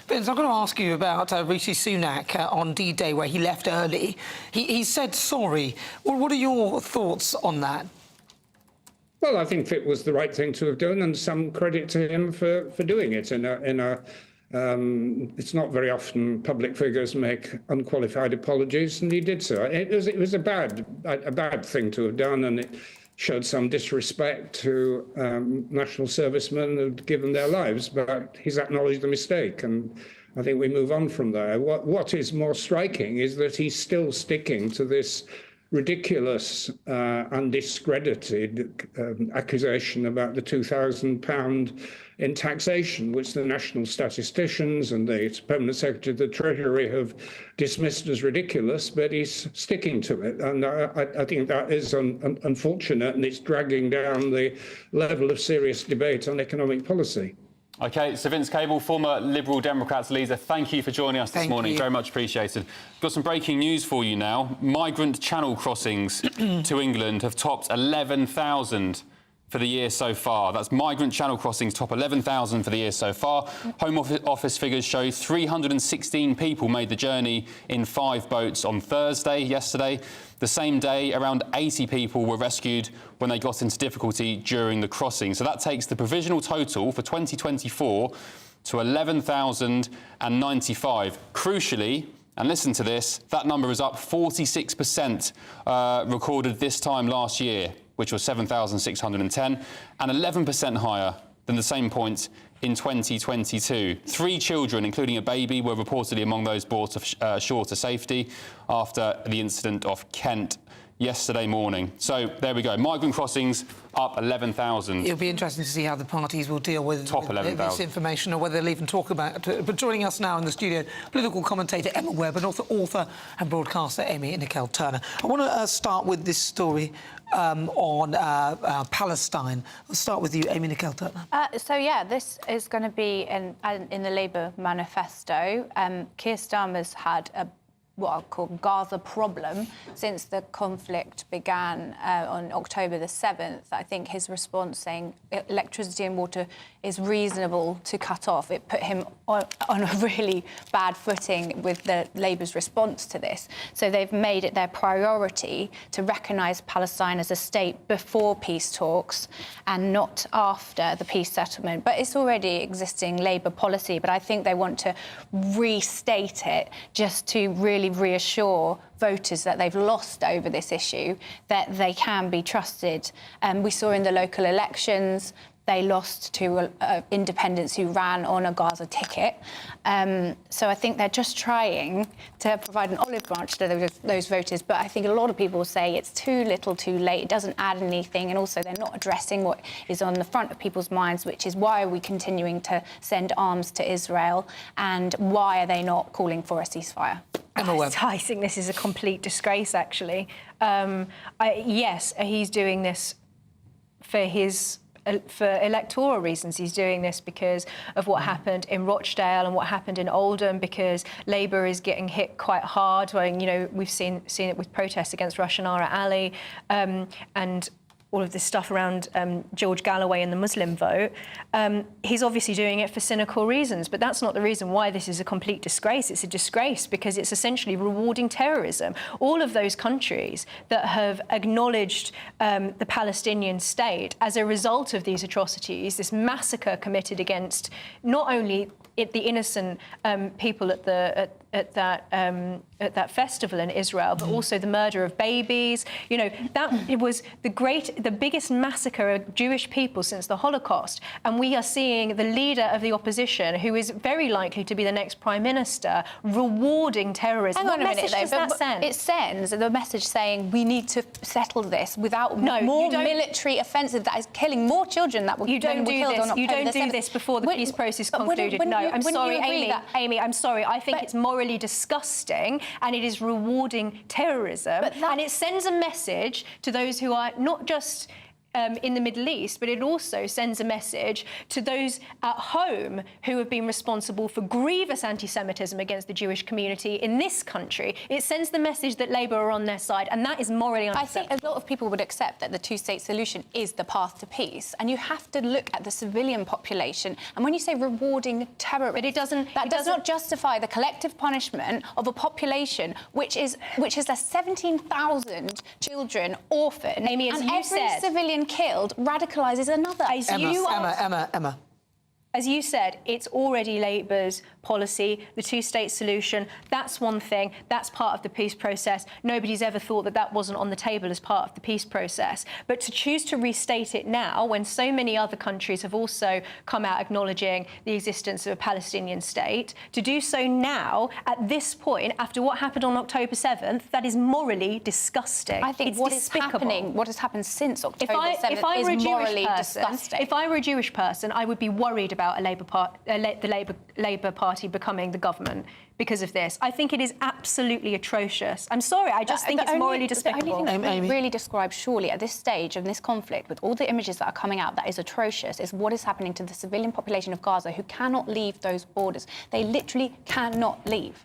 Vince, I'm going to ask you about Rishi Sunak on D-Day, where he left early. He said sorry. Well, what are your thoughts on that? Well, I think it was the right thing to have done, and some credit to him for doing it. It's not very often public figures make unqualified apologies, and he did so. It was a bad thing to have done, and it showed some disrespect to national servicemen who'd given their lives. But he's acknowledged the mistake, and I think we move on from there. What is more striking is that he's still sticking to this ridiculous and discredited accusation about the £2,000 in taxation, which the national statisticians and the Permanent Secretary of the Treasury have dismissed as ridiculous, but he's sticking to it. And I think that is unfortunate, and it's dragging down the level of serious debate on economic policy. OK, so Vince Cable, former Liberal Democrats leader, thank you for joining us this morning. You. Very much appreciated. Got some breaking news for you now. Migrant channel crossings to England have topped 11,000 for the year so far. That's migrant channel crossings top 11,000 for the year so far. Home Office figures show 316 people made the journey in 5 boats on yesterday. The same day, around 80 people were rescued when they got into difficulty during the crossing. So that takes the provisional total for 2024 to 11,095. Crucially, and listen to this, that number is up 46% recorded this time last year, which was 7,610, and 11% higher than the same point in 2022. 3 children, including a baby, were reportedly among those brought ashore to safety after the incident off Kent yesterday morning. So there we go. Migrant crossings up 11,000. It'll be interesting to see how the parties will deal with this information, or whether they'll even talk about it. But joining us now in the studio, political commentator Emma Webb and author and broadcaster Amy Nicole-Turner. I want to start with this story on Palestine. I'll start with you, Amy Nicole-Turner. This is going to be in the Labour manifesto. Keir Starmer's had what I'll call Gaza problem since the conflict began on October the 7th. I think his response saying electricity and water is reasonable to cut off, it put him on a really bad footing with the Labour's response to this. So they've made it their priority to recognise Palestine as a state before peace talks and not after the peace settlement. But it's already existing Labour policy, but I think they want to restate it just to really reassure voters that they've lost over this issue, that they can be trusted. We saw in the local elections, they lost to independents who ran on a Gaza ticket. So I think they're just trying to provide an olive branch to those voters. But I think a lot of people say it's too little, too late. It doesn't add anything. And also they're not addressing what is on the front of people's minds, which is why are we continuing to send arms to Israel? And why are they not calling for a ceasefire? I think this is a complete disgrace, actually. Yes, he's doing this for electoral reasons. He's doing this because of what happened in Rochdale and what happened in Oldham, because Labour is getting hit quite hard. We've seen it with protests against Rush and Ara Ali, and all of this stuff around George Galloway and the Muslim vote. He's obviously doing it for cynical reasons, but that's not the reason why this is a complete disgrace. It's a disgrace because it's essentially rewarding terrorism. All of those countries that have acknowledged the Palestinian state as a result of these atrocities, this massacre committed against not only the innocent people at that festival in Israel, but also the murder of babies. You know, it was the biggest massacre of Jewish people since the Holocaust. And we are seeing the leader of the opposition, who is very likely to be the next prime minister, rewarding terrorism. Hang on a minute, though. Does that send? It sends the message saying we need to settle this without more military offensive that is killing more children that were You don't do killed this. on You October don't do 7th. this before the peace process concluded. I'm sorry, Amy. Amy, I'm sorry. I think it's morally disgusting, and it is rewarding terrorism. And it sends a message to those who are not just in the Middle East, but it also sends a message to those at home who have been responsible for grievous anti-Semitism against the Jewish community in this country. It sends the message that Labour are on their side, and that is morally unacceptable. I think a lot of people would accept that the two-state solution is the path to peace, and you have to look at the civilian population. And when you say rewarding terrorists, but it doesn't. That does not justify the collective punishment of a population which is 17,000 children orphaned, Amy, as and you every said, civilian killed radicalises another. Emma. As you said, it's already Labour's policy, the two-state solution. That's one thing. That's part of the peace process. Nobody's ever thought that that wasn't on the table as part of the peace process. But to choose to restate it now, when so many other countries have also come out acknowledging the existence of a Palestinian state, to do so now, at this point, after what happened on October 7th, that is morally disgusting. I think what has happened since October 7th is morally disgusting. If I were a Jewish person, I would be worried about the Labour Party becoming the government because of this. I think it is absolutely atrocious. I'm sorry, I just think it's morally despicable. The only thing that we really describe, surely, at this stage of this conflict, with all the images that are coming out that is atrocious, is what is happening to the civilian population of Gaza who cannot leave those borders. They literally cannot leave.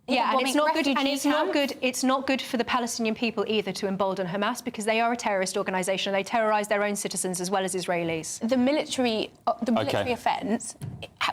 Yeah, and it's not good. And it's not good. It's not good for the Palestinian people either to embolden Hamas, because they are a terrorist organisation. They terrorise their own citizens as well as Israelis. The military offence.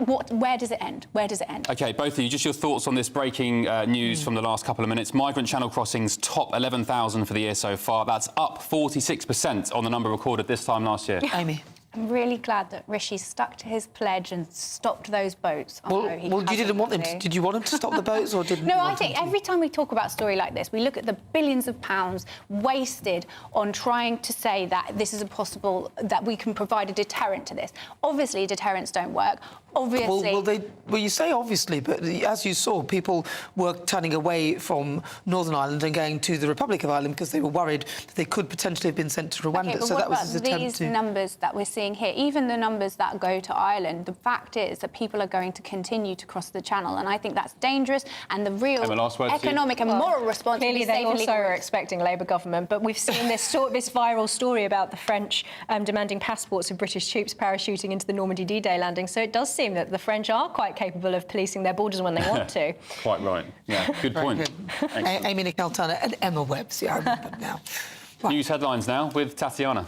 Where does it end? Where does it end? OK, both of you, just your thoughts on this breaking news from the last couple of minutes. Migrant channel crossings top 11,000 for the year so far. That's up 46% on the number recorded this time last year. Amy. I'm really glad that Rishi stuck to his pledge and stopped those boats. Well, you didn't want them to. Did you want him to stop the boats, or didn't? No, I think every time we talk about a story like this, we look at the billions of pounds wasted on trying to say that this is impossible, that we can provide a deterrent to this. Obviously, deterrents don't work. Obviously. Well, you say obviously, but as you saw, people were turning away from Northern Ireland and going to the Republic of Ireland because they were worried that they could potentially have been sent to Rwanda. Okay, but so what that was about his attempt these numbers that we're seeing here? Even the numbers that go to Ireland, the fact is that people are going to continue to cross the channel, and I think that's dangerous. And the real economic and moral response. Clearly, they also are expecting a Labour government, but we've seen this viral story about the French demanding passports of British troops parachuting into the Normandy D-Day landing. So it does seem that the French are quite capable of policing their borders when they want to. Quite right. Yeah, good point. Amy Nicole-Turner and Emma Webb. See, I remember now. Right. News headlines now with Tatiana.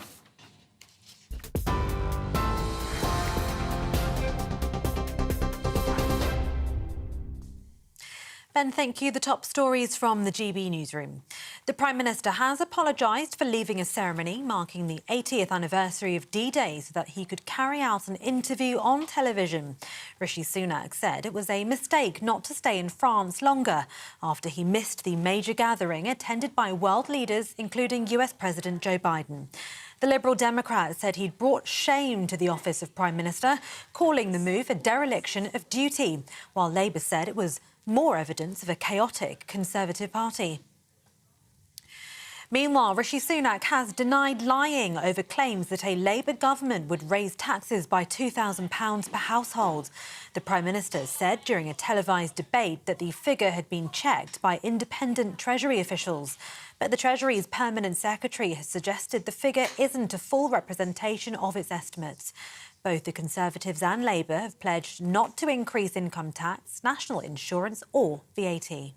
Ben, thank you. The top stories from the GB Newsroom. The Prime Minister has apologised for leaving a ceremony marking the 80th anniversary of D-Day so that he could carry out an interview on television. Rishi Sunak said it was a mistake not to stay in France longer after he missed the major gathering attended by world leaders, including US President Joe Biden. The Liberal Democrat said he'd brought shame to the office of Prime Minister, calling the move a dereliction of duty, while Labour said it was more evidence of a chaotic Conservative Party. Meanwhile, Rishi Sunak has denied lying over claims that a Labour government would raise taxes by £2,000 per household. The Prime Minister said during a televised debate that the figure had been checked by independent Treasury officials. But the Treasury's permanent secretary has suggested the figure isn't a full representation of its estimates. Both the Conservatives and Labour have pledged not to increase income tax, national insurance or VAT.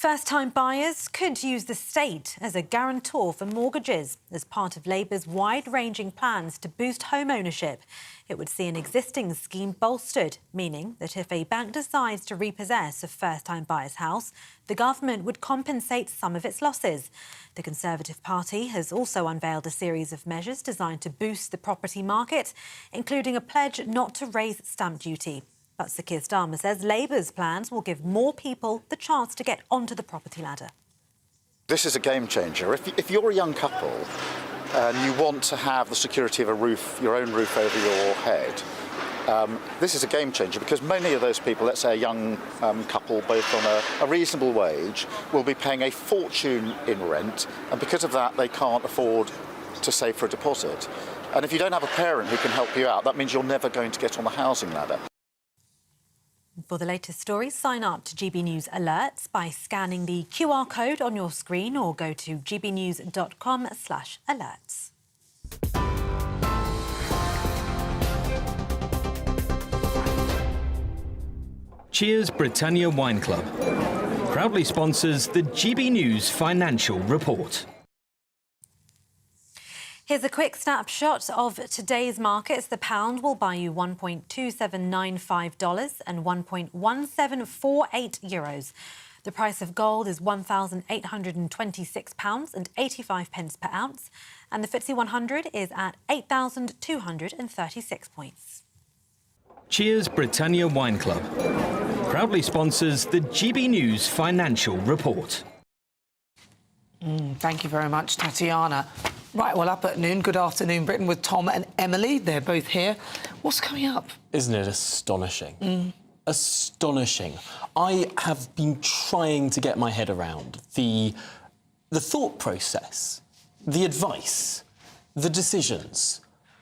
First-time buyers could use the state as a guarantor for mortgages as part of Labour's wide-ranging plans to boost home ownership. It would see an existing scheme bolstered, meaning that if a bank decides to repossess a first-time buyer's house, the government would compensate some of its losses. The Conservative Party has also unveiled a series of measures designed to boost the property market, including a pledge not to raise stamp duty. But Sir Keir Starmer says Labour's plans will give more people the chance to get onto the property ladder. This is a game changer. If you're a young couple and you want to have the security of a roof, your own roof over your head, this is a game changer because many of those people, let's say a young couple, both on a reasonable wage, will be paying a fortune in rent, and because of that they can't afford to save for a deposit. And if you don't have a parent who can help you out, that means you're never going to get on the housing ladder. For the latest stories, sign up to GB News Alerts by scanning the QR code on your screen or go to gbnews.com/alerts. Cheers Britannia Wine Club proudly sponsors the GB News Financial Report. Here's a quick snapshot of today's markets. The pound will buy you $1.2795 and €1.1748. The price of gold is £1,826.85 per ounce, and the FTSE 100 is at 8,236 points. Cheers Britannia Wine Club proudly sponsors the GB News Financial Report. Thank you very much, Tatiana. Right, well, up at noon, Good Afternoon Britain with Tom and Emily. They're both here. What's coming up? Isn't it astonishing? Astonishing. I have been trying to get my head around the thought process, the advice, the decisions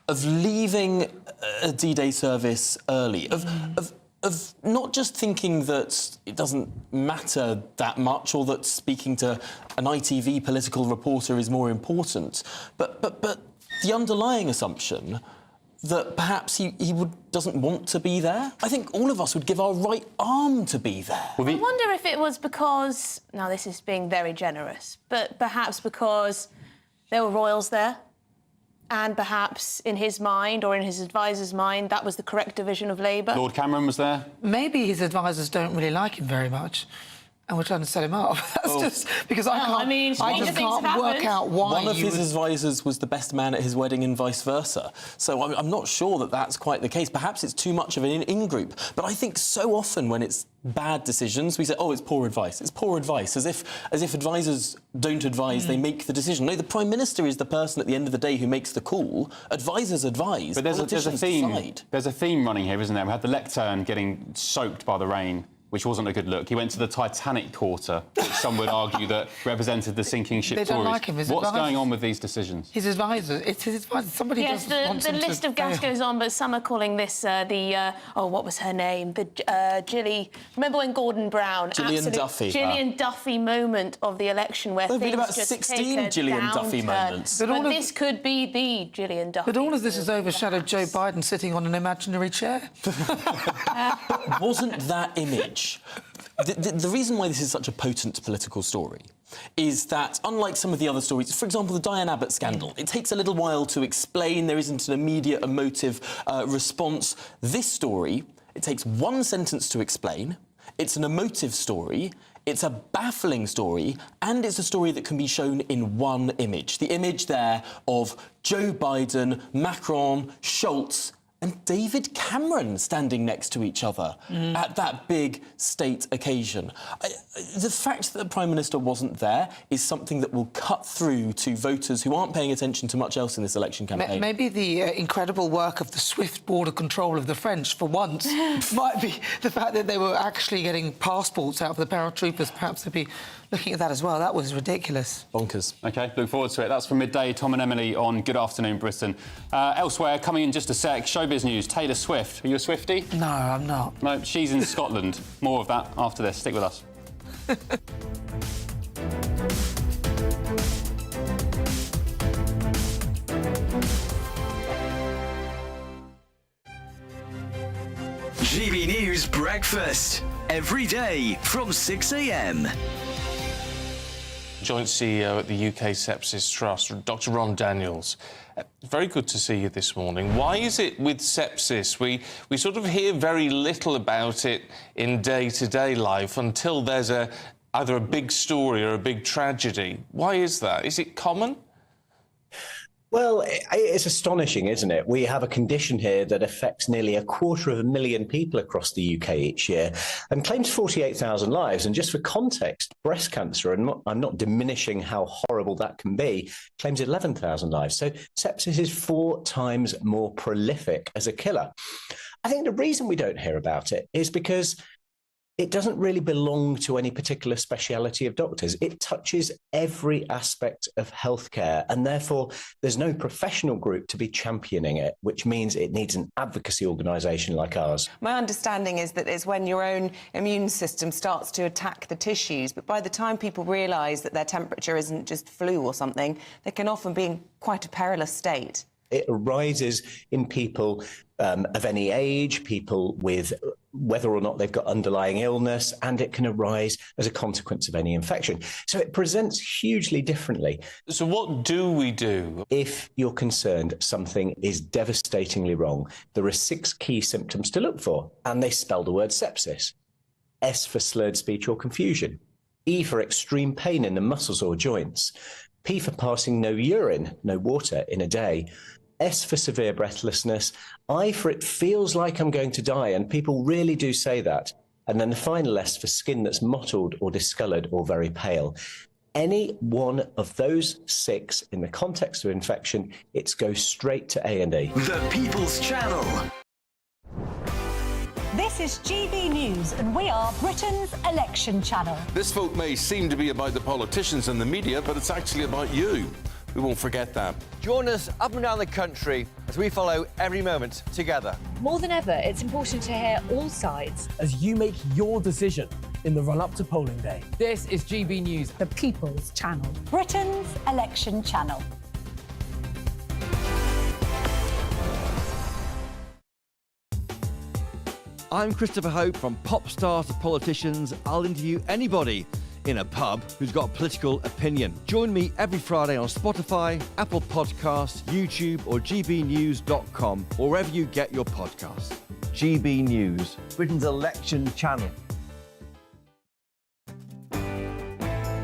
of leaving a D-Day service early, of not just thinking that it doesn't matter that much or that speaking to an ITV political reporter is more important, but the underlying assumption that perhaps he doesn't want to be there. I think all of us would give our right arm to be there. I wonder if it was because, now this is being very generous, but perhaps because there were royals there, and perhaps in his mind or in his advisor's mind, that was the correct division of Labour. Lord Cameron was there. Maybe his advisors don't really like him very much, and we're trying to set him up. That's just because I just can't work out why. One of his advisors was the best man at his wedding and vice versa. So I'm not sure that that's quite the case. Perhaps it's too much of an in-group. But I think so often when it's bad decisions, we say, oh, it's poor advice. It's poor advice, as if advisors don't advise, they make the decision. No, the Prime Minister is the person at the end of the day who makes the call. Advisors advise, but there's a theme. Decide. There's a theme running here, isn't there? We had the lectern getting soaked by the rain, which wasn't a good look. He went to the Titanic quarter, which some would argue that represented the sinking ship. They don't like him. What's going on with these decisions? His advisors. It's his advisors. Somebody yes, the list of gas goes on, but some are calling this what was her name? Gilly. Remember when Gordon Brown? Gillian Duffy. Gillian Duffy moment of the election where There've things been about just 16 take a Gillian Duffy downturn. moments. But this could be the Gillian Duffy. But all of this has overshadowed Joe Biden sitting on an imaginary chair. Wasn't that image? The reason why this is such a potent political story is that, unlike some of the other stories, for example, the Diane Abbott scandal, it takes a little while to explain. There isn't an immediate emotive response. This story, it takes one sentence to explain. It's an emotive story. It's a baffling story, and it's a story that can be shown in one image. The image there of Joe Biden, Macron, Scholz, and David Cameron standing next to each other at that big state occasion. The fact that the Prime Minister wasn't there is something that will cut through to voters who aren't paying attention to much else in this election campaign. Maybe the incredible work of the swift border control of the French, for once, might be the fact that they were actually getting passports out for the paratroopers. Perhaps they'd be looking at that as well. That was ridiculous. Bonkers. OK, look forward to it. That's from midday. Tom and Emily on Good Afternoon Britain. Elsewhere, coming in just a sec, showbiz news. Taylor Swift. Are you a Swiftie? No, I'm not. No, she's in Scotland. More of that after this. Stick with us. GB News Breakfast. Every day from 6 a.m. Joint CEO at the UK Sepsis Trust, Dr. Ron Daniels. Very good to see you this morning. Why is it with sepsis we sort of hear very little about it in day-to-day life until there's either a big story or a big tragedy? Why is that? Is it common? Well, it's astonishing, isn't it? We have a condition here that affects nearly 250,000 people across the UK each year and claims 48,000 lives. And just for context, breast cancer, and I'm not diminishing how horrible that can be, claims 11,000 lives. So sepsis is 4 times more prolific as a killer. I think the reason we don't hear about it is because it doesn't really belong to any particular speciality of doctors. It touches every aspect of healthcare, and therefore there's no professional group to be championing it, which means it needs an advocacy organisation like ours. My understanding is that it's when your own immune system starts to attack the tissues, but by the time people realise that their temperature isn't just flu or something, they can often be in quite a perilous state. It arises in people of any age, people with whether or not they've got underlying illness, and it can arise as a consequence of any infection. So it presents hugely differently. So what do we do? If you're concerned something is devastatingly wrong, there are 6 key symptoms to look for, and they spell the word sepsis. S for slurred speech or confusion. E for extreme pain in the muscles or joints. P for passing no urine, no water in a day. S for severe breathlessness. I for it feels like I'm going to die, and people really do say that. And then the final S for skin that's mottled or discoloured or very pale. Any one of those 6 in the context of infection, it goes straight to A&E. The People's Channel. This is GB News, and we are Britain's election channel. This vote may seem to be about the politicians and the media, but it's actually about you. We won't forget that. Join us up and down the country as we follow every moment together. More than ever, it's important to hear all sides as you make your decision in the run-up to polling day. This is GB News, the People's Channel. Britain's election channel. I'm Christopher Hope. From pop stars to politicians, I'll interview anybody in a pub who's got a political opinion. Join me every Friday on Spotify, Apple Podcasts, YouTube or gbnews.com, or wherever you get your podcasts. GB News, Britain's election channel.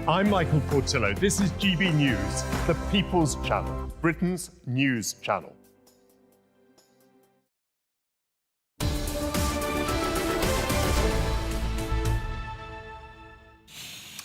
I'm Michael Portillo. This is GB News, the People's Channel, Britain's news channel.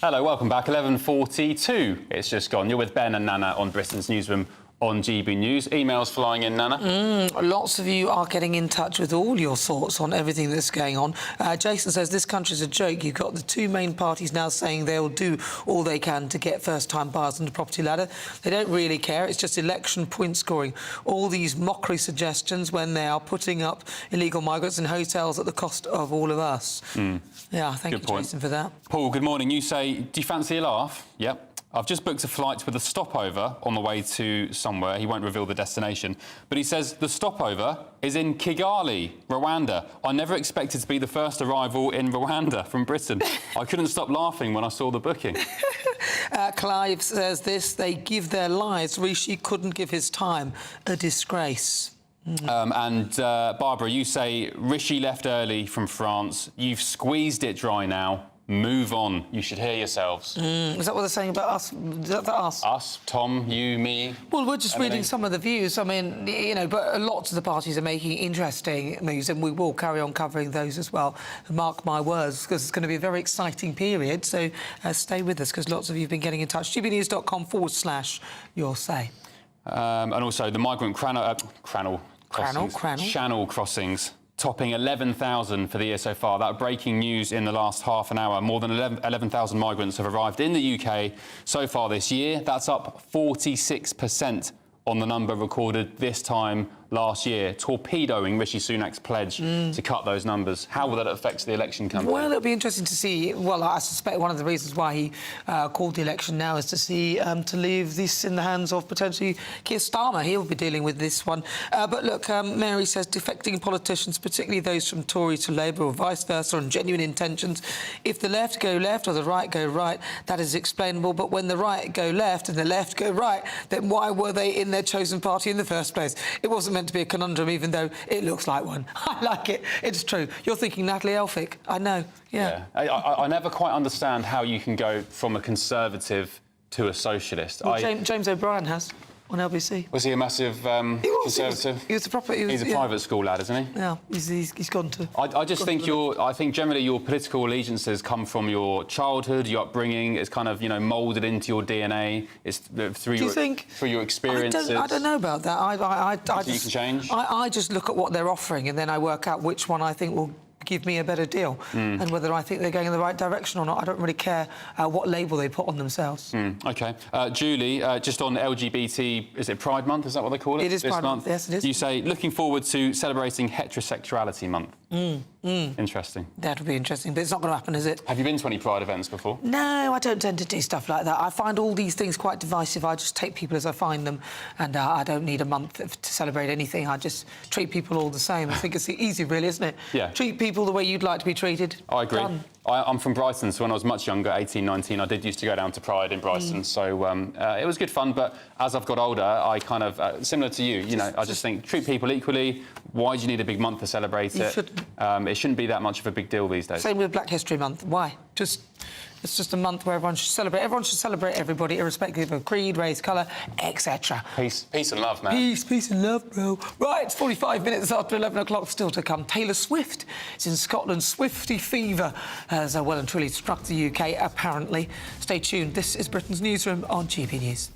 Hello, welcome back. 11:42. It's just gone. You're with Ben and Nana on Britain's Newsroom on GB News. Emails flying in, Nana. Lots of you are getting in touch with all your thoughts on everything that's going on. Jason says this country's a joke. You've got the 2 main parties now saying they'll do all they can to get first-time buyers on the property ladder. They don't really care. It's just election point scoring. All these mockery suggestions when they are putting up illegal migrants in hotels at the cost of all of us. Yeah, thank you, Jason, for that. Paul, good morning. You say, do you fancy a laugh? Yep. I've just booked a flight with a stopover on the way to somewhere. He won't reveal the destination. But he says the stopover is in Kigali, Rwanda. I never expected to be the first arrival in Rwanda from Britain. I couldn't stop laughing when I saw the booking. Clive says this, they give their lives. Rishi couldn't give his time. A disgrace. Barbara, you say Rishi left early from France. You've squeezed it dry now. Move on. You should hear yourselves. Is that what they're saying about us? Is that us? Us, Tom, you, me. Well, we're just Emily. reading some of the views. I mean, you know, but lots of the parties are making interesting moves, and we will carry on covering those as well. Mark my words, because it's going to be a very exciting period. So stay with us, because lots of you have been getting in touch. gbnews.com/your say. And also the migrant channel crossings. Topping 11,000 for the year so far. That breaking news in the last half an hour. More than 11,000 migrants have arrived in the UK so far this year. That's up 46% on the number recorded this time last year, torpedoing Rishi Sunak's pledge to cut those numbers. How will that affect the election campaign? Well, it'll be interesting to see. Well, I suspect one of the reasons why he called the election now is to see to leave this in the hands of potentially Keir Starmer. He'll be dealing with this one. But look, Mary says defecting politicians, particularly those from Tory to Labour or vice versa, on genuine intentions. If the left go left or the right go right, that is explainable. But when the right go left and the left go right, then why were they in their chosen party in the first place? It wasn't meant to be a conundrum, even though it looks like one. I like it. It's true. You're thinking Natalie Elphicke. I know. Yeah. I never quite understand how you can go from a Conservative to a Socialist. Well, James O'Brien has on LBC. Was he a massive Conservative? He was a proper... He's a private school lad, isn't he? Yeah, he's gone to... I just think I think generally your political allegiances come from your childhood, your upbringing. It's kind of, you know, moulded into your DNA. It's through your experiences. I don't know about that. You can change? I just look at what they're offering and then I work out which one I think will give me a better deal and whether I think they're going in the right direction or not. I don't really care what label they put on themselves. OK. Julie, just on LGBT, is it Pride Month? Is that what they call it? It is Pride Month, yes, it is. You say, looking forward to celebrating Heterosexuality Month. Interesting. That'll be interesting, but it's not going to happen, is it? Have you been to any Pride events before? No, I don't tend to do stuff like that. I find all these things quite divisive. I just take people as I find them, and I don't need a month to celebrate anything. I just treat people all the same. I think it's easy, really, isn't it? Yeah. Treat people the way you'd like to be treated. I agree. Done. I'm from Brighton, so when I was much younger, 18, 19, I did used to go down to Pride in Brighton, so it was good fun, but as I've got older, I kind of, similar to you, I just think, treat people equally. Why do you need a big month to celebrate it? It shouldn't be that much of a big deal these days. Same with Black History Month. Why? It's just a month where everyone should celebrate. Everyone should celebrate everybody, irrespective of creed, race, colour, etc. Peace and love, man. Peace and love, bro. Right, it's 45 minutes after 11 o'clock, still to come. Taylor Swift is in Scotland. Swiftie fever has well and truly struck the UK, apparently. Stay tuned. This is Britain's Newsroom on GB News.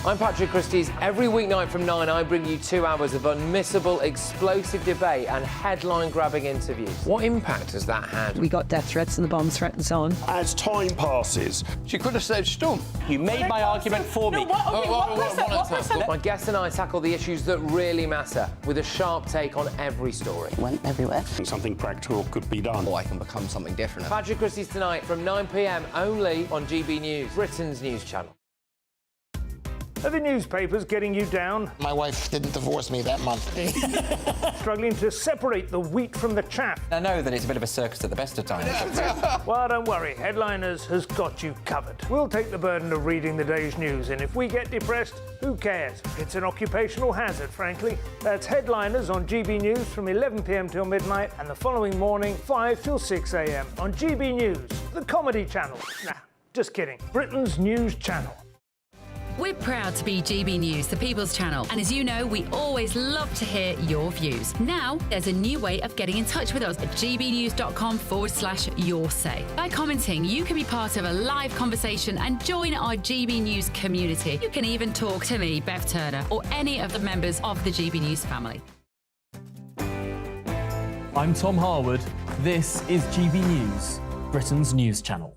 I'm Patrick Christie's. Every weeknight from 9, I bring you 2 hours of unmissable, explosive debate and headline-grabbing interviews. What impact has that had? We got death threats and the bomb threats on. As time passes, she could have said storm. You made my argument for me. My guest and I tackle the issues that really matter with a sharp take on every story. It went everywhere. Something practical could be done. I can become something different. Patrick Christie's tonight from 9 p.m. only on GB News, Britain's news channel. Are the newspapers getting you down? My wife didn't divorce me that month. Struggling to separate the wheat from the chaff? I know that it's a bit of a circus at the best of times. Well, don't worry. Headliners has got you covered. We'll take the burden of reading the day's news, and if we get depressed, who cares? It's an occupational hazard, frankly. That's Headliners on GB News from 11 p.m. till midnight, and the following morning, 5 till 6 a.m. on GB News, the comedy channel. Nah, just kidding. Britain's news channel. We're proud to be GB News, the People's Channel. And as you know, we always love to hear your views. Now, there's a new way of getting in touch with us at gbnews.com/yoursay. By commenting, you can be part of a live conversation and join our GB News community. You can even talk to me, Bev Turner, or any of the members of the GB News family. I'm Tom Harwood. This is GB News, Britain's news channel.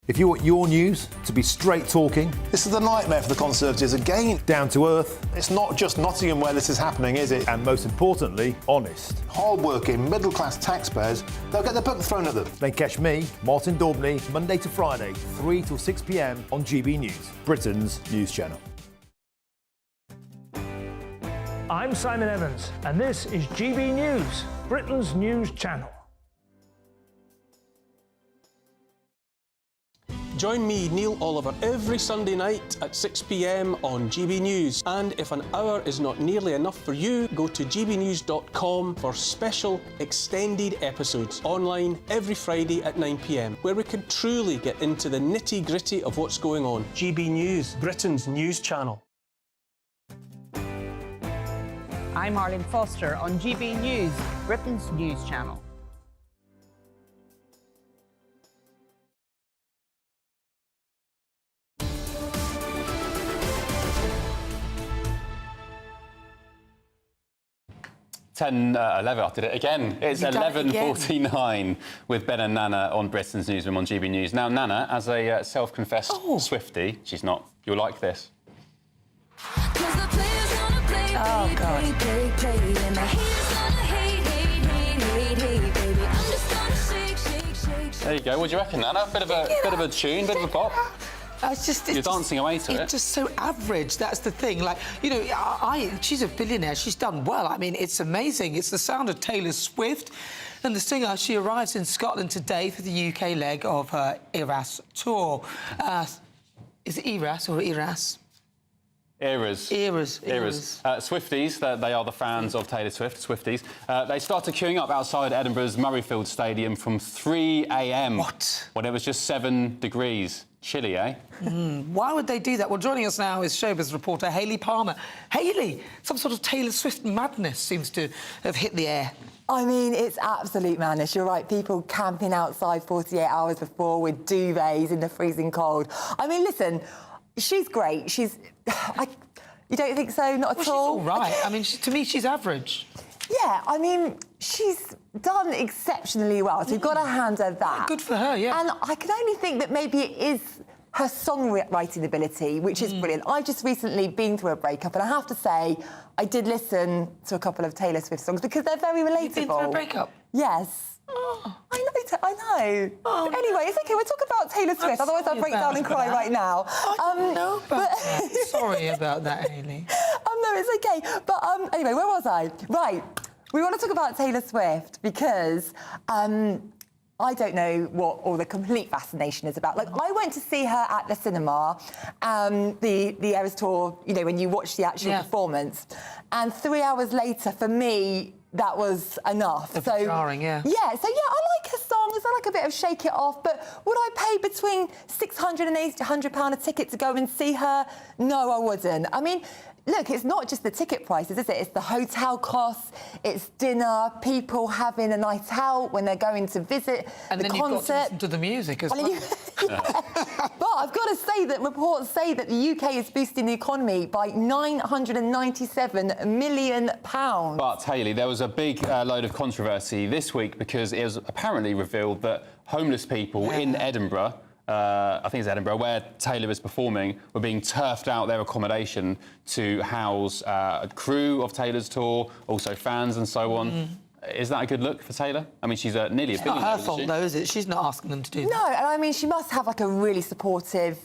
If you want your news to be straight talking... This is the nightmare for the Conservatives again. Down to earth. It's not just Nottingham where this is happening, is it? And most importantly, honest. Hard-working, middle-class taxpayers, they'll get their book thrown at them. Then catch me, Martin Daubney, Monday to Friday, 3 till 6 p.m. on GB News, Britain's news channel. I'm Simon Evans, and this is GB News, Britain's news channel. Join me, Neil Oliver, every Sunday night at 6 p.m. on GB News. And if an hour is not nearly enough for you, go to gbnews.com for special extended episodes online every Friday at 9 p.m, where we can truly get into the nitty-gritty of what's going on. GB News, Britain's news channel. I'm Arlene Foster on GB News, Britain's news channel. I did it again. It's 11:49 with Ben and Nana on Britain's Newsroom on GB News. Now, Nana, as a self-confessed Swiftie, she's not, you'll like this. Oh, God. There you go. What do you reckon, Nana? Bit of a tune, bit of a pop. You're dancing away to it. It's just so average. That's the thing. Like, you know, she's a billionaire. She's done well. I mean, it's amazing. It's the sound of Taylor Swift. And the singer, she arrives in Scotland today for the UK leg of her Eras tour. Is it Eras or Eras? Eras. Swifties, they are the fans of Taylor Swift, Swifties. They started queuing up outside Edinburgh's Murrayfield Stadium from 3 a.m. What? When it was just 7 degrees. Chilly, eh? Why would they do that? Well, joining us now is showbiz reporter Hayley Palmer. Hayley, some sort of Taylor Swift madness seems to have hit the air. I mean, it's absolute madness. You're right, people camping outside 48 hours before with duvets in the freezing cold. I mean, listen, she's great. You don't think so? Not at all? She's all right. I mean, to me, she's average. Yeah, I mean, she's done exceptionally well, so you've got to hand her that. Good for her, yeah. And I can only think that maybe it is her songwriting ability, which is brilliant. I've just recently been through a breakup, and I have to say, I did listen to a couple of Taylor Swift songs because they're very relatable. You've been through a breakup? Yes. Oh. I know. Oh, anyway, it's OK, we'll talk about Taylor Swift, otherwise I'll break down and cry right now. I didn't know about that. Sorry about that, Hayley. No, it's OK. But anyway, where was I? Right. We want to talk about Taylor Swift because I don't know what all the complete fascination is about. Like, I went to see her at the cinema, the Eras tour, you know, when you watch the actual performance. And 3 hours later, for me, that was enough. Jarring, yeah. Yeah, so I like her songs. I like a bit of Shake It Off, but would I pay between £600 and £800 a ticket to go and see her? No, I wouldn't. I mean, look, it's not just the ticket prices, is it? It's the hotel costs, it's dinner, people having a night out when they're going to visit and the then concert. You've got to listen to the music as well. But I've got to say that reports say that the UK is boosting the economy by £997 million. But, Hayley, there was a big load of controversy this week because it was apparently revealed that homeless people in Edinburgh, I think it's Edinburgh, where Taylor is performing, were being turfed out their accommodation to house a crew of Taylor's tour, also fans and so on. Is that a good look for Taylor? I mean, she's nearly a billionaire. It's not her fault, though, is it? She's not asking them to do that. No, and I mean, she must have, like, a really supportive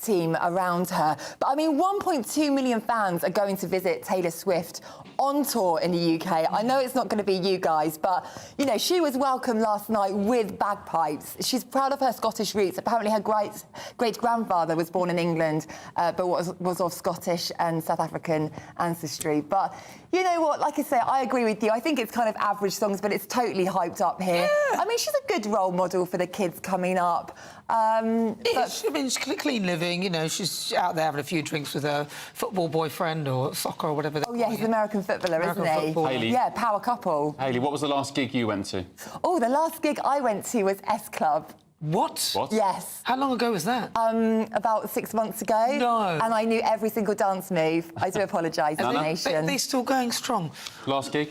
team around her. But, I mean, 1.2 million fans are going to visit Taylor Swift on tour in the UK. I know it's not going to be you guys, but, you know, she was welcomed last night with bagpipes. She's proud of her Scottish roots. Apparently her great-grandfather was born in England, but was of Scottish and South African ancestry. But you know what? Like I say, I agree with you. I think it's kind of average songs, but it's totally hyped up here. Yeah. I mean, she's a good role model for the kids coming up. I mean, she's clean living, you know, she's out there having a few drinks with her football boyfriend or soccer or whatever. Oh, yeah, he's an American footballer, isn't he? Hayley. Yeah, power couple. Hayley, what was the last gig you went to? Oh, the last gig I went to was S Club. What? Yes. How long ago was that? About 6 months ago. No. And I knew every single dance move. I do apologise, nation. They're still going strong. Last gig?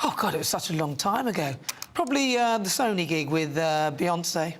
Oh, God, it was such a long time ago. Probably the Sony gig with Beyoncé.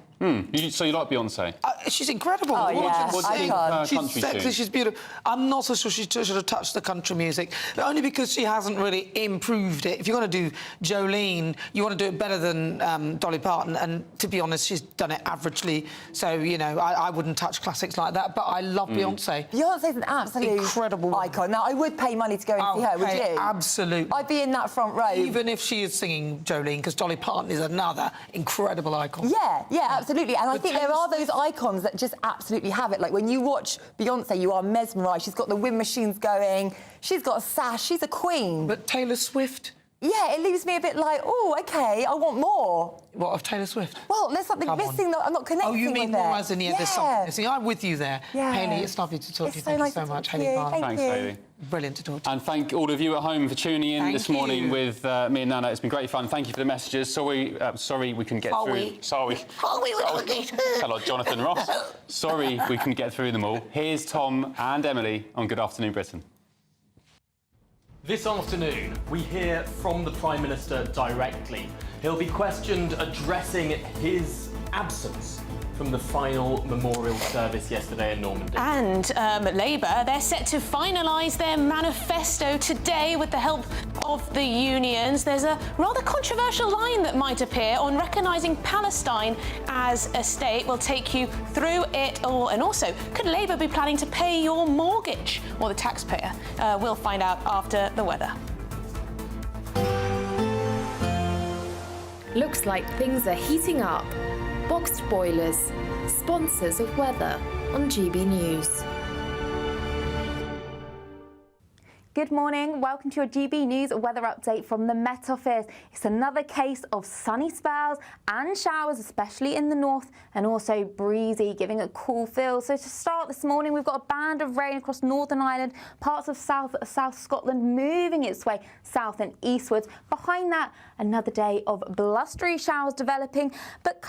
So you like Beyoncé? She's incredible. Oh, yeah. What do you think of her she's country sexy, tune? she's beautiful. I'm not so sure she should have touched the country music, but only because she hasn't really improved it. If you're going to do Jolene, you want to do it better than Dolly Parton, and to be honest, she's done it averagely. So, you know, I wouldn't touch classics like that, but I love Beyoncé. Beyoncé's an absolute incredible icon. Now, I would pay money to go and see her, would you? Absolutely. I'd be in that front row. Even if she is singing Jolene, because Dolly Parton is another incredible icon. Yeah, absolutely. Absolutely, and I think there are those icons that just absolutely have it. Like when you watch Beyonce, you are mesmerised. She's got the wind machines going. She's got a sash. She's a queen. But Taylor Swift? Yeah, it leaves me a bit like, oh, OK, I want more. What, of Taylor Swift? Well, there's something missing that I'm not connecting with. Oh, you mean more as in, there's something missing. I'm with you there. Yeah. Hayley, it's lovely to talk to you. Thank you so much, Hayley Barlow. Thanks, Hayley. Brilliant to talk to you. And thank all of you at home for tuning in this morning with me and Nana. It's been great fun. Thank you for the messages. Sorry we couldn't get through. Sorry. Hello, Jonathan Ross. Sorry we couldn't get through them all. Here's Tom and Emily on Good Afternoon Britain. This afternoon, we hear from the Prime Minister directly. He'll be questioned addressing his absence from the final memorial service yesterday in Normandy. And Labour, they're set to finalise their manifesto today with the help of the unions. There's a rather controversial line that might appear on recognising Palestine as a state. We'll take you through it all. And also, could Labour be planning to pay your mortgage or the taxpayer? We'll find out after the weather. Looks like things are heating up. Boxed boilers, sponsors of weather on GB News. Good morning, welcome to your GB News weather update from the Met Office. It's another case of sunny spells and showers, especially in the north, and also breezy, giving a cool feel. So to start this morning, we've got a band of rain across Northern Ireland, parts of South Scotland moving its way south and eastwards. Behind that, another day of blustery showers developing, but